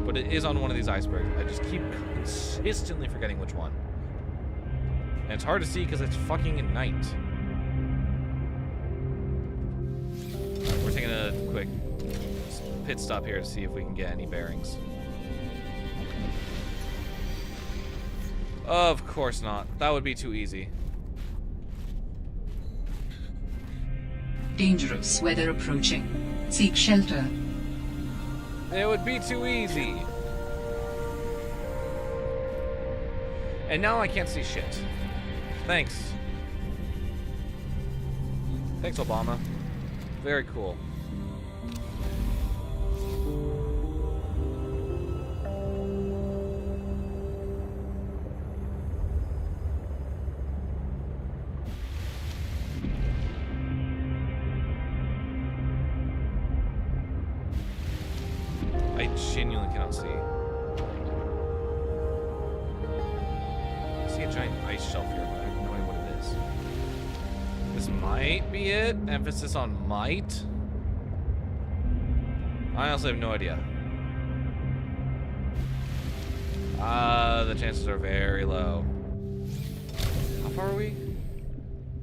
But it is on one of these icebergs. I just keep consistently forgetting which one. And it's hard to see because it's fucking at night. Right, we're taking a quick pit stop here to see if we can get any bearings. Of course not. That would be too easy. Dangerous weather approaching. Seek shelter. It would be too easy. And now I can't see shit. Thanks. Thanks, Obama. Very cool. I genuinely cannot see. giant ice shelf here, but I have no idea what it is. This might be it. Emphasis on might. I honestly have no idea. The chances are very low. How far are we?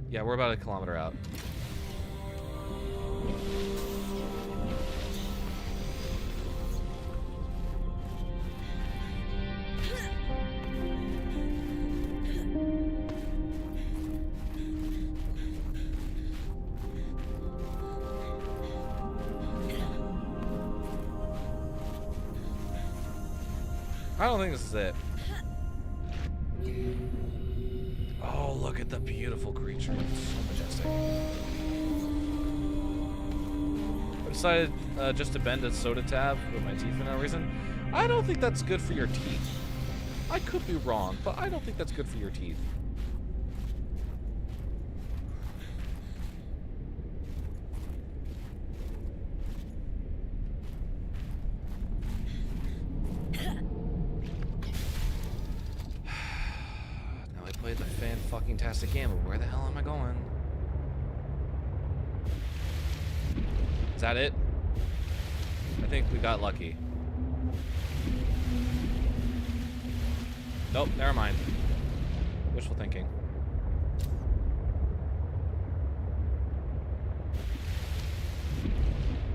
Yeah, we're about 1 kilometer out. I don't think this is it. Oh, look at the beautiful creature. It's so majestic. I decided just to bend a soda tab with my teeth for no reason. I don't think that's good for your teeth. I could be wrong, but I don't think that's good for your teeth. Played the fan-fucking-tastic game, but where the hell am I going? Is that it? I think we got lucky. Nope, never mind. Wishful thinking.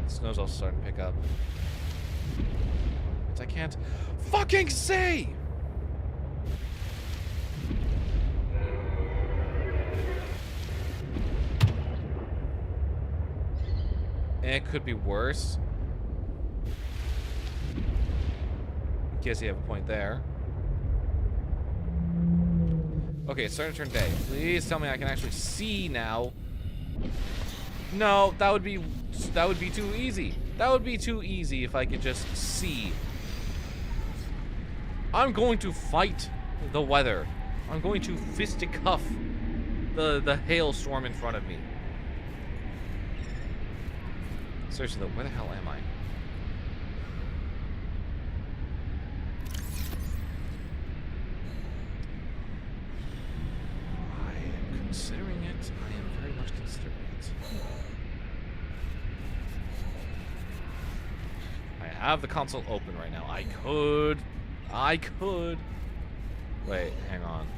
The snow's also starting to pick up. I can't fucking see! It could be worse. Guess you have a point there. Okay, it's starting to turn day. Please tell me I can actually see now. No, that would be too easy. That would be too easy if I could just see. I'm going to fight the weather. I'm going to fisticuff the hailstorm in front of me. Seriously though, where the hell am I? I am considering it. I am very much considering it. I have the console open right now. I could. Wait, hang on.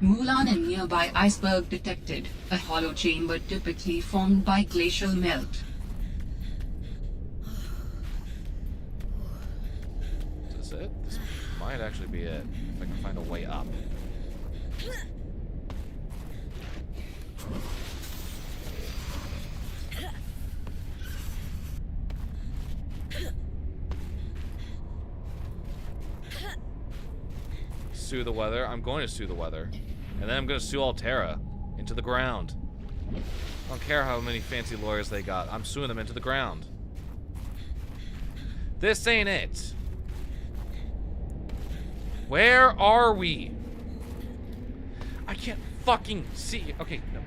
Mulan and nearby iceberg detected, a hollow chamber typically formed by glacial melt. Is this it? This might actually be it, if I can find a way up. Sue the weather. I'm going to sue the weather. And then I'm going to sue Altera into the ground. I don't care how many fancy lawyers they got. I'm suing them into the ground. This ain't it. Where are we? I can't fucking see. Okay, no.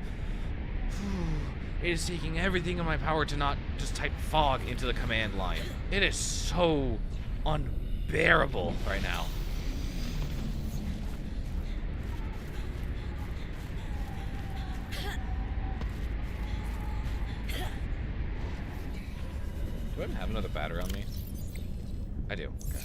It is taking everything in my power to not just type fog into the command line. It is so unbearable right now. Do I even have another battery on me? I do. Okay.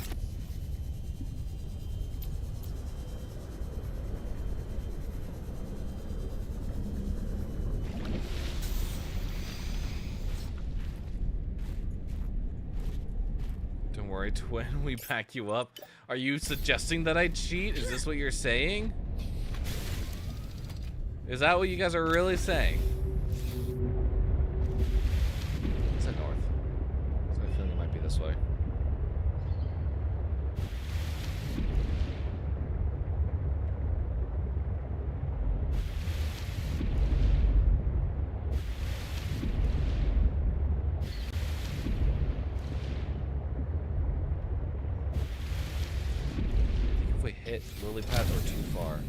Don't worry, Twin, we back you up. Are you suggesting that I cheat? Is this what you're saying? Is that what you guys are really saying? Is that north? I have a feeling it might be this way. If we hit lily pads, we're too far.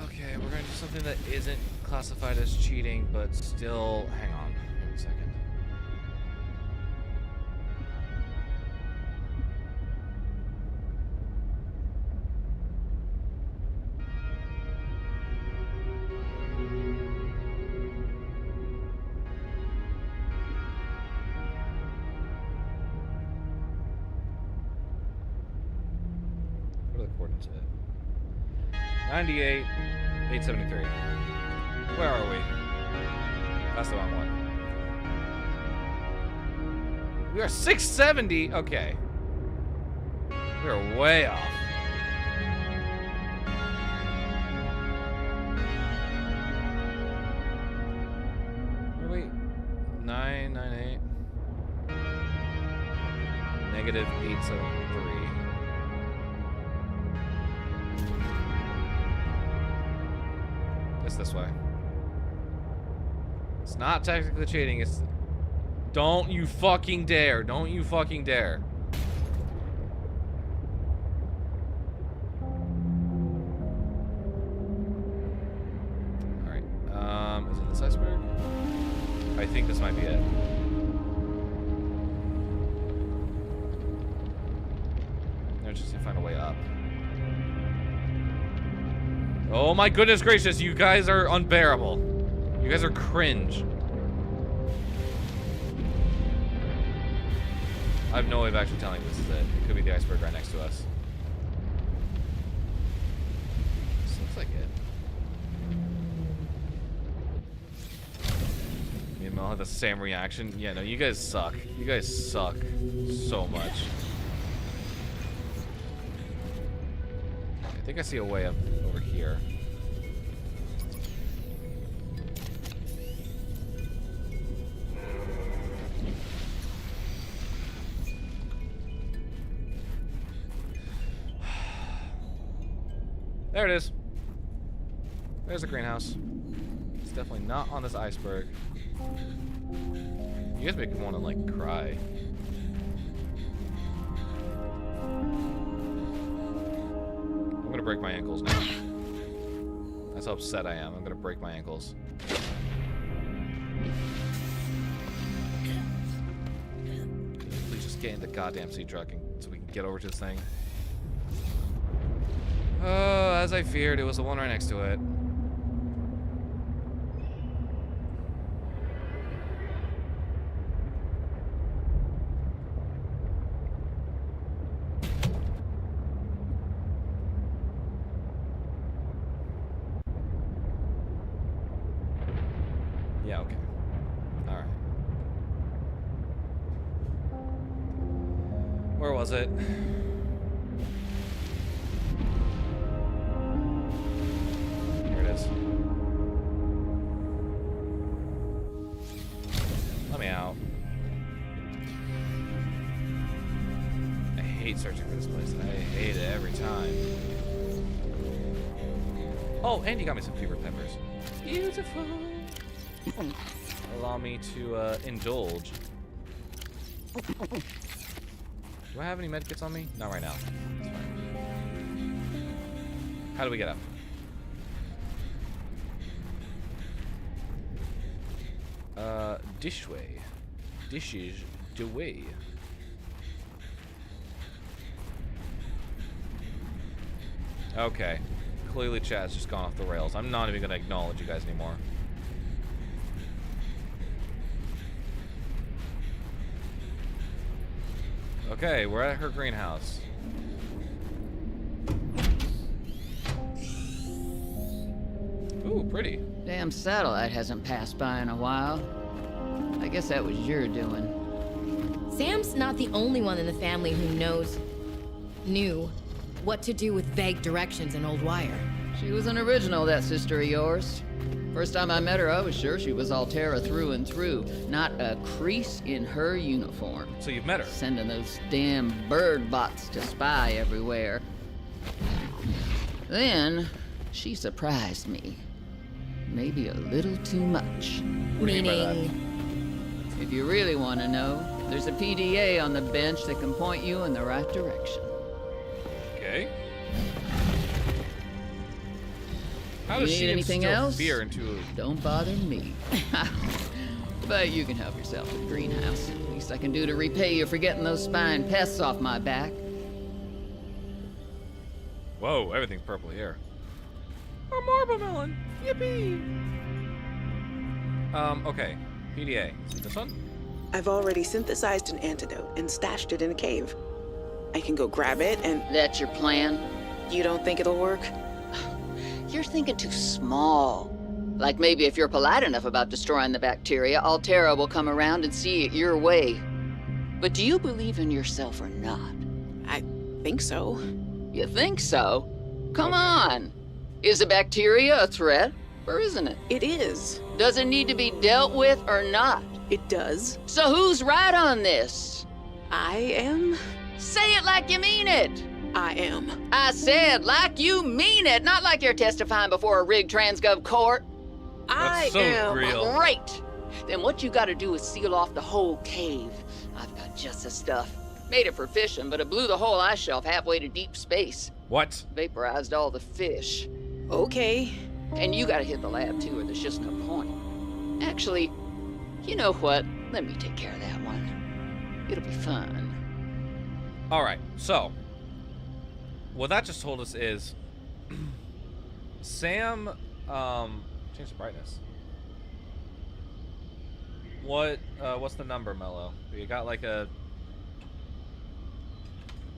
Okay, we're gonna do something that isn't classified as cheating, but still. Hang on. Wait a second. What are the coordinates of it? 98, 873. Where are we? That's the wrong one. We are 670. Okay. We are way off. What are we? 998. Negative 873. This way. It's not technically cheating, it's... Don't you fucking dare. Don't you fucking dare. Alright. Is it this iceberg? I think this might be it. They're just gonna find a way up. Oh my goodness gracious, you guys are unbearable. You guys are cringe. I have no way of actually telling this is it. It could be the iceberg right next to us. This looks like it. Me and Mel had the same reaction. Yeah, no, you guys suck. You guys suck so much. I think I see a way up over here. There it is. There's a greenhouse. It's definitely not on this iceberg. You guys make me want to, like, cry. I'm gonna break my ankles now. That's how upset I am. I'm gonna break my ankles. Please just get in the goddamn sea truck so we can get over to this thing. Oh, as I feared, it was the one right next to it. Yeah, okay. Alright. Where was it? Here it is. Let me out. I hate searching for this place. I hate it every time. Oh, and you got me some fever peppers. Beautiful. Allow me to indulge. Do I have any medkits on me? Not right now. That's fine. How do we get up? Dish way. Dishes the way. Okay. Clearly chat's just gone off the rails. I'm not even gonna acknowledge you guys anymore. Okay, we're at her greenhouse. Ooh, pretty. Damn satellite hasn't passed by in a while. I guess that was your doing. Sam's not the only one in the family who knew what to do with vague directions in Old Wire. She was an original, that sister of yours. First time I met her, I was sure she was Altera through and through. Not a crease in her uniform. So you've met her? Sending those damn bird bots to spy everywhere. Then, she surprised me. Maybe a little too much. Meaning? If you really want to know, there's a PDA on the bench that can point you in the right direction. Okay. How does You she need anything instill else? fear into? Don't bother me. But you can help yourself to the greenhouse. Least I can do to repay you for getting those spine pests off my back. Whoa, everything's purple here. A marble melon. Yippee. Okay. PDA. Is it this one? I've already synthesized an antidote and stashed it in a cave. I can go grab it and... That's your plan? You don't think it'll work? You're thinking too small. Like maybe if you're polite enough about destroying the bacteria, Altera will come around and see it your way. But do you believe in yourself or not? I think so. You think so? Come on! Is the bacteria a threat, or isn't it? It is. Does it need to be dealt with or not? It does. So who's right on this? I am. Say it like you mean it! I am. I said like you mean it, not like you're testifying before a rigged transgov court. That's so am. real. Great! Then what you gotta do is seal off the whole cave. I've got just the stuff. Made it for fishing, but it blew the whole ice shelf halfway to deep space. What? Vaporized all the fish. Okay. And you gotta hit the lab too, or there's just no point. Actually, you know what? Let me take care of that one. It'll be fun. Alright, so what that just told us is Sam, change the brightness. What's the number, Mello? You got like a...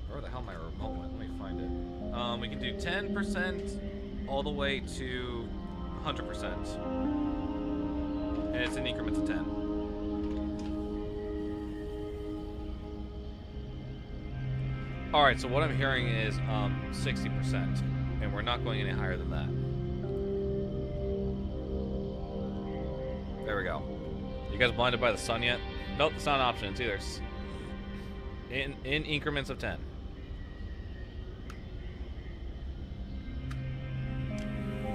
Where the hell my remote went? Let me find it. We can do 10% all the way to 100%. And it's in increments of 10. Alright, so what I'm hearing is 60%. And we're not going any higher than that. There we go. You guys blinded by the sun yet? Nope, it's not an option. It's either in increments of 10.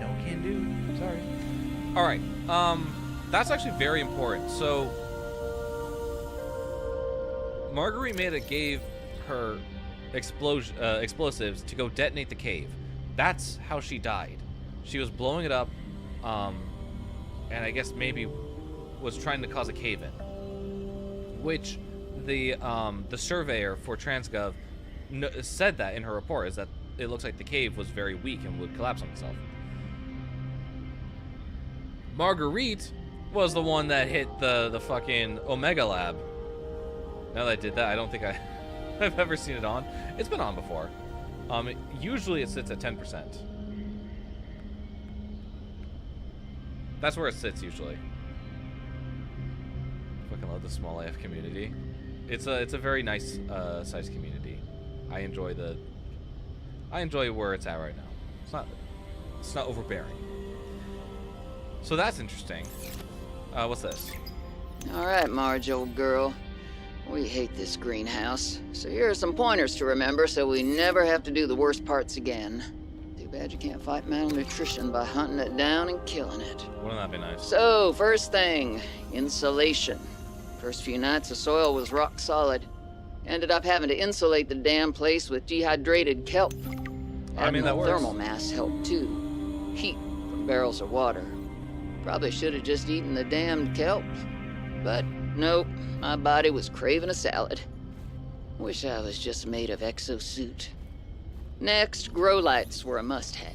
No can do. Sorry. All right. That's actually very important. So Margarita gave her explosives to go detonate the cave. That's how she died. She was blowing it up, and I guess maybe was trying to cause a cave-in, which the surveyor for Transgov said that in her report, is that it looks like the cave was very weak and would collapse on itself. Marguerite was the one that hit the fucking Omega Lab. Now that I did that, I don't think I've ever seen it on. It's been on before. Usually it sits at 10%. That's where it sits usually. Fucking love the small AF community. It's a very nice sized community. I enjoy where it's at right now. It's not overbearing. So that's interesting. What's this? All right, Marge, old girl. We hate this greenhouse. So here are some pointers to remember so we never have to do the worst parts again. Too bad you can't fight malnutrition by hunting it down and killing it. Wouldn't that be nice? So, first thing, insulation. First few nights the soil was rock solid. Ended up having to insulate the damn place with dehydrated kelp. I mean, that works. Thermal mass helped too. Heat from barrels of water. Probably should have just eaten the damned kelp. But nope, my body was craving a salad. Wish I was just made of exosuit. Next, grow lights were a must-have.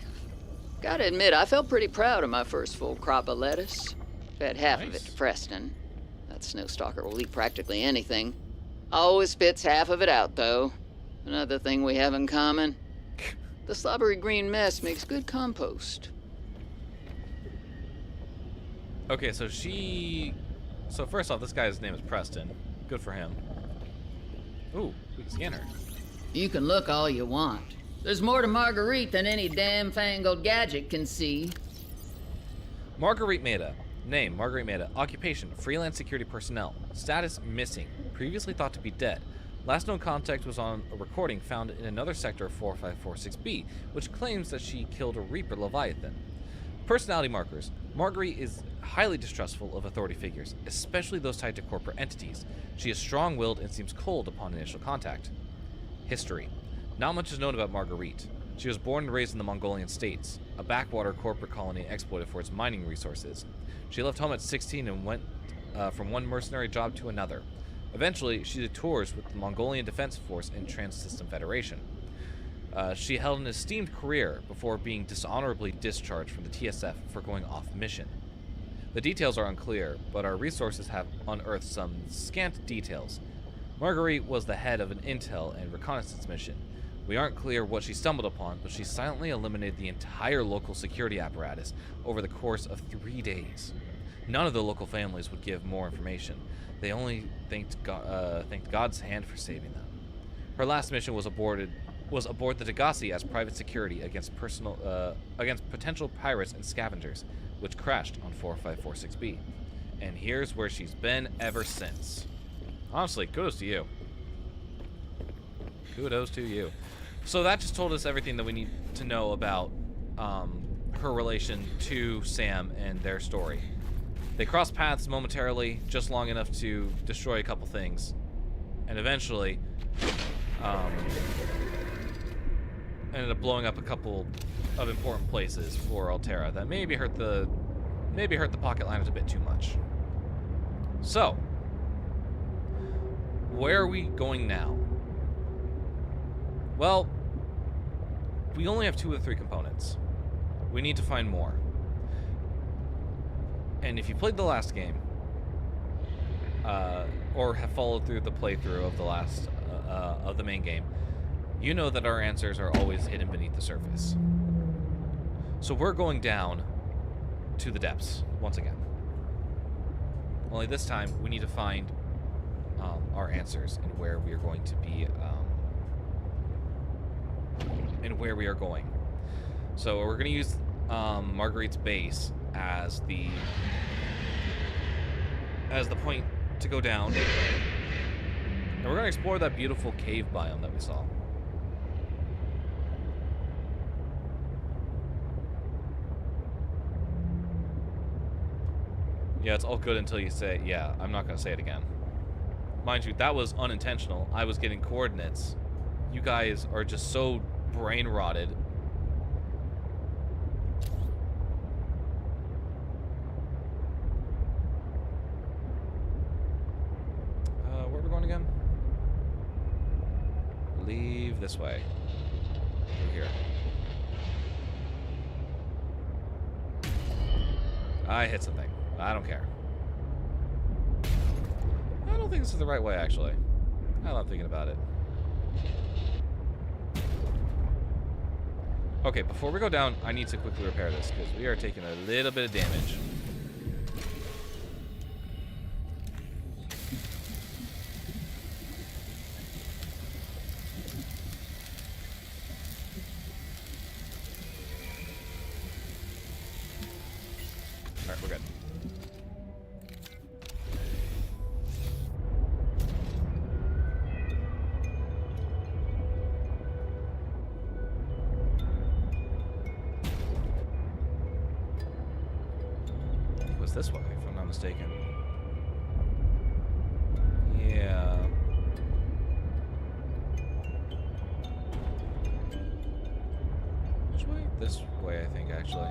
Gotta admit, I felt pretty proud of my first full crop of lettuce. Fed half of it to Preston. That snowstalker will eat practically anything. Always spits half of it out, though. Another thing we have in common. The slobbery green mess makes good compost. Okay, so first off, this guy's name is Preston. Good for him. Ooh, we can scan her. You can look all you want. There's more to Marguerite than any damn fangled gadget can see. Marguerite Maida. Name, Marguerite Maida. Occupation, freelance security personnel. Status, missing. Previously thought to be dead. Last known contact was on a recording found in another sector of 4546B, which claims that she killed a Reaper Leviathan. Personality markers. Marguerite is highly distrustful of authority figures, especially those tied to corporate entities. She is strong-willed and seems cold upon initial contact. History. Not much is known about Marguerite. She was born and raised in the Mongolian states, a backwater corporate colony exploited for its mining resources. She left home at 16 and went from one mercenary job to another. Eventually, she did tours with the Mongolian Defense Force and Trans-System Federation. She held an esteemed career before being dishonorably discharged from the TSF for going off mission. The details are unclear, but our resources have unearthed some scant details. Marguerite was the head of an intel and reconnaissance mission. We aren't clear what she stumbled upon, but she silently eliminated the entire local security apparatus over the course of 3 days. None of the local families would give more information. They only thanked God's hand for saving them. Her last mission was aboard the Degassi as private security against potential pirates and scavengers, which crashed on 4546B. And here's where she's been ever since. Honestly, kudos to you. Kudos to you. So that just told us everything that we need to know about her relation to Sam and their story. They crossed paths momentarily, just long enough to destroy a couple things, and eventually ended up blowing up a couple of important places for Altera that maybe hurt the pocket liners a bit too much. So, where are we going now? Well, we only have 2 of the 3 components. We need to find more. And if you played the last game, or have followed through the playthrough of the last of the main game, you know that our answers are always hidden beneath the surface. So we're going down to the depths once again. Only this time we need to find our answers and where we are going to be, and where we are going. So we're going to use Marguerite's base as the point to go down, and we're going to explore that beautiful cave biome that we saw. Yeah, it's all good until you say, yeah, I'm not going to say it again. Mind you, that was unintentional. I was getting coordinates. You guys are just so brain rotted. Where are we going again? Leave this way. Over here. I hit something. I don't care. I don't think this is the right way, actually. Now that I'm thinking about it. Okay, before we go down, I need to quickly repair this, because we are taking a little bit of damage. Alright, we're good. This way, if I'm not mistaken. Yeah. Which way? This way, I think, actually.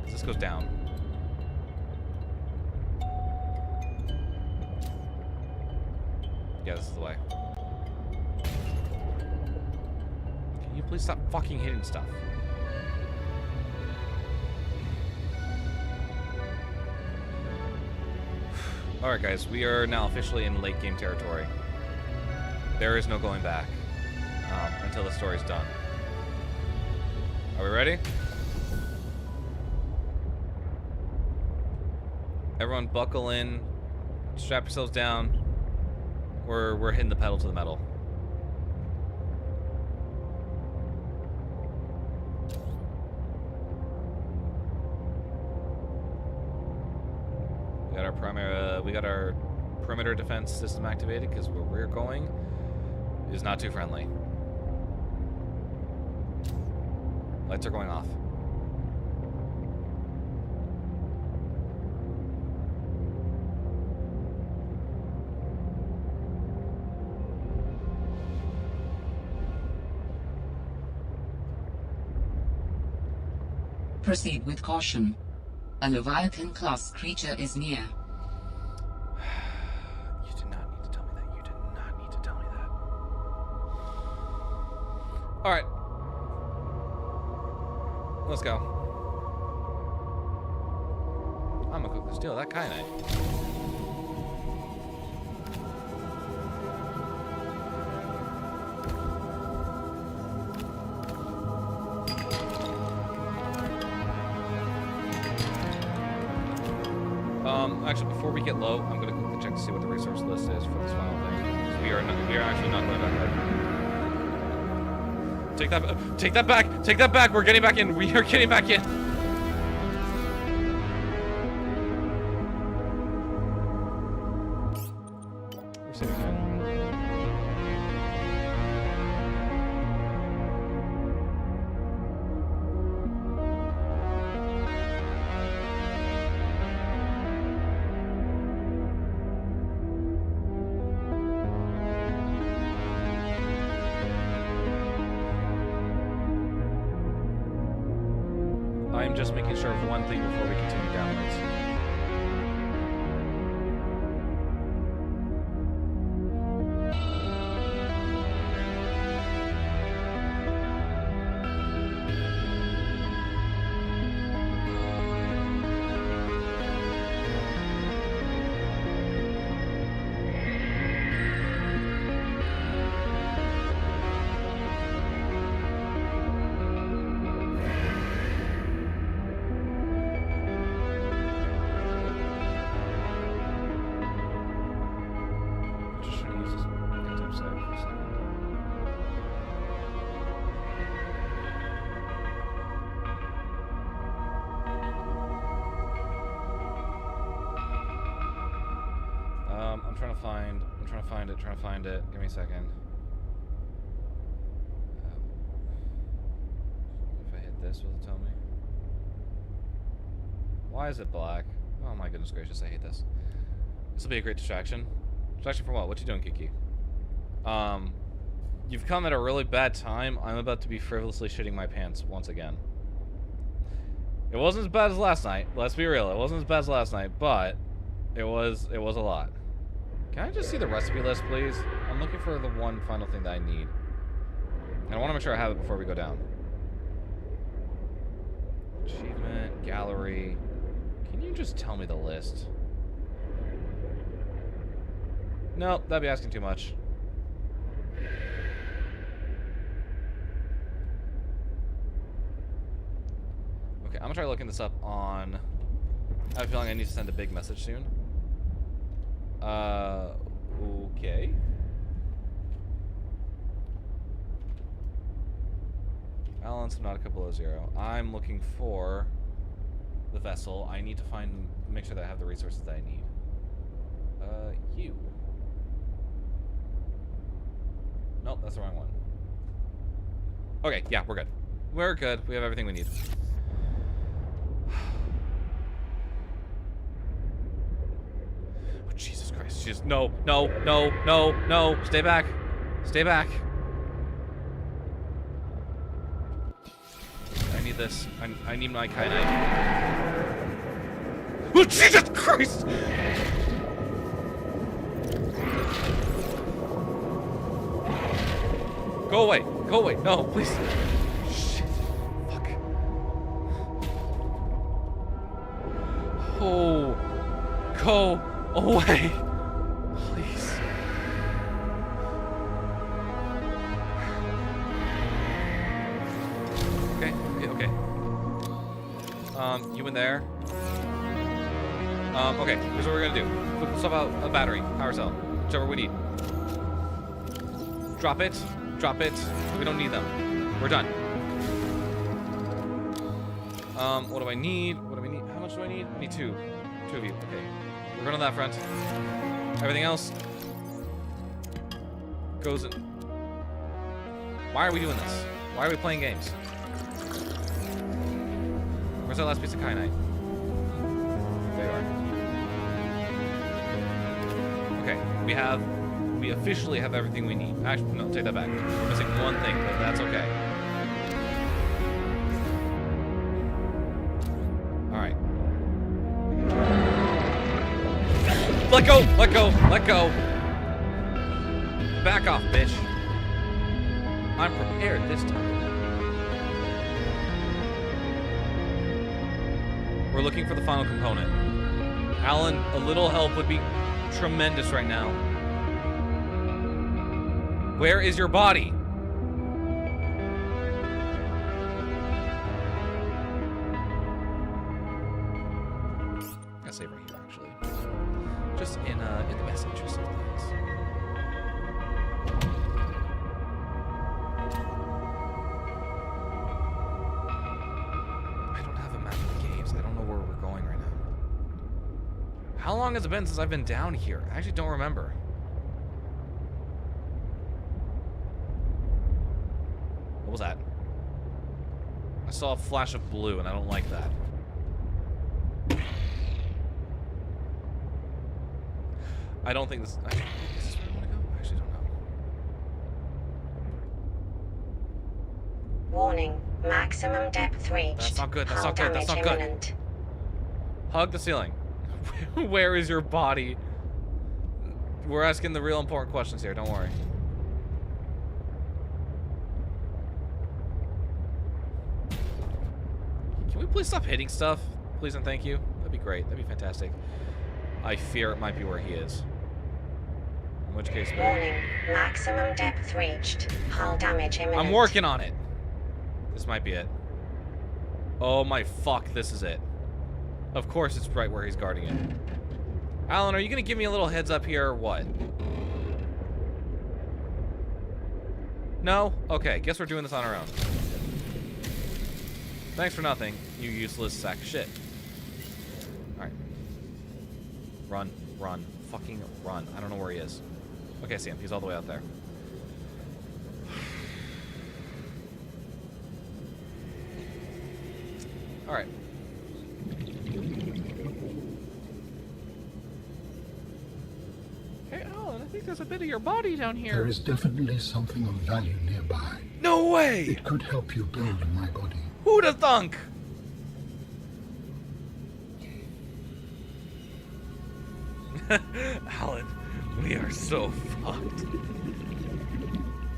This goes down. Yeah, this is the way. Can you please stop fucking hitting stuff? Alright guys, we are now officially in late game territory. There is no going back until the story's done. Are we ready? Everyone buckle in, strap yourselves down. We're hitting the pedal to the metal. We got our perimeter defense system activated because where we're going is not too friendly. Lights are going off. Proceed with caution. A Leviathan-class creature is near. You did not need to tell me that. You did not need to tell me that. Alright. Let's go. I'm gonna go steal that kyanite. Actually, before we get low, I'm gonna quickly check to see what the resource list is for this final thing. We are actually not going back there. Take that back! Take that back! We're getting back in! We are getting back in! We're sitting here. I am just making sure of one thing before we continue downwards. I'm trying to find it. Give me a second. If I hit this, will it tell me? Why is it black? Oh my goodness gracious, I hate this. This will be a great distraction. Distraction from what? What you doing, Kiki? You've come at a really bad time. I'm about to be frivolously shitting my pants once again. It wasn't as bad as last night. Let's be real. It wasn't as bad as last night, but it was a lot. Can I just see the recipe list, please? I'm looking for the one final thing that I need. And I want to make sure I have it before we go down. Achievement, gallery. Can you just tell me the list? Nope, that'd be asking too much. Okay, I'm gonna try looking this up on... I have a feeling I need to send a big message soon. Okay. Alan, Subnautica Below Zero. I'm looking for the vessel. I need to make sure that I have the resources that I need. You. Nope, that's the wrong one. Okay, yeah, we're good. We're good. We have everything we need. Oh, Jesus Christ. Just no. Stay back. Stay back. I need this. I need my kyanite. Oh, Jesus Christ! Go away. Go away. No, please. Shit. Fuck. Oh. Go away. Please. Okay. You in there? Okay, here's what we're gonna do. Put stuff out a battery, power cell, whichever we need. Drop it. Drop it. We don't need them. We're done. What do I need? What do we need? How much do I need? I need two. Two of you. Okay. We're good on that front. Everything else goes in. Why are we doing this? Why are we playing games? Where's that last piece of kyanite? There you are. Okay, we officially have everything we need. Actually, no, take that back. We're missing one thing, but that's okay. Let go! Let go! Let go! Back off, bitch. I'm prepared this time. We're looking for the final component. Alan, a little help would be tremendous right now. Where is your body? I'll save right here, actually. Just in the best interest of things. I don't have a map of the caves. I don't know where we're going right now. How long has it been since I've been down here? I actually don't remember. What was that? I saw a flash of blue, and I don't like that. I don't think this... Is this where I want to go? I actually don't know. Warning. Maximum depth reached. That's not good. That's Hull not good. That's not damage good. imminent. Hug the ceiling. Where is your body? We're asking the real important questions here. Don't worry. Can we please stop hitting stuff? Please and thank you. That'd be great. That'd be fantastic. I fear it might be where he is. In which case... Warning. Maximum depth reached. Hull damage imminent. I'm working on it. This might be it. Oh my fuck, this is it. Of course it's right where he's guarding it. Alan, are you gonna give me a little heads up here or what? No? Okay, guess we're doing this on our own. Thanks for nothing, you useless sack of shit. Alright. Run, run, fucking run. I don't know where he is. Okay, I see him. He's all the way out there. Alright. Hey, Alan, I think there's a bit of your body down here. There is definitely something of value nearby. No way! It could help you build my body. Who'd have thunk? Alan, we are so fucked.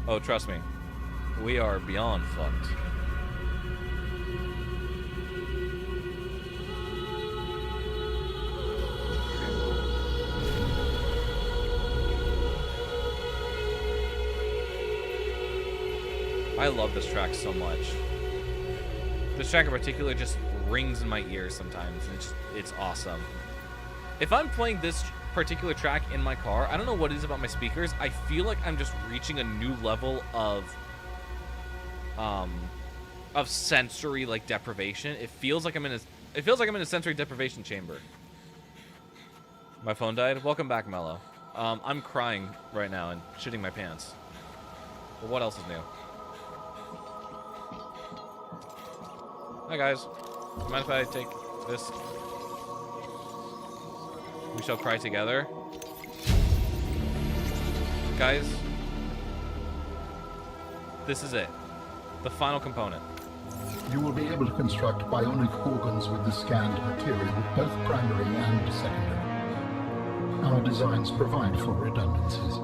Oh, trust me. We are beyond fucked. I love this track so much. This track in particular just rings in my ears sometimes. It's awesome. If I'm playing this particular track in my car, I don't know what it is about my speakers. I feel like I'm just reaching a new level of sensory like deprivation. It feels like I'm in a sensory deprivation chamber. My phone died. Welcome back, Mello. I'm crying right now and shitting my pants. But what else is new? Hi guys. Mind if I take this? We shall cry together. Guys, this is it. The final component. You will be able to construct bionic organs with the scanned material, both primary and secondary. Our designs provide for redundancies.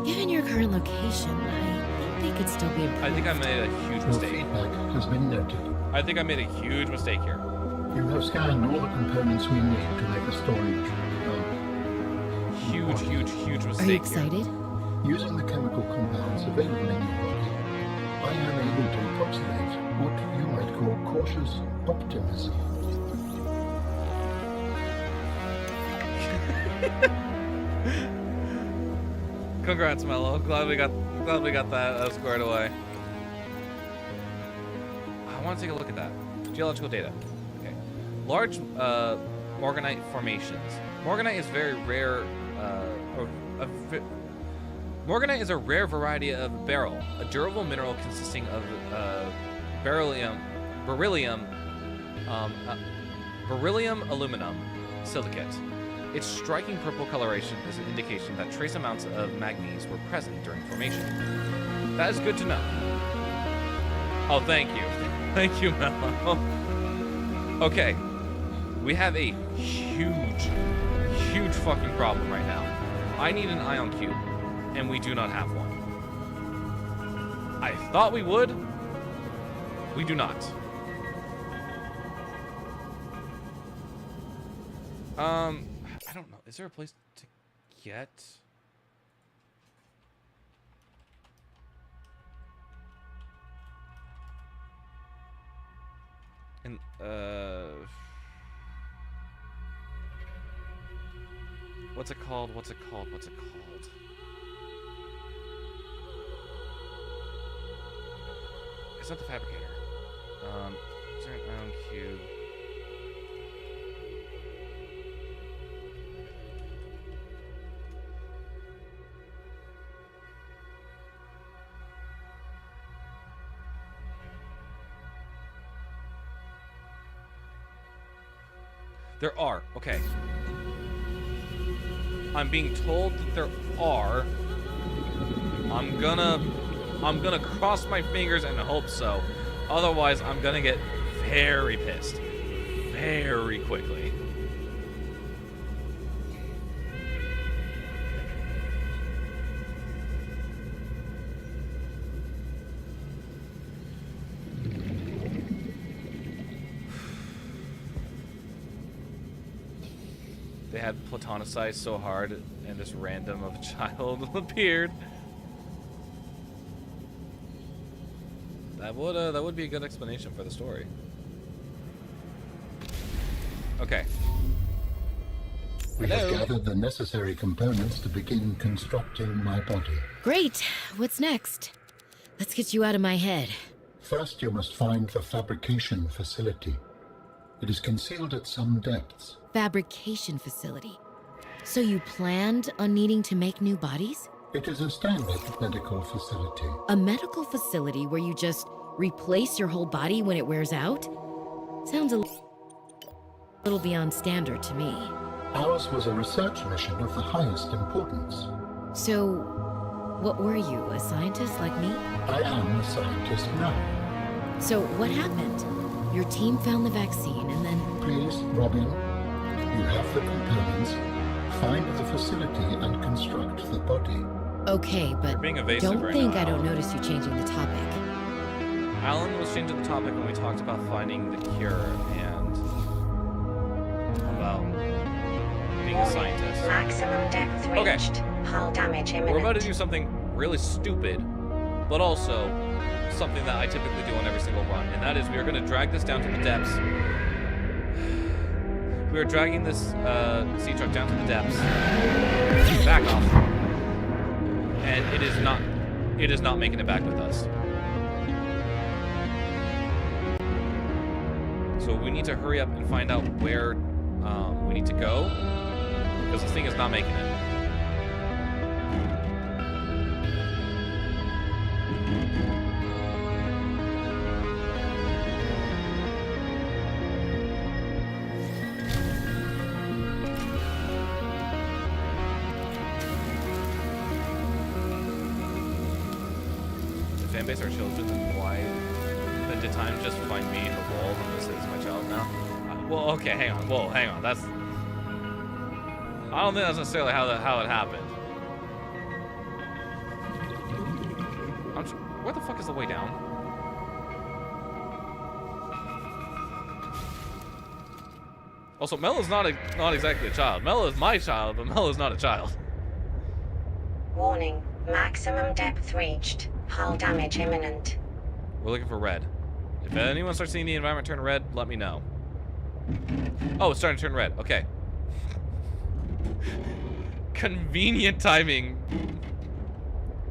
Given your current location, I think they could still be improved. I think I made a huge Your mistake. feedback has been noted. I think I made a huge mistake here. You have scanned all the components we need to make a storage. Huge mistake. Are you excited? Using the chemical compounds available in your body, I am able to approximate what you might call cautious optimism. Congrats, Mello. Glad we got that squared away. I want to take a look at that. Geological data. Okay. Large morganite formations. Morganite is very rare. Morganite is a rare variety of beryl, a durable mineral consisting of beryllium aluminum silicate. Its striking purple coloration is an indication that trace amounts of manganese were present during formation. That is good to know. Oh, thank you. Thank you, Mello. Okay. We have a huge huge fucking problem right now. I need an ion cube, and we do not have one. I thought we would. We do not. I don't know. Is there a place to get? And what's it called? What's it called? What's it called? It's not the fabricator. Is there an ion cube? There are. Okay. I'm being told that there are. I'm gonna cross my fingers and hope so. Otherwise, I'm gonna get very pissed. Very quickly. They had platonicized so hard, and this random of a child appeared. That would be a good explanation for the story. Okay. We have gathered the necessary components to begin constructing my body. Great. What's next? Let's get you out of my head. First, you must find the fabrication facility. It is concealed at some depths. Fabrication facility. So you planned on needing to make new bodies? It is a standard medical facility. A medical facility where you just replace your whole body when it wears out? Sounds a little beyond standard to me. Ours was a research mission of the highest importance. So, what were you, a scientist like me? I am a scientist now. So, what happened? Your team found the vaccine and then... Please, Robin, you have the components. Find the facility and construct the body. Okay, but don't think I don't notice you changing the topic. Alan was changing the topic when we talked about finding the cure and about being a scientist. Maximum depth reached. Hull damage imminent. We're about to do something really stupid, but also something that I typically do on every single run, and that is we are going to drag this down to the depths. We are dragging this sea truck down to the depths. Back off. And it is not making it back with us. So we need to hurry up and find out where we need to go, because this thing is not making it. Fanbase are children, then why? Then did time just find me in the wall and this is my child now? Well, okay, hang on. Whoa, hang on. That's... I don't think that's necessarily how it happened. Where the fuck is the way down? Also, Mella's not exactly a child. Mella is my child, but Mella's not a child. Warning. Maximum depth reached. Hull damage imminent. We're looking for red. If anyone starts seeing the environment turn red, let me know. Oh, it's starting to turn red. Okay. Convenient timing.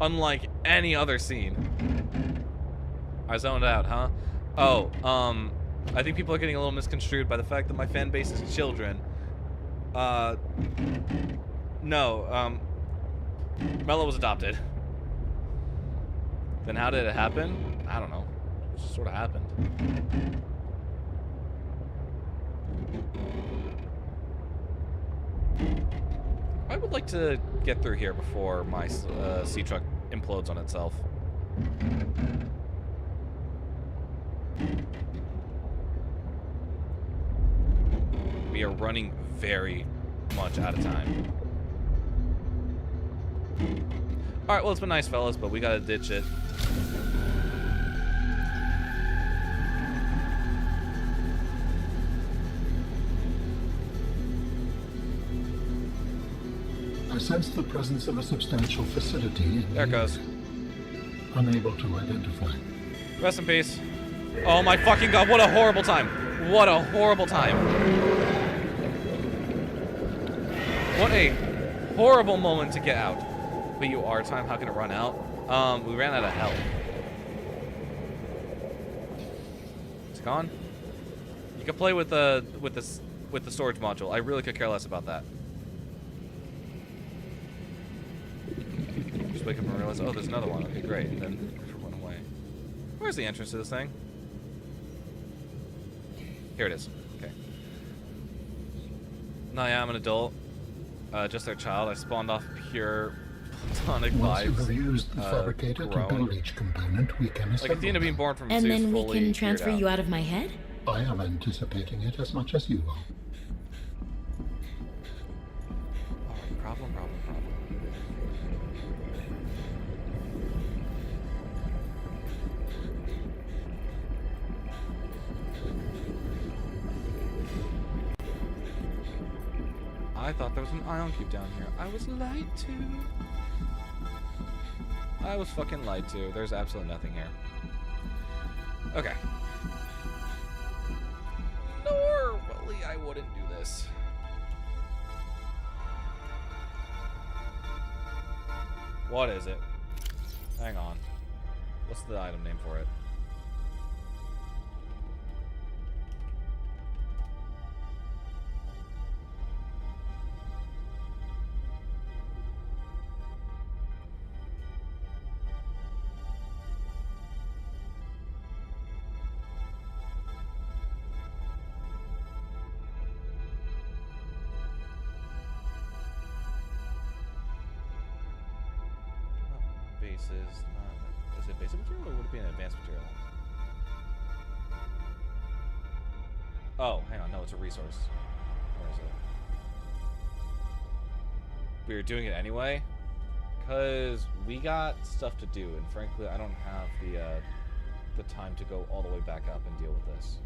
Unlike any other scene. I zoned out, huh? Oh, I think people are getting a little misconstrued by the fact that my fan base is children. No, Mella was adopted. Then how did it happen? I don't know. It just sort of happened. I would like to get through here before my sea truck implodes on itself. We are running very, much at a time. Alright, well, it's been nice, fellas, but we gotta ditch it. I sense the presence of a substantial facility. There it goes. Unable to identify. Rest in peace. Oh my fucking god, what a horrible time. What a horrible time. What a horrible moment to get out. But you are time, how can it run out? We ran out of health. It's gone? You can play with the storage module. I really could care less about that. Just wake up and realize, oh, there's another one. Okay, great. And then run away. Where's the entrance to this thing? Here it is. Okay. No, yeah, I'm an adult. Just their child. I spawned off pure platonic Once you vibes. have used the fabricator to build each component, we can assemble Like Athena being born from And Zeus then we fully can geared transfer out. you out of my head? I am anticipating it as much as you are. Alright, problem. I thought there was an ion cube down here. I was lied to. I was fucking lied to. There's absolutely nothing here. Okay. Normally I wouldn't do this. What is it? Hang on. What's the item name for it? Is it basic material or would it be an advanced material? Oh, hang on. No, it's a resource. Where is it? We were doing it anyway because we got stuff to do, and frankly, I don't have the time to go all the way back up and deal with this.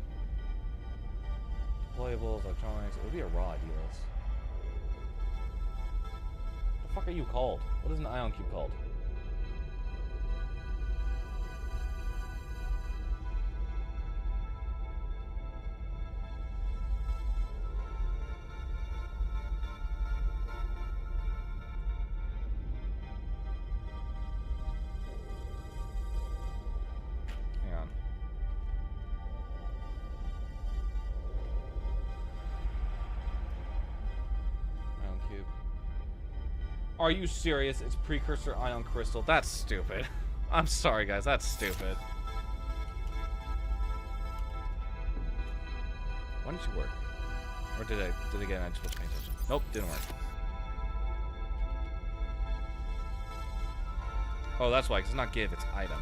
Deployables, electronics. It would be a raw deals. What the fuck are you called? What is an ion cube called? Are you serious? It's precursor ion crystal. That's stupid. I'm sorry, guys. That's stupid. Why didn't you work? Or did I get I just wasn't paying attention? Nope, didn't work. Oh, that's why, because it's not give, it's item.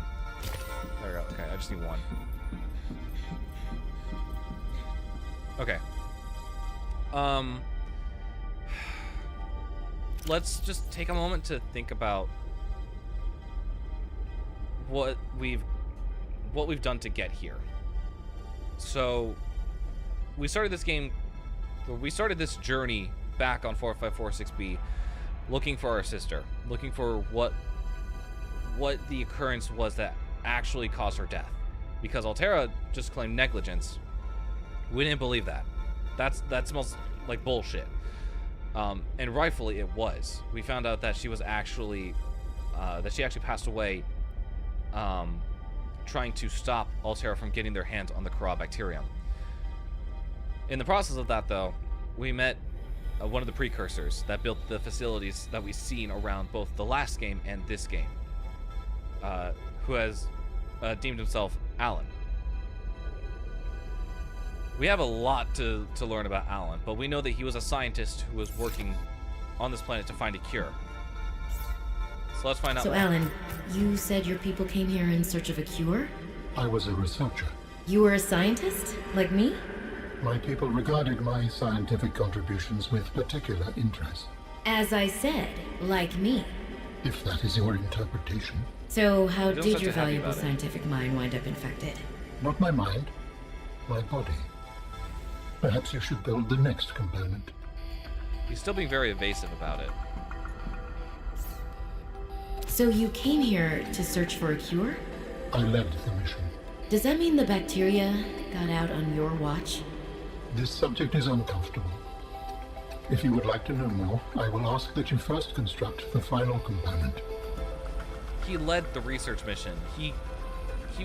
There we go. Okay, I just need one. Okay. Let's just take a moment to think about what we've done to get here. So we started this journey back on 4546B looking for our sister, looking for what the occurrence was that actually caused her death. Because Altera just claimed negligence. We didn't believe that. That smells like bullshit. And rightfully it was. We found out that she was actually, passed away, trying to stop Altera from getting their hands on the Kara bacterium. In the process of that, though, we met one of the precursors that built the facilities that we've seen around both the last game and this game, who has deemed himself Alan. We have a lot to learn about Alan, but we know that he was a scientist who was working on this planet to find a cure. So let's find out. So more. Alan, you said your people came here in search of a cure? I was a researcher. You were a scientist? Like me? My people regarded my scientific contributions with particular interest. As I said, like me. If that is your interpretation. So how You don't did have your to happy valuable about it. scientific mind wind up infected? Not my mind, my body. Perhaps you should build the next component. He's still being very evasive about it. So you came here to search for a cure? I led the mission. Does that mean the bacteria got out on your watch? This subject is uncomfortable. If you would like to know more, I will ask that you first construct the final component. He led the research mission. He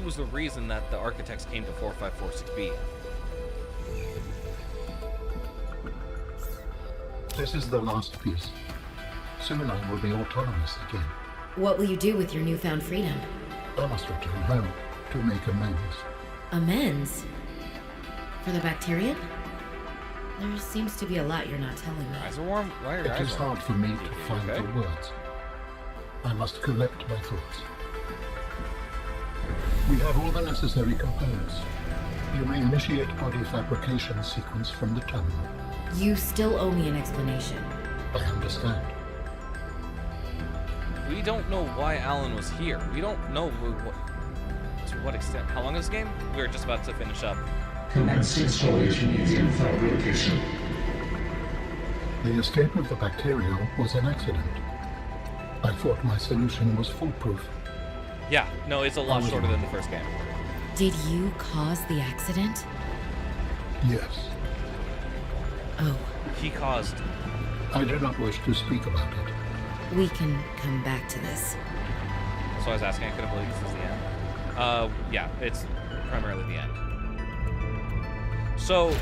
was the reason that the architects came to 4546B. This is the last piece. Soon I will be autonomous again. What will you do with your newfound freedom? I must return home to make amends. Amends? For the bacterium? There seems to be a lot you're not telling me. Eyes are warm. Why are your It eyes is warm? hard for me to find Okay. the words. I must collect my thoughts. We have all the necessary components. You may initiate body fabrication sequence from the terminal. You still owe me an explanation. I understand. We don't know why Alan was here. We don't know to what extent. How long is this game? We're just about to finish up. Commence installation medium fabrication. The escape of the bacterial was an accident. I thought my solution was foolproof. Yeah, no, it's a lot shorter than the first game. Did you cause the accident? Yes. Oh. He caused. I do not wish to speak about it. We can come back to this. So I was asking, I couldn't believe this is the end. Yeah, it's primarily the end. So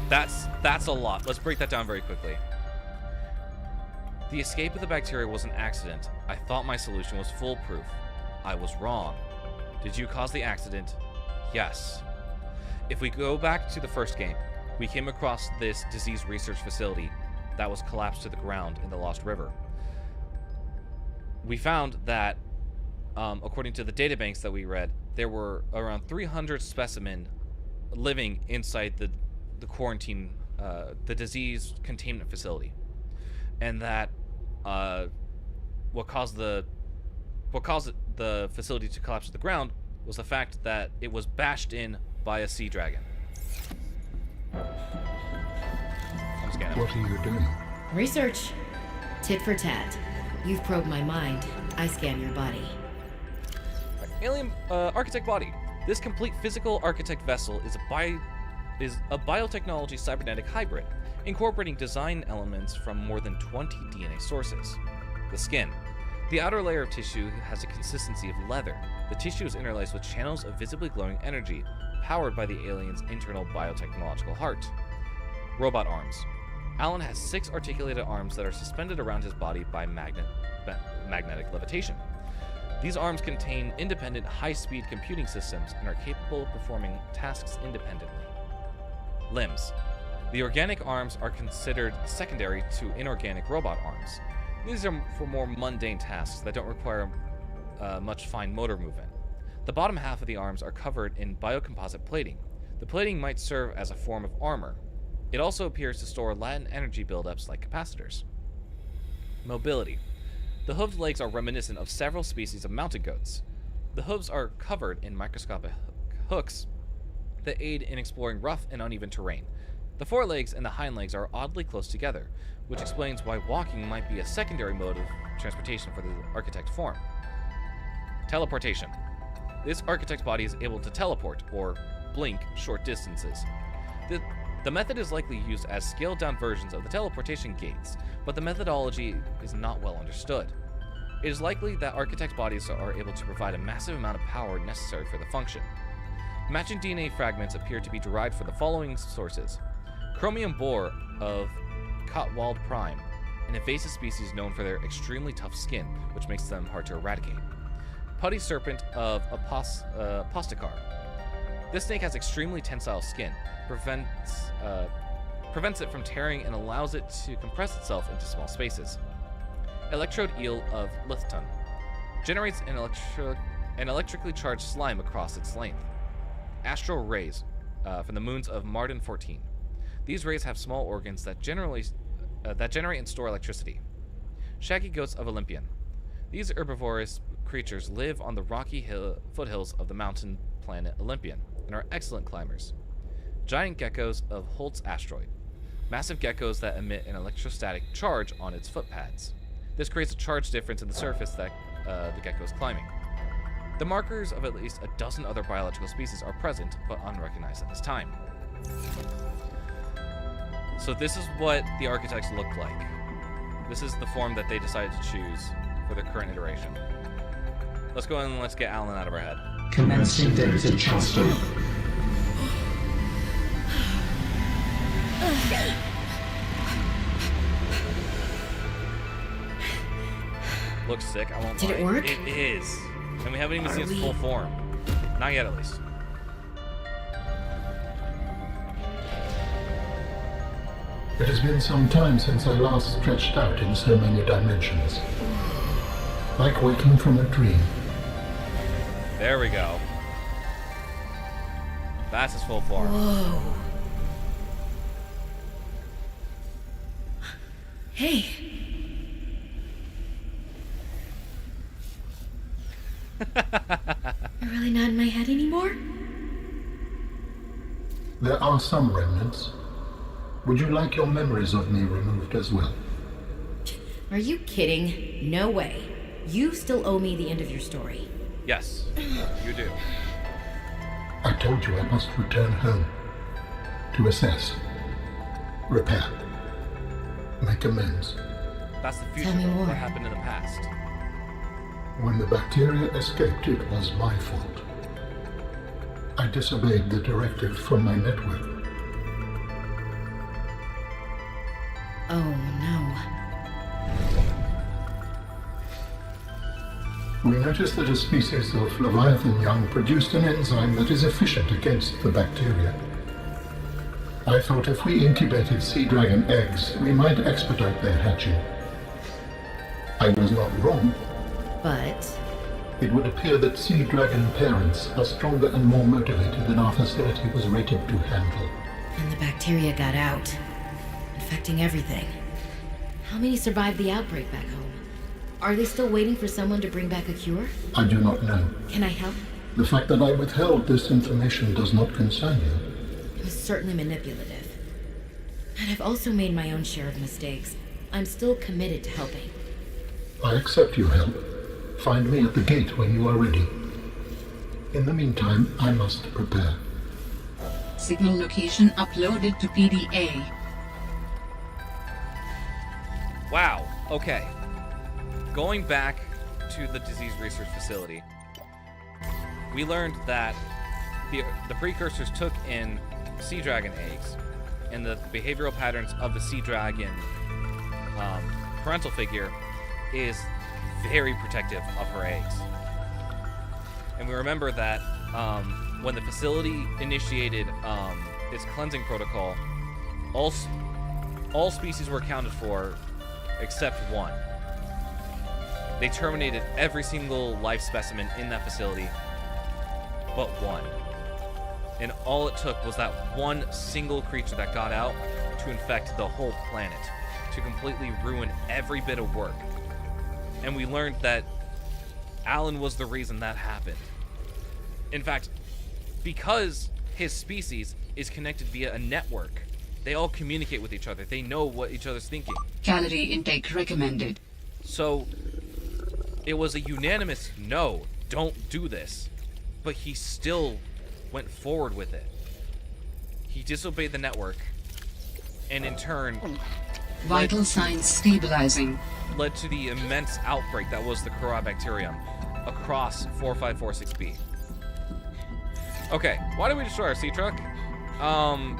that's a lot. Let's break that down very quickly. The escape of the bacteria was an accident. I thought my solution was foolproof. I was wrong. Did you cause the accident? Yes. If we go back to the first game, we came across this disease research facility that was collapsed to the ground in the Lost River. We found that, according to the databanks that we read, there were around 300 specimens living inside the quarantine, the disease containment facility, and that what caused the facility to collapse to the ground was the fact that it was bashed in by a sea dragon. I'm scanning. What are you doing? Research. Tit for tat. You've probed my mind. I scan your body. Alien architect body. This complete physical architect vessel is a biotechnology cybernetic hybrid, incorporating design elements from more than 20 DNA sources. The skin. The outer layer of tissue has a consistency of leather. The tissue is interlaced with channels of visibly glowing energy, powered by the alien's internal biotechnological heart. Robot arms. Alan has 6 articulated arms that are suspended around his body by magnetic levitation. These arms contain independent, high-speed computing systems and are capable of performing tasks independently. Limbs. The organic arms are considered secondary to inorganic robot arms. These are for more mundane tasks that don't require much fine motor movement. The bottom half of the arms are covered in biocomposite plating. The plating might serve as a form of armor. It also appears to store latent energy buildups like capacitors. Mobility. The hooved legs are reminiscent of several species of mountain goats. The hooves are covered in microscopic hooks that aid in exploring rough and uneven terrain. The forelegs and the hind legs are oddly close together, which explains why walking might be a secondary mode of transportation for the architect form. Teleportation. This architect body is able to teleport, or blink, short distances. The method is likely used as scaled-down versions of the teleportation gates, but the methodology is not well understood. It is likely that architect bodies are able to provide a massive amount of power necessary for the function. Matching DNA fragments appear to be derived from the following sources: chromium bore of Cotwald prime, an invasive species known for their extremely tough skin, which makes them hard to eradicate. Putty serpent of Apostocar. This snake has extremely tensile skin, prevents it from tearing and allows it to compress itself into small spaces. Electrode eel of Lithton. Generates an electrically charged slime across its length. astral rays from the moons of Marden 14. These rays have small organs that generate and store electricity. Shaggy goats of Olympian. These herbivorous creatures live on the rocky foothills of the mountain planet Olympian and are excellent climbers. Giant geckos of Holt's asteroid. Massive geckos that emit an electrostatic charge on its footpads. This creates a charge difference in the surface that the gecko is climbing. The markers of at least a dozen other biological species are present, but unrecognized at this time. So this is what the architects look like. This is the form that they decided to choose for their current iteration. Let's go and let's get Alan out of our head. Commencing data transfer. Looks sick, I won't Did lie. it work? It is. And we haven't even seen its full form. Not yet, at least. It has been some time since I last stretched out in so many dimensions. Like waking from a dream. There we go. That's its full form. Whoa. Hey. You're really not in my head anymore? There are some remnants. Would you like your memories of me removed as well? Are you kidding? No way. You still owe me the end of your story. Yes, you do. I told you I must return home. To assess. Repair. Make amends. That's the future. Tell me more. What happened in the past? When the bacteria escaped, it was my fault. I disobeyed the directive from my network. Oh no. We noticed that a species of Leviathan young produced an enzyme that is efficient against the bacteria. I thought if we incubated sea dragon eggs, we might expedite their hatching. I was not wrong. But it would appear that sea dragon parents are stronger and more motivated than our facility was rated to handle. And the bacteria got out, infecting everything. How many survived the outbreak back home? Are they still waiting for someone to bring back a cure? I do not know. Can I help? The fact that I withheld this information does not concern you. It was certainly manipulative. And I've also made my own share of mistakes. I'm still committed to helping. I accept your help. Find me at the gate when you are ready. In the meantime, I must prepare. Signal location uploaded to PDA. Wow, okay. Going back to the disease research facility, we learned that the precursors took in sea dragon eggs, and the behavioral patterns of the sea dragon parental figure is very protective of her eggs. And we remember that when the facility initiated its cleansing protocol, all species were accounted for except one. They terminated every single life specimen in that facility but one. And all it took was that one single creature that got out to infect the whole planet, to completely ruin every bit of work. And we learned that Alan was the reason that happened. In fact, because his species is connected via a network, they all communicate with each other. They know what each other's thinking. Calorie intake recommended. So, it was a unanimous no, don't do this. But he still went forward with it. He disobeyed the network, and in turn, Vital signs stabilizing. Led to the immense outbreak that was the Corybacterium across 4546B. Okay, why did we destroy our sea truck? I'm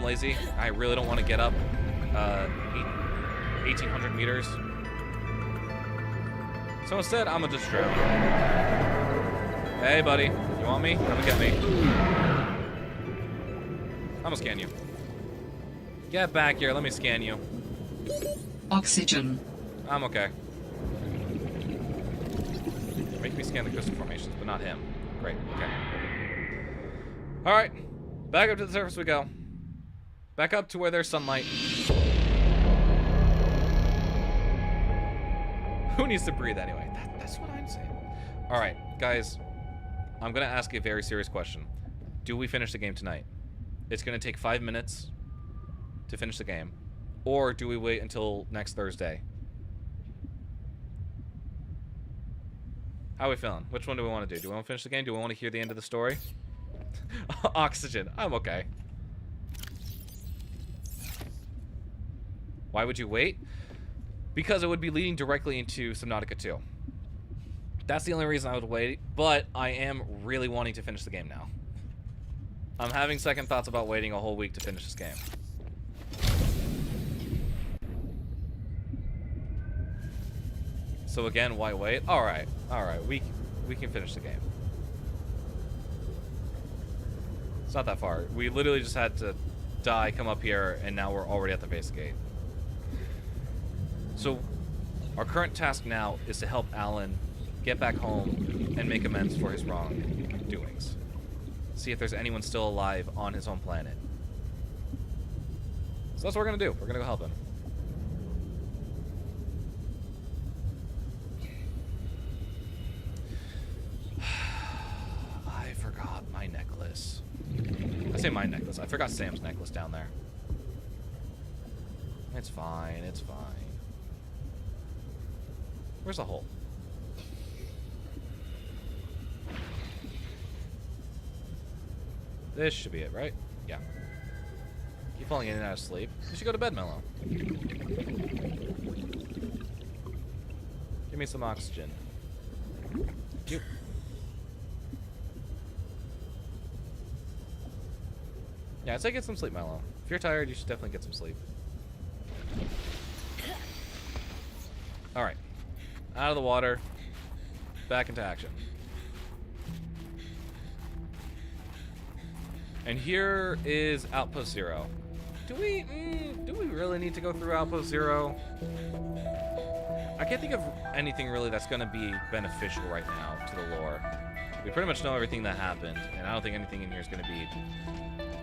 lazy. I really don't want to get up 1,800 meters. So instead, I'm gonna just drown. Hey, buddy, you want me? Come and get me. I'm gonna scan you. Get back here, let me scan you. Oxygen. I'm okay. Make me scan the crystal formations, but not him. Great, okay. Alright. Back up to the surface we go. Back up to where there's sunlight. Who needs to breathe anyway? That's what I'm saying. Alright, guys. I'm going to ask a very serious question. Do we finish the game tonight? It's going to take 5 minutes to finish the game. Or do we wait until next Thursday? How are we feeling? Which one do we want to do? Do we want to finish the game? Do we want to hear the end of the story? Oxygen. I'm okay. Why would you wait? Because it would be leading directly into Subnautica 2. That's the only reason I would wait, but I am really wanting to finish the game now. I'm having second thoughts about waiting a whole week to finish this game. So again, why wait? Alright, we can finish the game. It's not that far. We literally just had to die, come up here, and now we're already at the base gate. So, our current task now is to help Alan get back home and make amends for his wrongdoings. See if there's anyone still alive on his home planet. So that's what we're gonna do. We're gonna go help him. I forgot my necklace. I say my necklace. I forgot Sam's necklace down there. It's fine. It's fine. Where's the hole? This should be it, right? Yeah. Keep falling in and out of sleep. You should go to bed, Mello. Give me some oxygen. Thank you. Yeah, I'd say get some sleep, Mello. If you're tired, you should definitely get some sleep. Alright. Out of the water. Back into action. And here is Outpost Zero. Do we really need to go through Outpost Zero? I can't think of anything really that's going to be beneficial right now to the lore. We pretty much know everything that happened, and I don't think anything in here is going to be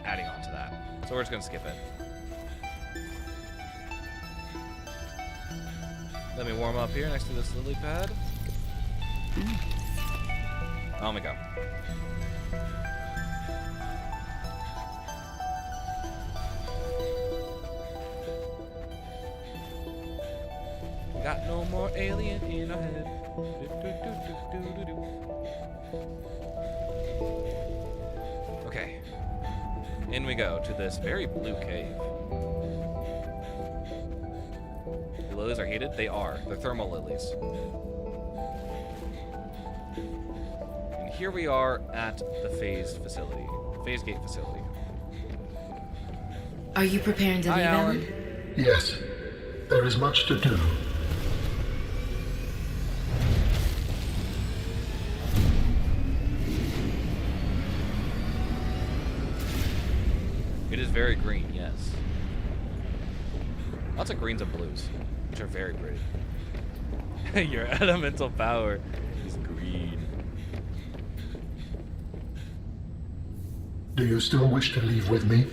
adding on to that. So we're just going to skip it. Let me warm up here next to this lily pad. Oh my god. Got no more alien in our head. Okay. In we go to this very blue cave. The lilies are heated? They are. They're thermal lilies. And here we are at the phase facility. Phase gate facility. Are you preparing to leave, Alan? Yes. There is much to do. It is very green, yes. Lots of greens and blues, which are very pretty. Your elemental power is green. Do you still wish to leave with me?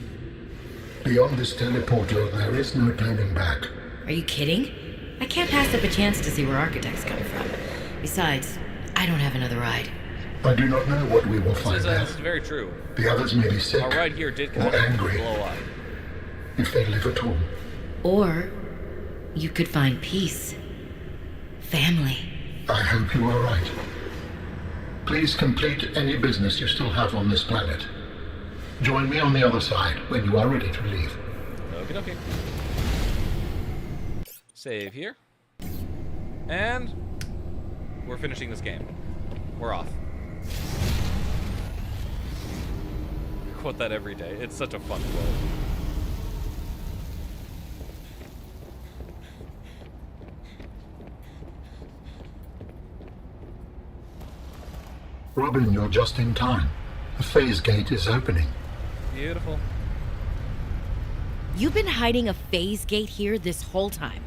Beyond this teleporter, there is no turning back. Are you kidding? I can't pass up a chance to see where Architect's come from. Besides, I don't have another ride. I do not know what we will find out. This is very true. The others may be sick Our ride here did or kind of angry, blow up. if they live at all. Or you could find peace. Family. I hope you are right. Please complete any business you still have on this planet. Join me on the other side when you are ready to leave. Okie dokie. Save here. And we're finishing this game. We're off. I quote that every day. It's such a fun quote. Robin, you're just in time. The phase gate is opening. Beautiful. You've been hiding a phase gate here this whole time.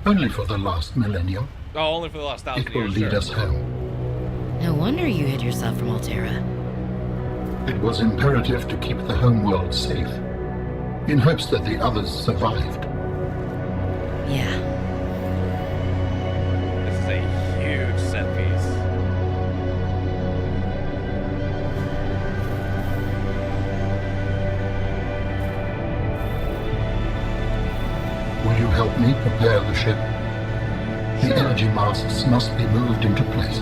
Only for the last millennium. Oh, only for the last 1,000 It will years. lead Sure. us home. No wonder you hid yourself from Altera. It was imperative to keep the homeworld safe, in hopes that the others survived. Yeah. This is a huge set piece. Will you help me prepare the ship? The energy masts must be moved into place.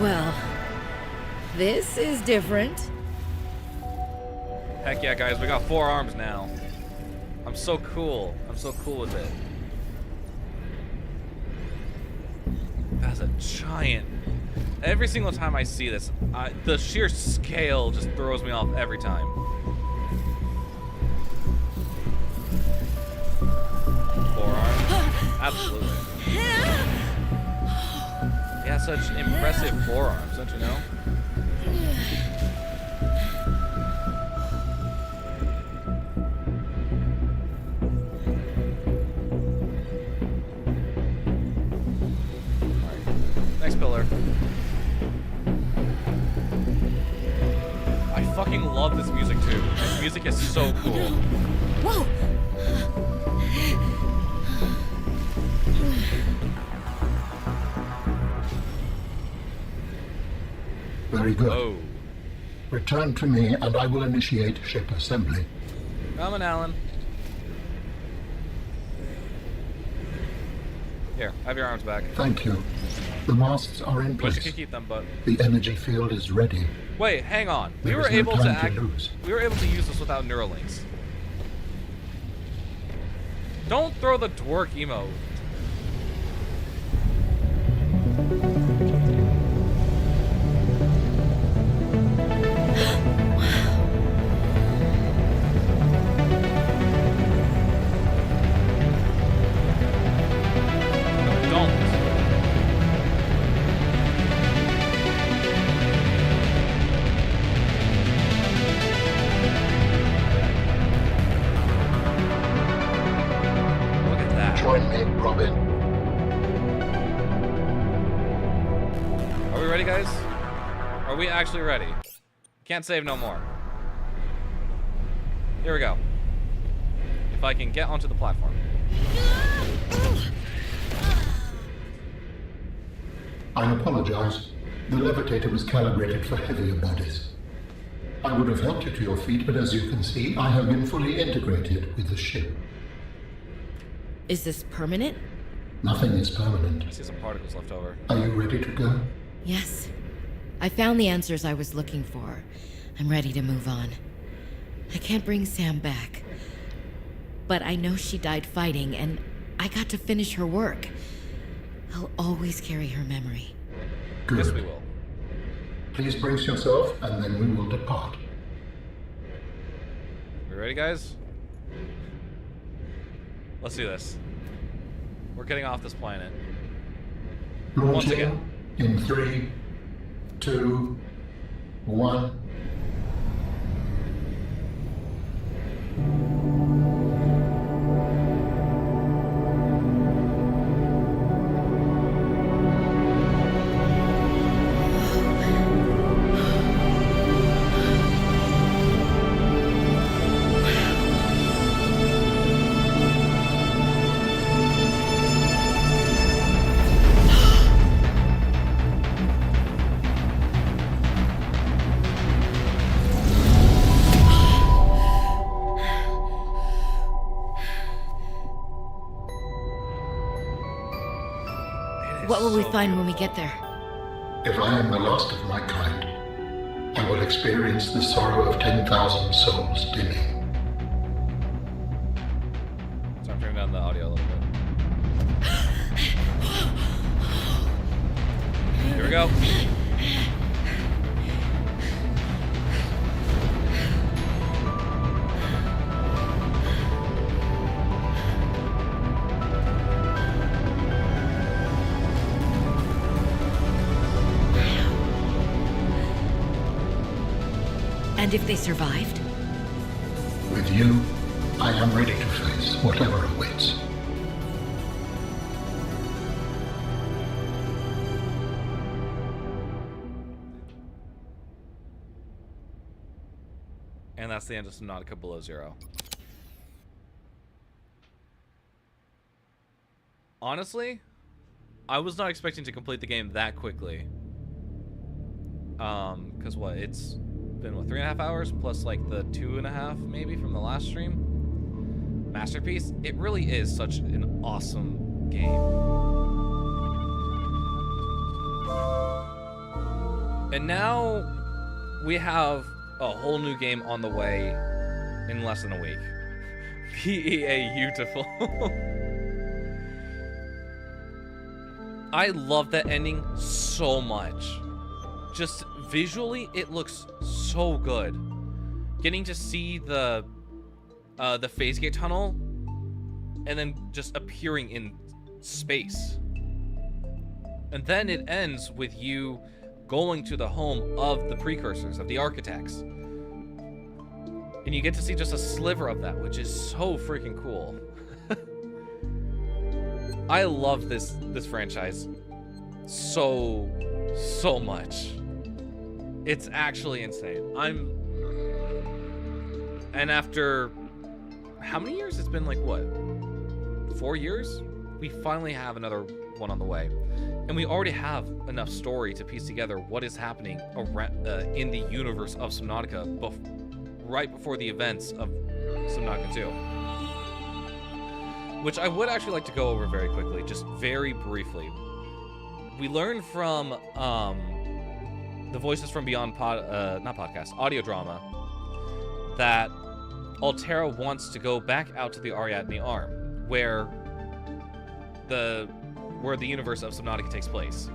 Well, this is different. Heck yeah, guys, we got 4 arms now. I'm so cool. I'm so cool with it. That's a giant. Every single time I see this, the sheer scale just throws me off every time. Absolutely. Yeah, such impressive forearms, don't you know? Alright, next pillar. I fucking love this music too. This music is so cool. Whoa! Very good. Oh. Return to me and I will initiate ship assembly. Coming, Alan. Here, have your arms back. Thank you. The masts are in Wish place. you could keep them, but... The energy field is ready. Wait, hang on. We There were is no able to time to lose. we were able to use this without Neuralinks. Don't throw the twerk emote. Join me, Robin. Are we ready, guys? Are we actually ready? Can't save no more. Here we go. If I can get onto the platform. I apologize. The levitator was calibrated for heavier bodies. I would have helped you to your feet, but as you can see, I have been fully integrated with the ship. Is this permanent? Nothing is permanent. I see some particles left over. Are you ready to go? Yes. I found the answers I was looking for. I'm ready to move on. I can't bring Sam back. But I know she died fighting, and I got to finish her work. I'll always carry her memory. Good. Yes, we will. Please brace yourself, and then we will depart. We ready, guys? Let's do this. We're getting off this planet. Once again. In 3, 2, 1. What will we find when we get there? If I am the last of my kind, I will experience the sorrow of 10,000 souls dimming. So I'm turning down the audio a little bit. Here we go. And if they survived? With you, I am ready to face whatever awaits. And that's the end of Subnautica Below Zero. Honestly, I was not expecting to complete the game that quickly. Because what, it's been, what, 3.5 hours? Plus, like, the 2.5, maybe, from the last stream? Masterpiece. It really is such an awesome game. And now, we have a whole new game on the way in less than a week. Beautiful. I love that ending so much. Just visually, it looks so good. Getting to see the phase gate tunnel and then just appearing in space. And then it ends with you going to the home of the precursors, of the architects. And you get to see just a sliver of that, which is so freaking cool. I love this franchise so much. It's actually insane. And after how many years? It's been like, what, 4 years? We finally have another one on the way. And we already have enough story to piece together what is happening around, in the universe of Subnautica right before the events of Subnautica 2. Which I would actually like to go over very quickly, just very briefly. We learned from the Voices from Beyond audio drama, that Altera wants to go back out to the Ariadne Arm, where the universe of Subnautica takes place.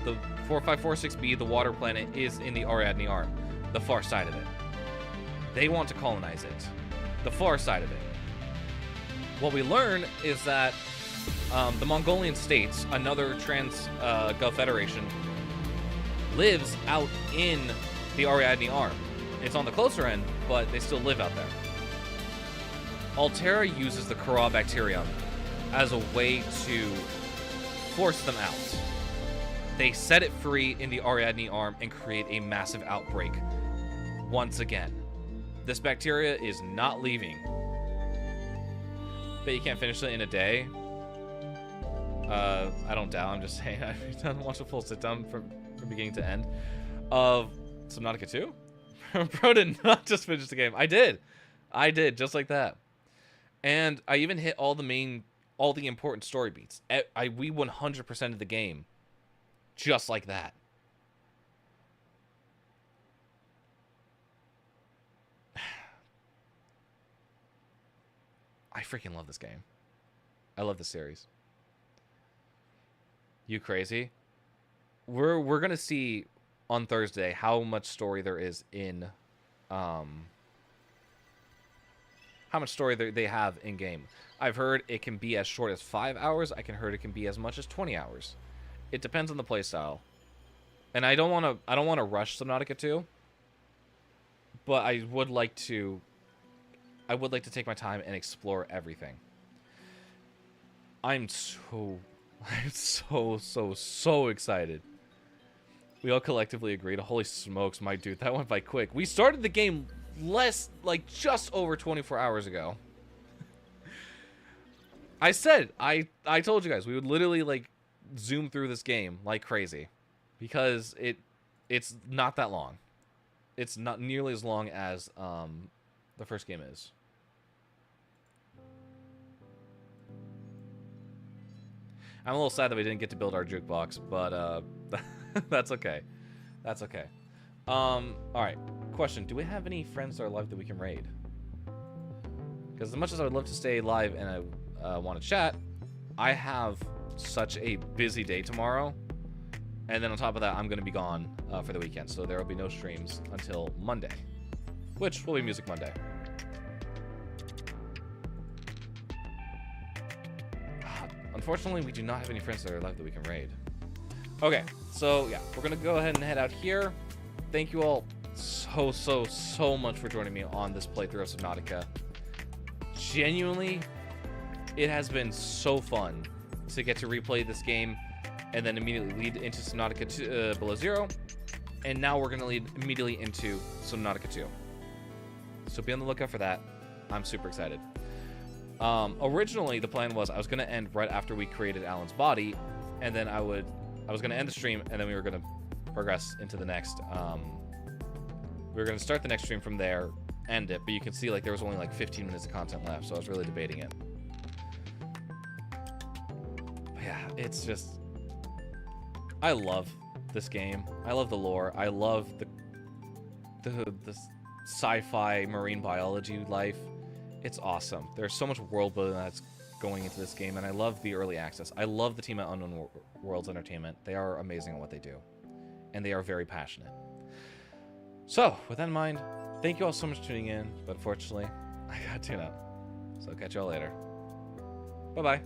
The 4546b, the water planet, is in the Ariadne Arm, the far side of it. They want to colonize it, the far side of it. What we learn is that the Mongolian states, another Gulf Federation, lives out in the Ariadne Arm. It's on the closer end, but they still live out there. Altera uses the Corabacterium as a way to force them out. They set it free in the Ariadne Arm and create a massive outbreak once again. This bacteria is not leaving. Bet you can't finish it in a day. I don't doubt. I'm just saying. I've done watch a full sit down from beginning to end of Subnautica 2. Bro did not just finish the game. I did, just like that. And I even hit all the important story beats. We 100% of the game, just like that. I freaking love this game. I love this series. You crazy? We're gonna see on Thursday how much story there is in how much story they have in game. I've heard it can be as short as 5 hours. I heard it can be as much as 20 hours. It depends on the playstyle. And I don't want to rush Subnautica 2, but I would like to take my time and explore everything. I'm so excited. We all collectively agreed. Holy smokes, my dude, that went by quick. We started the game just over 24 hours ago. I told you guys we would literally zoom through this game like crazy, because it's not that long. It's not nearly as long as the first game is. I'm a little sad that we didn't get to build our jukebox, but that's okay. That's okay. All right. Question: do we have any friends that are live that we can raid? Because as much as I would love to stay live and I want to chat, I have such a busy day tomorrow, and then on top of that, I'm going to be gone for the weekend, so there will be no streams until Monday, which will be Music Monday. Unfortunately, we do not have any friends that are live that we can raid. Okay, so yeah, we're gonna go ahead and head out here. Thank you all so much for joining me on this playthrough of Subnautica. Genuinely, it has been so fun to get to replay this game and then immediately lead into Subnautica Below Zero, and now we're gonna lead immediately into Subnautica 2. So be on the lookout for that. I'm super excited. Originally, the plan was I was going to end right after we created Alan's body, and then I was going to end the stream, and then we were going to progress into the next. We were going to start the next stream from there, end it, but you can see like there was only like 15 minutes of content left, so I was really debating it. But yeah, it's just, I love this game. I love the lore. I love the sci-fi marine biology life. It's awesome. There's so much world building that's going into this game, and I love the early access. I love the team at Unknown Worlds Entertainment. They are amazing at what they do, and they are very passionate. So, with that in mind, thank you all so much for tuning in, but unfortunately, I gotta tune out. So, catch y'all later. Bye-bye.